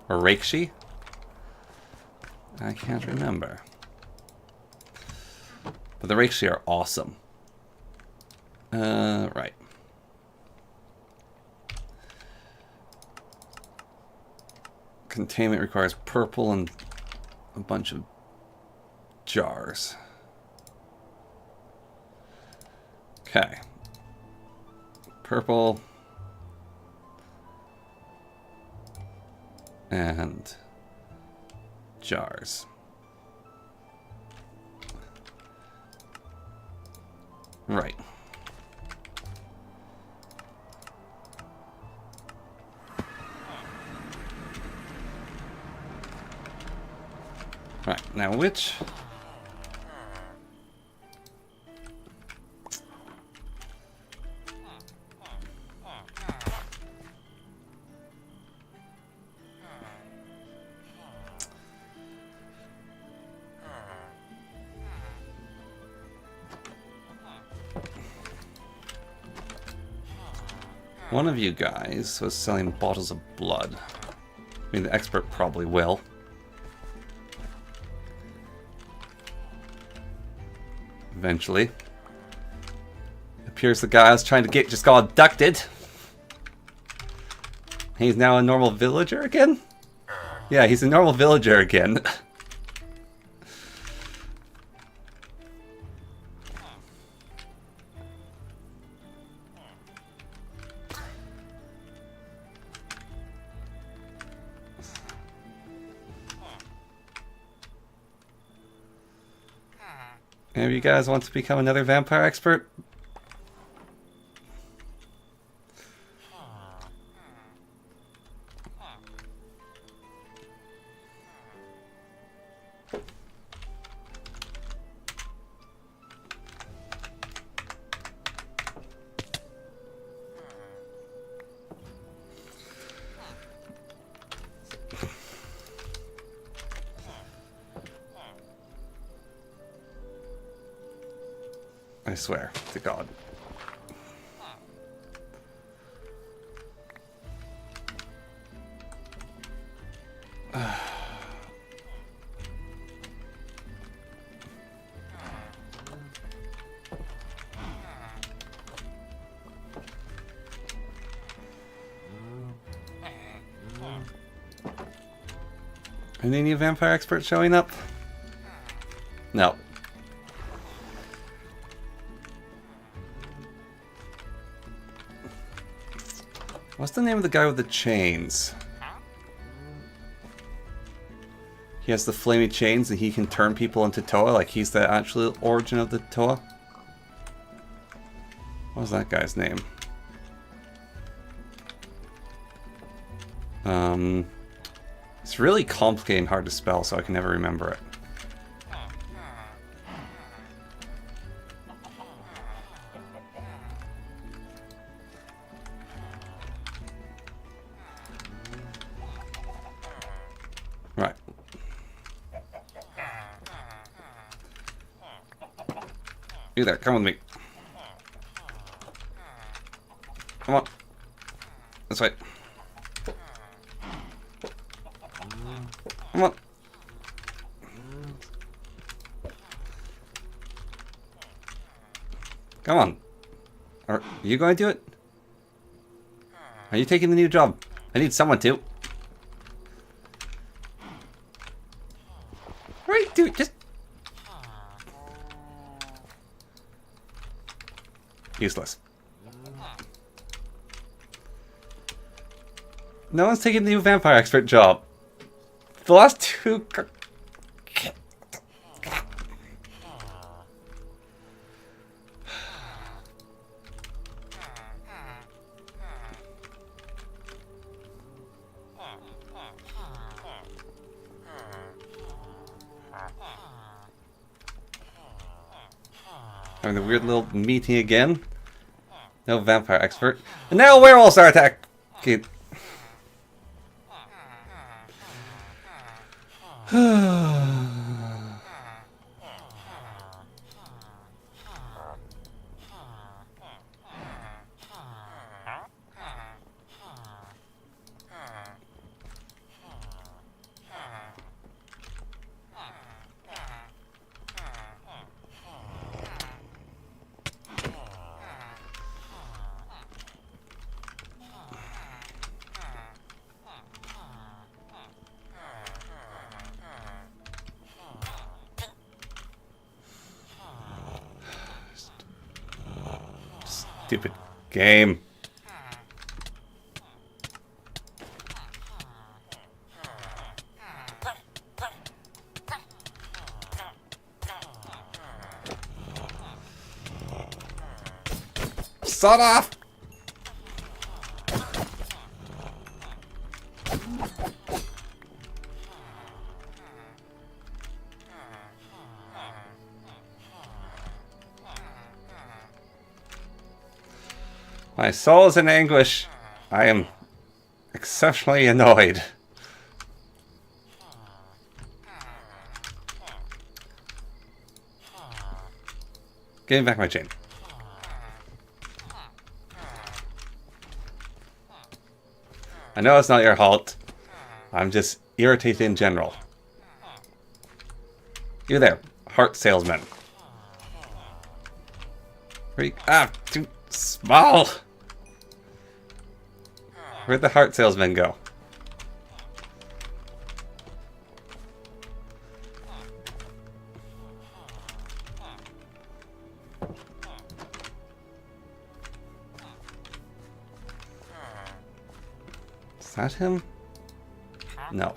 Or Rakshi? I can't remember. But the Rakshi are awesome. Right. Containment requires purple and a bunch of jars. Okay. Purple. And jars. Right. Right, now which... One of you guys was selling bottles of blood. I mean, the expert probably will. Eventually. It appears the guy I was trying to get just got abducted. He's now a normal villager again? Yeah, he's a normal villager again. Any of you guys want to become another vampire expert? I swear to God. Any new vampire experts showing up? No. What's the name of the guy with the chains? He has the flaming chains and he can turn people into Toa, like he's the actual origin of the Toa. What was that guy's name? It's really complicated and hard to spell, so I can never remember it. Right. You there, come with me. Come on. This way. Come on. Come on. Are you going to do it? Are you taking the new job? I need someone to. are you doing? Just... Useless. No one's taking the new vampire expert job. The last two... Having the weird little meeting again. No vampire expert. And now werewolves are attacking. Stupid game. Sod off! My soul is in anguish. I am exceptionally annoyed. Give me back my chain. I know it's not your fault. I'm just irritated in general. You there, heart salesman. Too small. Where'd the heart salesman go? Is that him? No.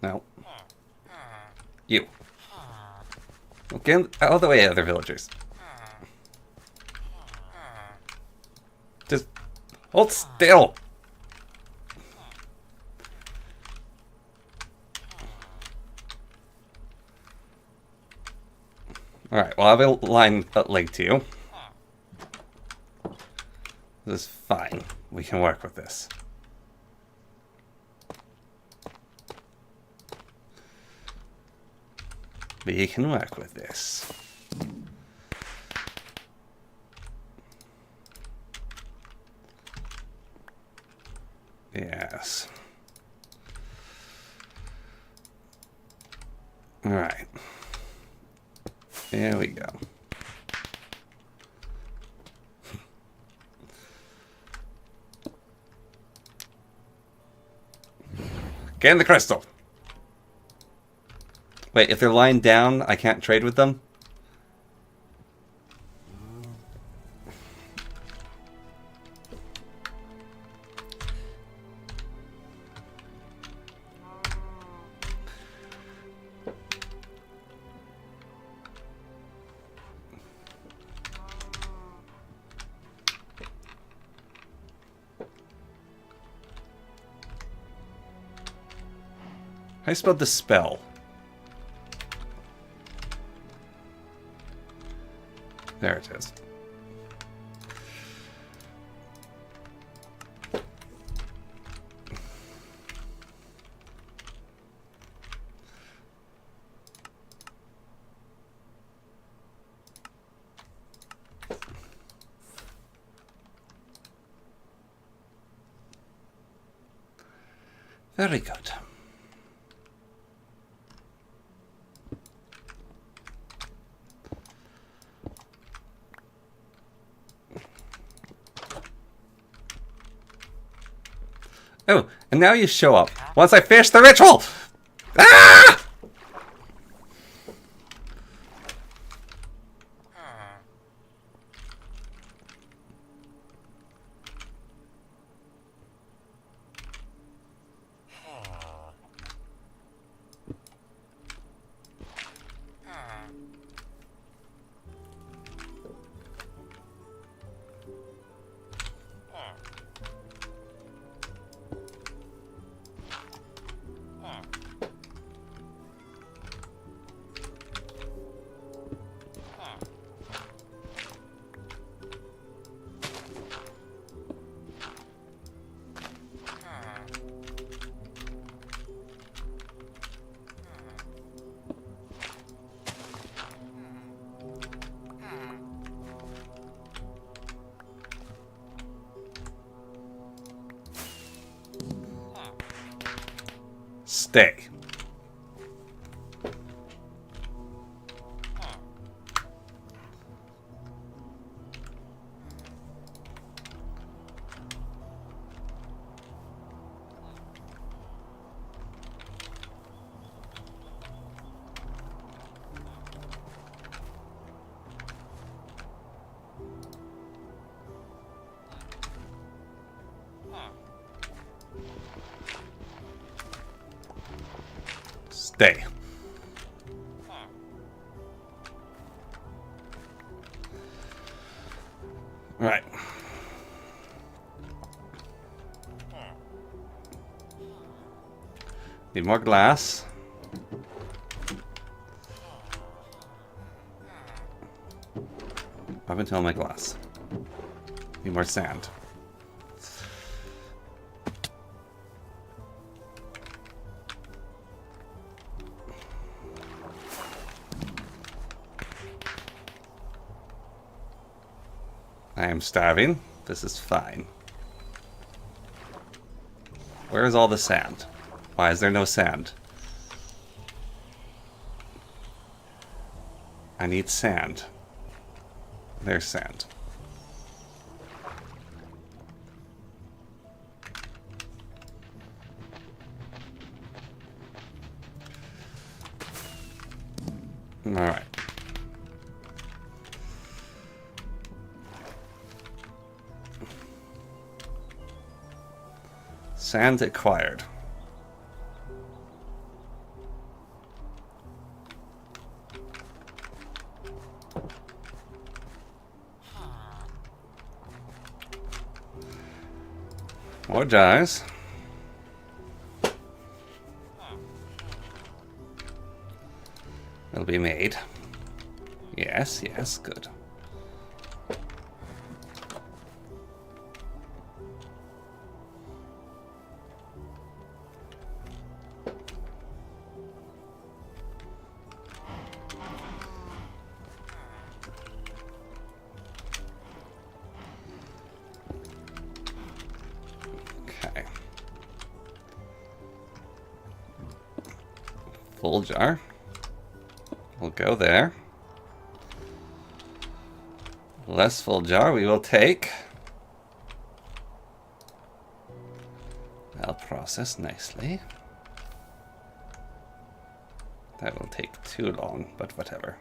No. You. Get out of the way, other villagers. Just hold still. Alright, well, I have a line linked to you. This is fine. We can work with this. We can work with this. Yes. All right. There we go. Get in the crystal. Wait, if they're lying down, I can't trade with them? How do you spell the spell? There it is. Very good. Oh, and now you show up. Once I finish the ritual! Ah! Stay. Stay. Right. Need more glass. Up until my glass. Need more sand. I am starving. This is fine. Where is all the sand? Why is there no sand? I need sand. There's sand. All right. Sand acquired. More jars. It'll be made. Yes, yes, good. Full jar. We'll go there. Less full jar we will take. That'll process nicely. That will take too long, but whatever.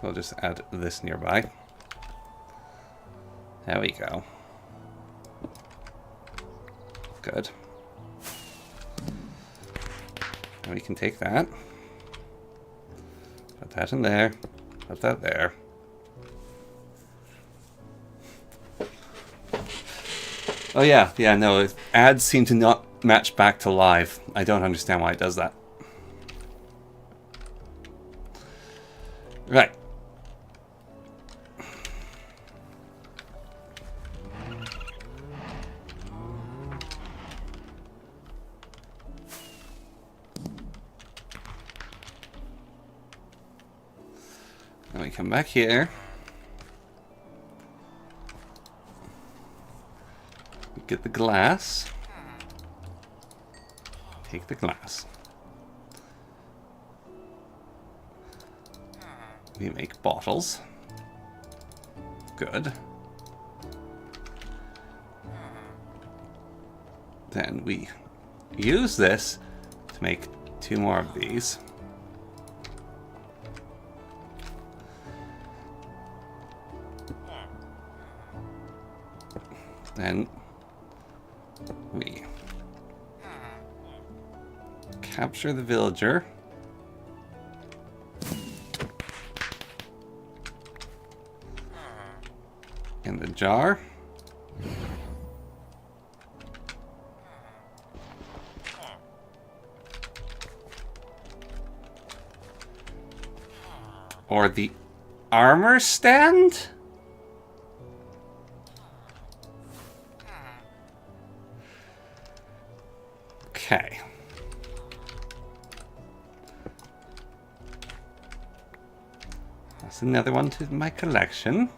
We'll just add this nearby. There we go. Good. And we can take that. Put that in there. Put that there. Oh yeah, yeah, no, ads seem to not match back to live. I don't understand why it does that. Right. Then we come back here. Get the glass. Take the glass. We make bottles. Good. Then we use this to make 2 more of these. Then we capture the villager. In the jar. Or the armor stand? Okay. That's another one to my collection.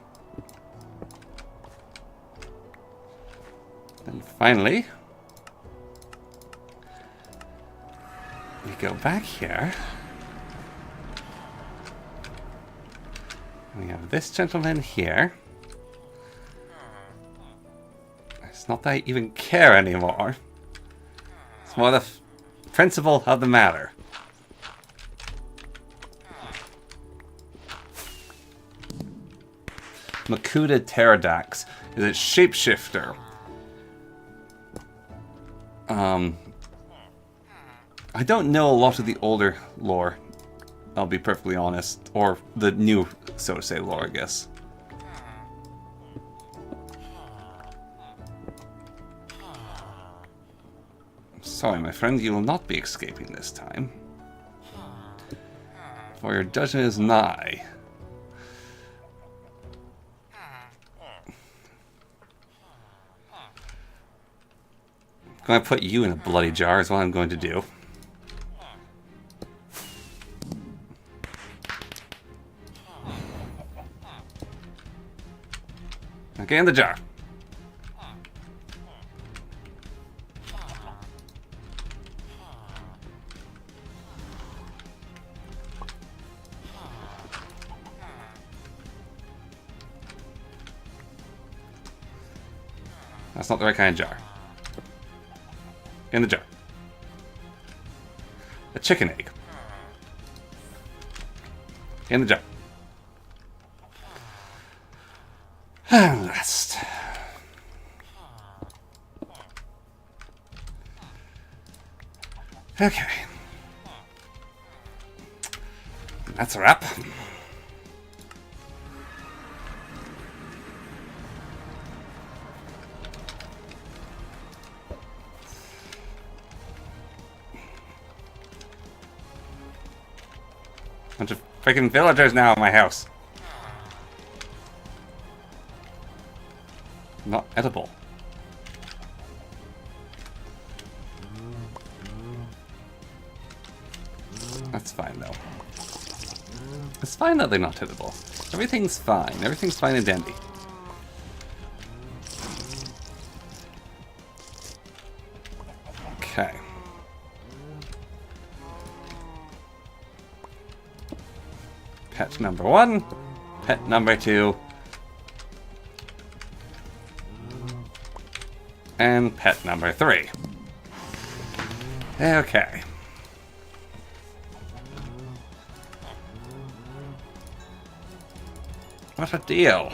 And finally, we go back here. We have this gentleman here. It's not that I even care anymore. It's more the principle of the matter. Makuta Pterodax is a shapeshifter. I don't know a lot of the older lore, I'll be perfectly honest. Or the new, so to say, lore, I guess. Sorry, my friend, you will not be escaping this time. For your judgment is nigh. I'm going to put you in a bloody jar is what I'm going to do. Okay, in the jar. That's not the right kind of jar. In the jar. A chicken egg. In the jar. And rest. Okay. That's a wrap. Bunch of freaking villagers now in my house. Not edible. That's fine though. It's fine that they're not edible. Everything's fine. Everything's fine and dandy. Okay. Pet number 1. Pet number 2. And pet number 3. Okay. What a deal.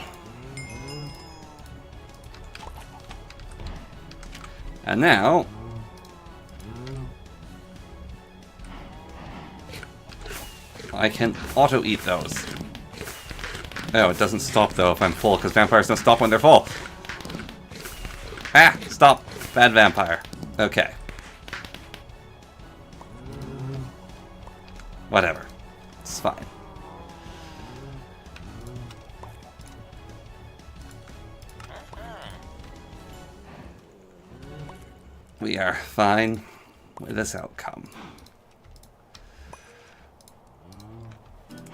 And now I can auto-eat those. Oh, it doesn't stop though if I'm full, because vampires don't stop when they're full. Ah! Stop! Bad vampire. Okay. Whatever. It's fine. We are fine with this outcome.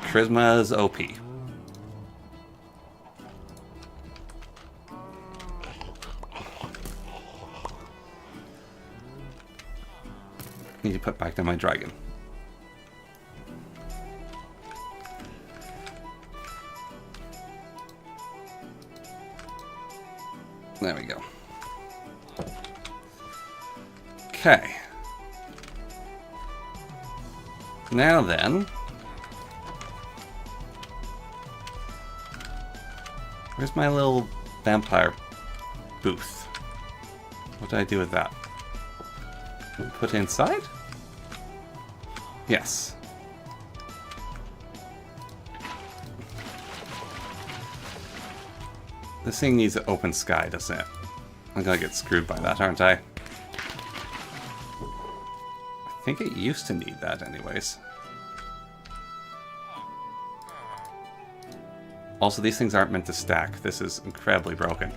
Charisma is OP. Need to put back down my dragon. Okay. Now then. Where's my little vampire booth? What did I do with that? Put it inside? Yes. This thing needs an open sky, doesn't it? I'm gonna get screwed by that, aren't I? I think it used to need that anyways. Also, these things aren't meant to stack. This is incredibly broken.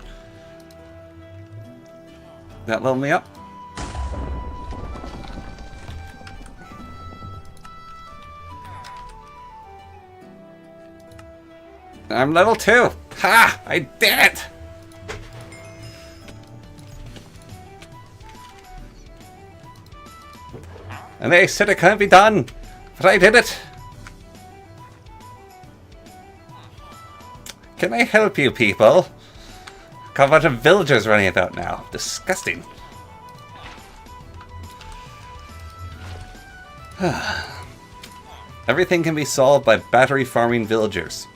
That level me up? I'm level 2! Ha! I did it! And they said it can't be done, but I did it! Can I help you people? Got a bunch of villagers running about now. Disgusting. Everything can be solved by battery farming villagers.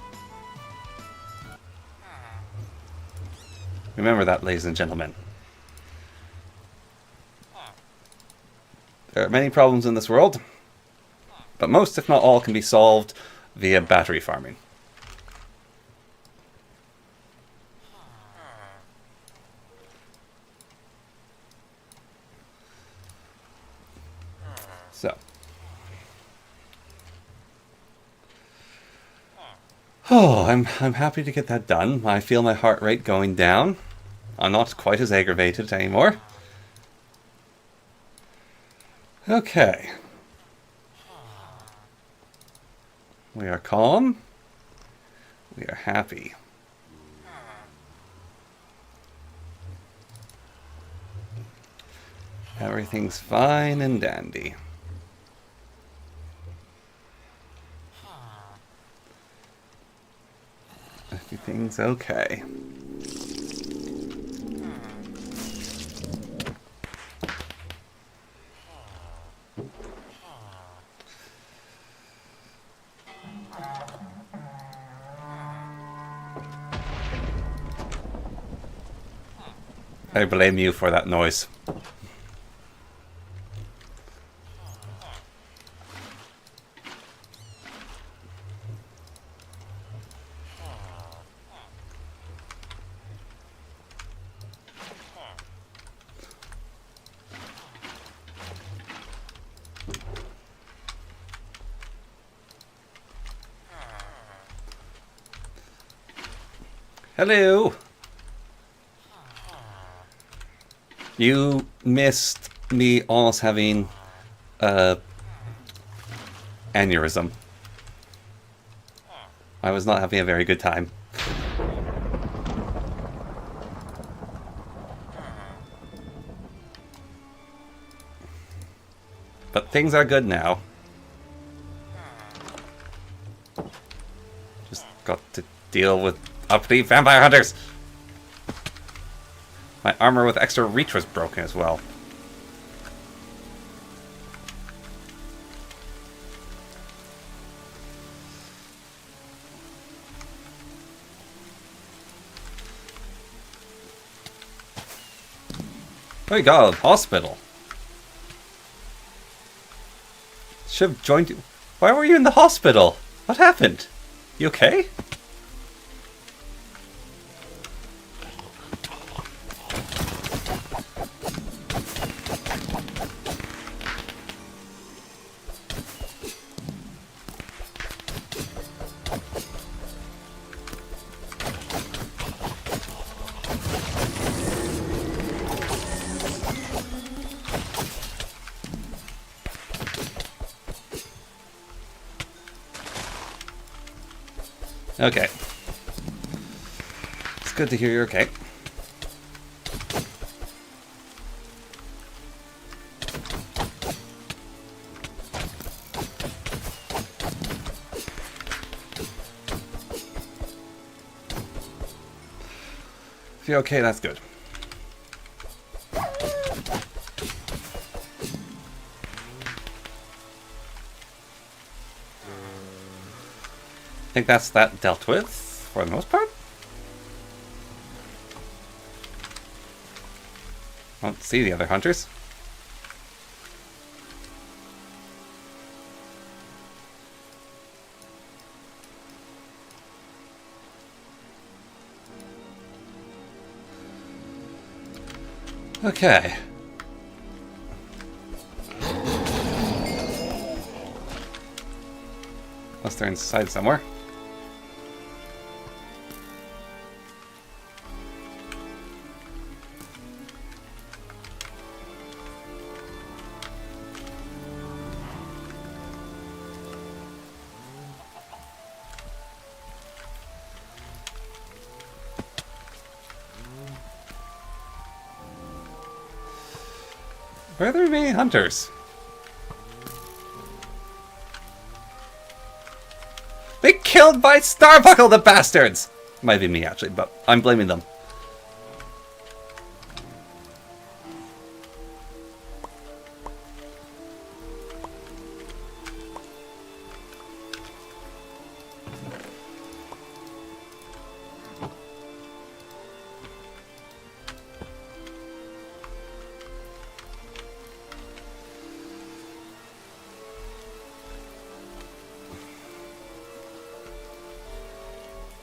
Remember that, ladies and gentlemen. There are many problems in this world, but most, if not all, can be solved via battery farming. So. Oh, I'm happy to get that done. I feel my heart rate going down. I'm not quite as aggravated anymore. Okay. We are calm. We are happy. Everything's fine and dandy. Everything's okay. I blame you for that noise. Hello! You missed me almost having aneurysm. I was not having a very good time. But things are good now. Just got to deal with uppity vampire hunters. My armor with extra reach was broken as well. Oh, you got a hospital. Should have joined you. Why were you in the hospital? What happened? You okay? Okay. It's good to hear you're okay. If you're okay, that's good. think that's that dealt with, for the most part. I don't see the other hunters. Okay. Unless they're inside somewhere. Where are the remaining hunters? They killed my Starbuckle, the bastards! Might be me, actually, but I'm blaming them.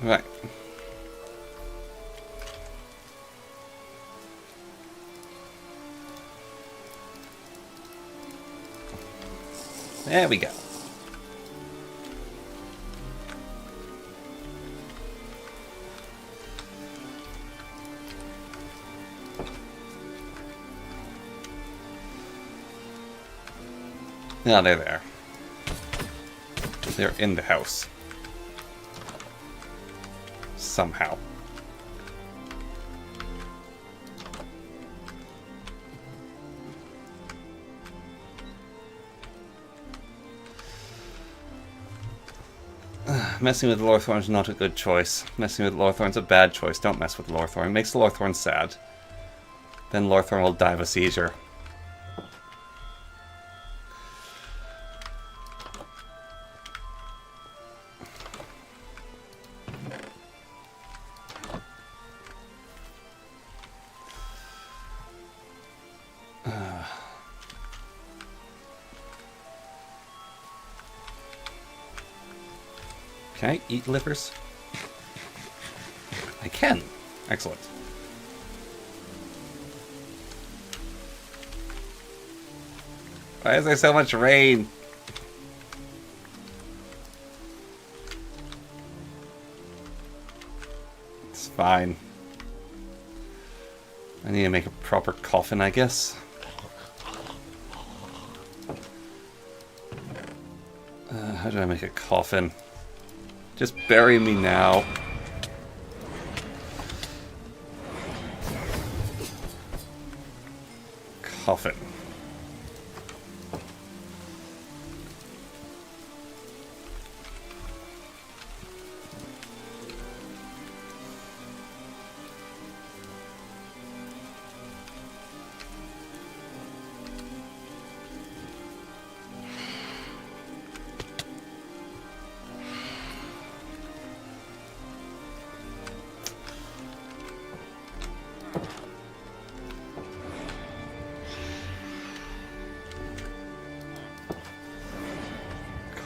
Right. There we go. Now they're there. They're in the house. Somehow. Messing with Lorthorn is not a good choice. Messing with Lorthorn's a bad choice. Don't mess with Lorthorn. It makes Lorthorn sad. Then Lorthorn will die of a seizure. Can I eat livers? I can. Excellent. Why is there so much rain? It's fine. I need to make a proper coffin, I guess. How do I make a coffin? Just bury me now. Coffin.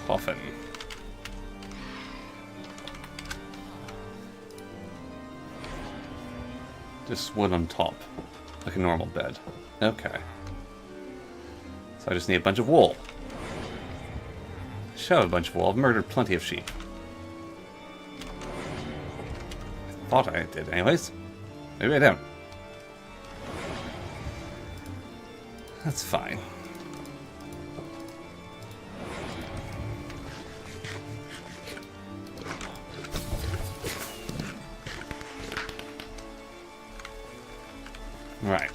Coffin. Just wood on top, like a normal bed. Okay. So I just need a bunch of wool. Should have a bunch of wool. I've murdered plenty of sheep. I thought I did anyways. Maybe I don't. That's fine. Right.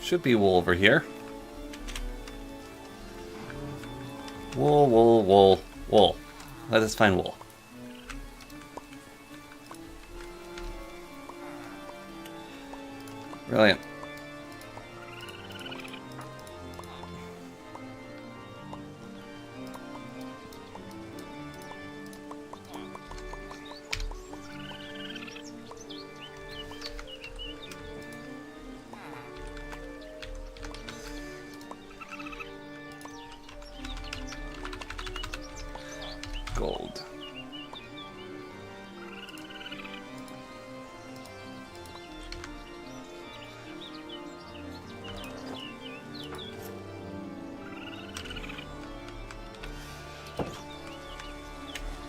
Should be wool over here. Wool, wool, wool, wool. Let us find wool. Brilliant.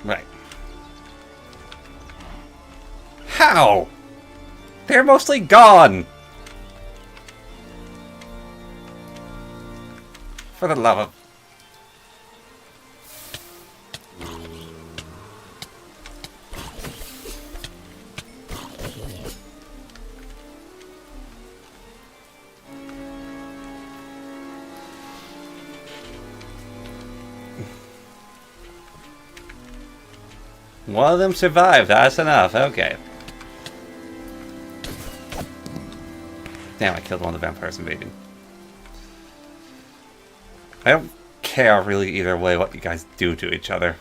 Right. How? They're mostly gone! For the love of... One of them survived, that's enough, okay. Damn, I killed one of the vampires invading. I don't care really either way what you guys do to each other.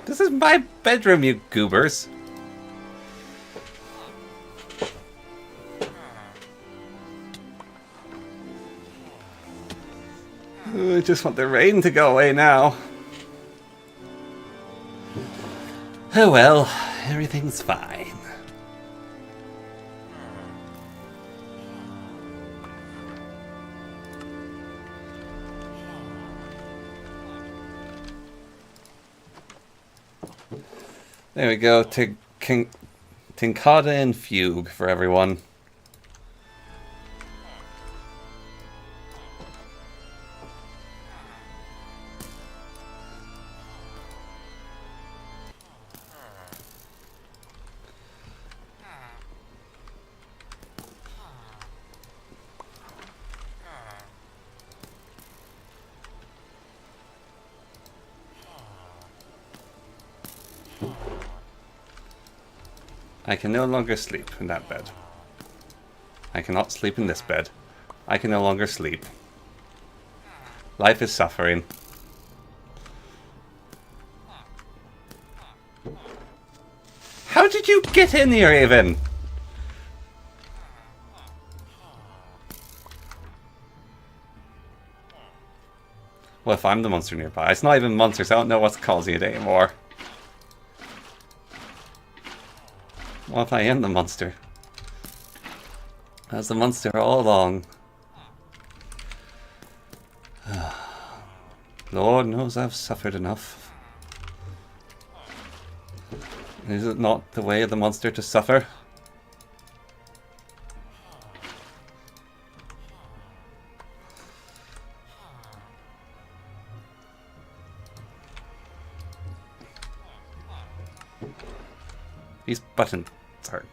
This is my bedroom, you goobers. I just want the rain to go away now. Oh well, everything's fine. There we go, Tinkada and Fugue for everyone. I can no longer sleep in that bed. I cannot sleep in this bed. I can no longer sleep. Life is suffering. How did you get in here even? Well, if I'm the monster nearby. It's not even monsters. I don't know what's causing it anymore. What if I am the monster? I was the monster all along. Lord knows I've suffered enough. Is it not the way of the monster to suffer? These buttons are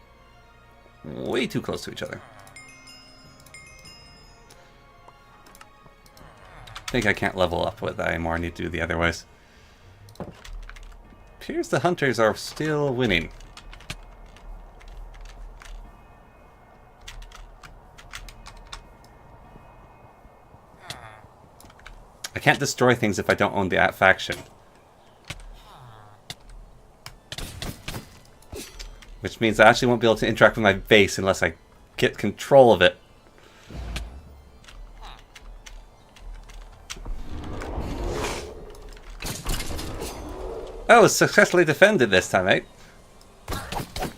way too close to each other. I think I can't level up with that anymore. I need to do the other ways. Appears the hunters are still winning. I can't destroy things if I don't own the faction. Which means I actually won't be able to interact with my base unless I get control of it. Oh, successfully defended this time, eh? I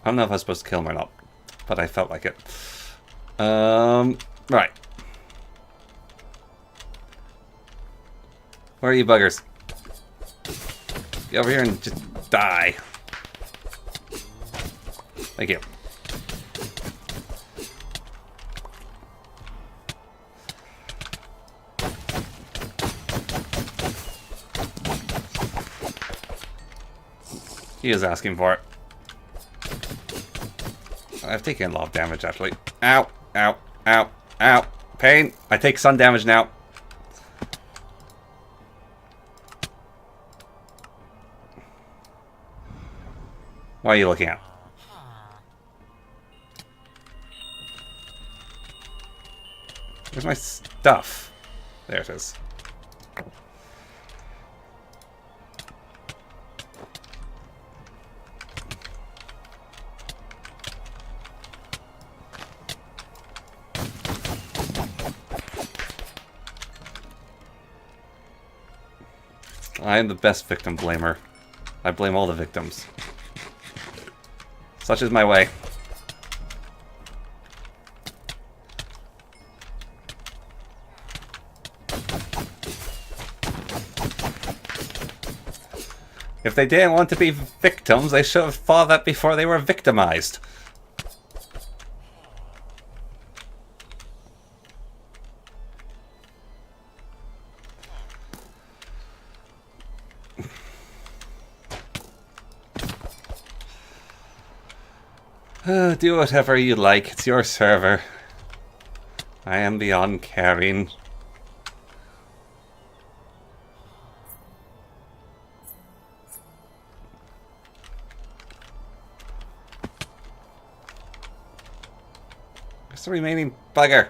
don't know if I was supposed to kill him or not, but I felt like it. Right. Where are you buggers? Get over here and just die. Thank you. He is asking for it. I've taken a lot of damage, actually. Ow, ow, ow, ow. Pain. I take sun damage now. What are you looking at? Where's my stuff? There it is. I am the best victim blamer. I blame all the victims. Such is my way. If they didn't want to be victims, they should have thought that before they were victimized. Do whatever you like. It's your server. I am beyond caring. Where's the remaining bugger?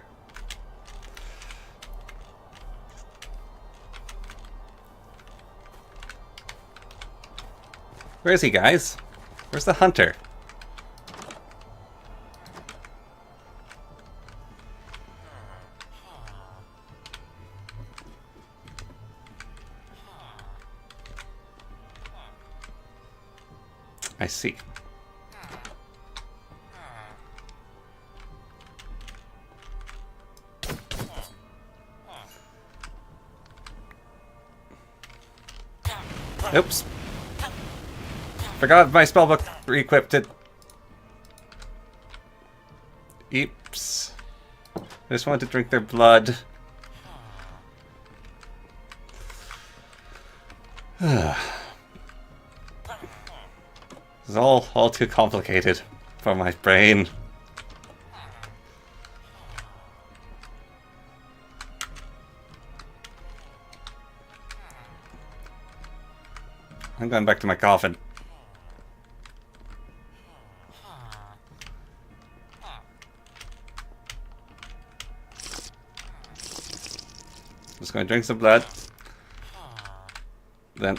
Where is he, guys? Where's the hunter? I see. Oops. Forgot my spellbook re-equipped it. Oops. I just wanted to drink their blood. This is all too complicated for my brain. I'm going back to my coffin. Just going to drink some blood. Then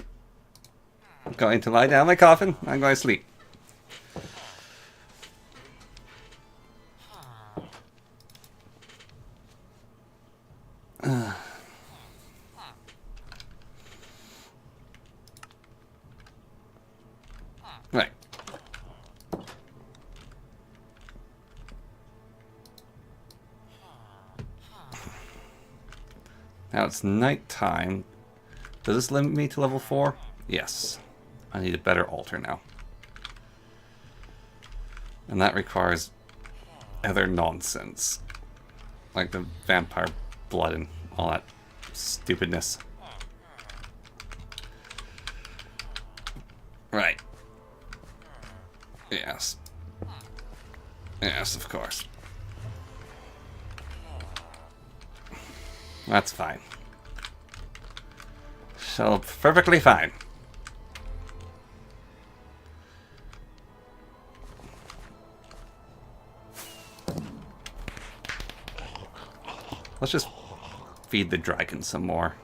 I'm going to lie down in my coffin. I'm going to sleep. Right. Now it's night time. Does this limit me to level 4? Yes. I need a better altar now. And that requires other nonsense. Like the vampire blood and all that stupidness. Right. Yes. Yes, of course. That's fine. So, perfectly fine. Let's just feed the dragon some more.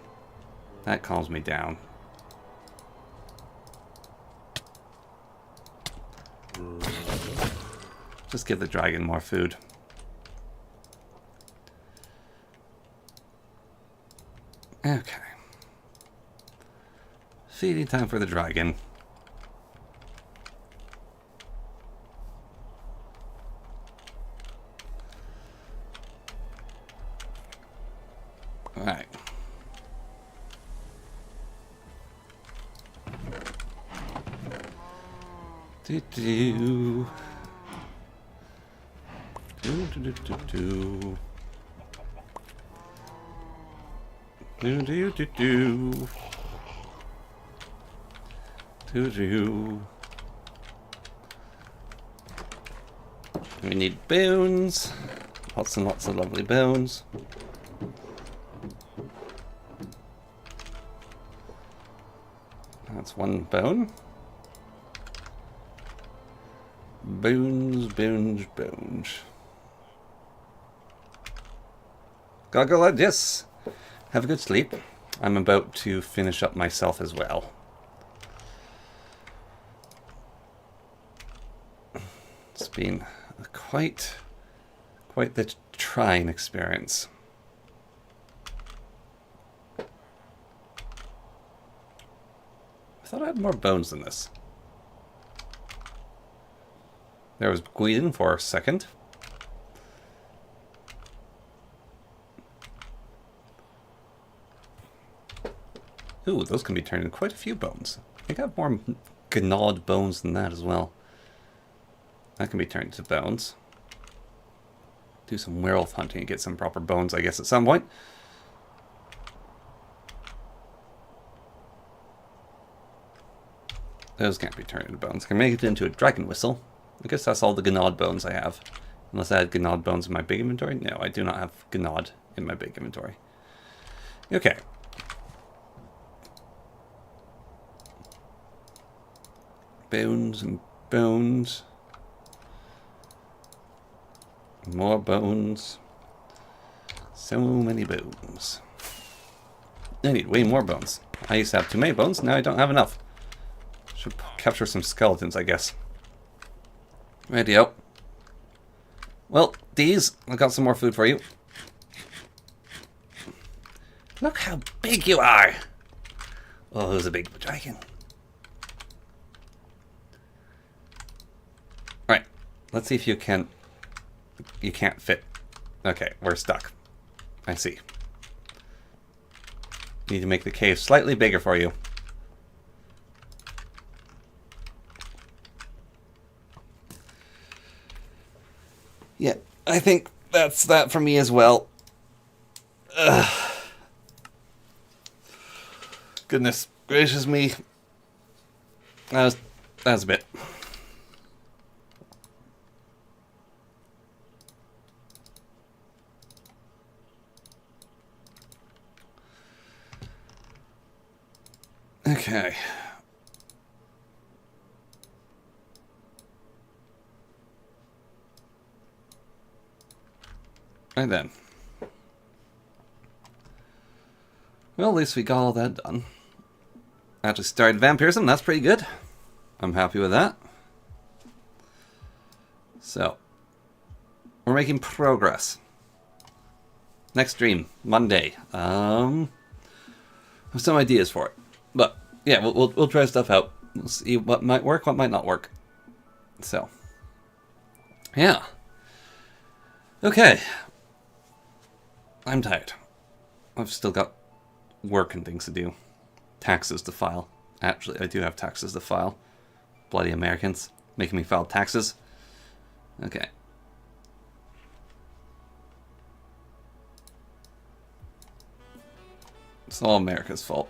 That calms me down. Just give the dragon more food. Okay. Feeding time for the dragon. Alright. Do do. Do do do do do. Do do do do. Do do. We need bones. Lots and lots of lovely bones. That's one bone. Bones, bones, bones. Goggle, yes. Have a good sleep. I'm about to finish up myself as well. It's been quite the trying experience. I thought I had more bones than this. There was Gwyn for a second. Ooh, those can be turned into quite a few bones. I think I have more gnawed bones than that as well. That can be turned into bones. Do some werewolf hunting and get some proper bones, I guess, at some point. Those can't be turned into bones. I can make it into a dragon whistle. I guess that's all the gnawed bones I have. Unless I had gnawed bones in my big inventory. No, I do not have gnawed in my big inventory. Okay. Bones and bones. More bones. So many bones. I need way more bones. I used to have too many bones, now I don't have enough. Should capture some skeletons, I guess. Radio. Well, Deez, I got some more food for you. Look how big you are! Oh, there's a big dragon. Alright, let's see if you can... You can't fit. Okay, we're stuck. I see. Need to make the cave slightly bigger for you. Yeah, I think that's that for me as well. Ugh. Goodness gracious me. That was a bit. Okay. Right then. Well, at least we got all that done. Actually started Vampirism, that's pretty good. I'm happy with that. So, we're making progress. Next stream, Monday. I have some ideas for it. But, yeah, we'll try stuff out. We'll see what might work, what might not work. So, yeah. Okay. I'm tired. I've still got work and things to do. Taxes to file. Actually, I do have taxes to file. Bloody Americans. Making me file taxes. Okay. It's all America's fault.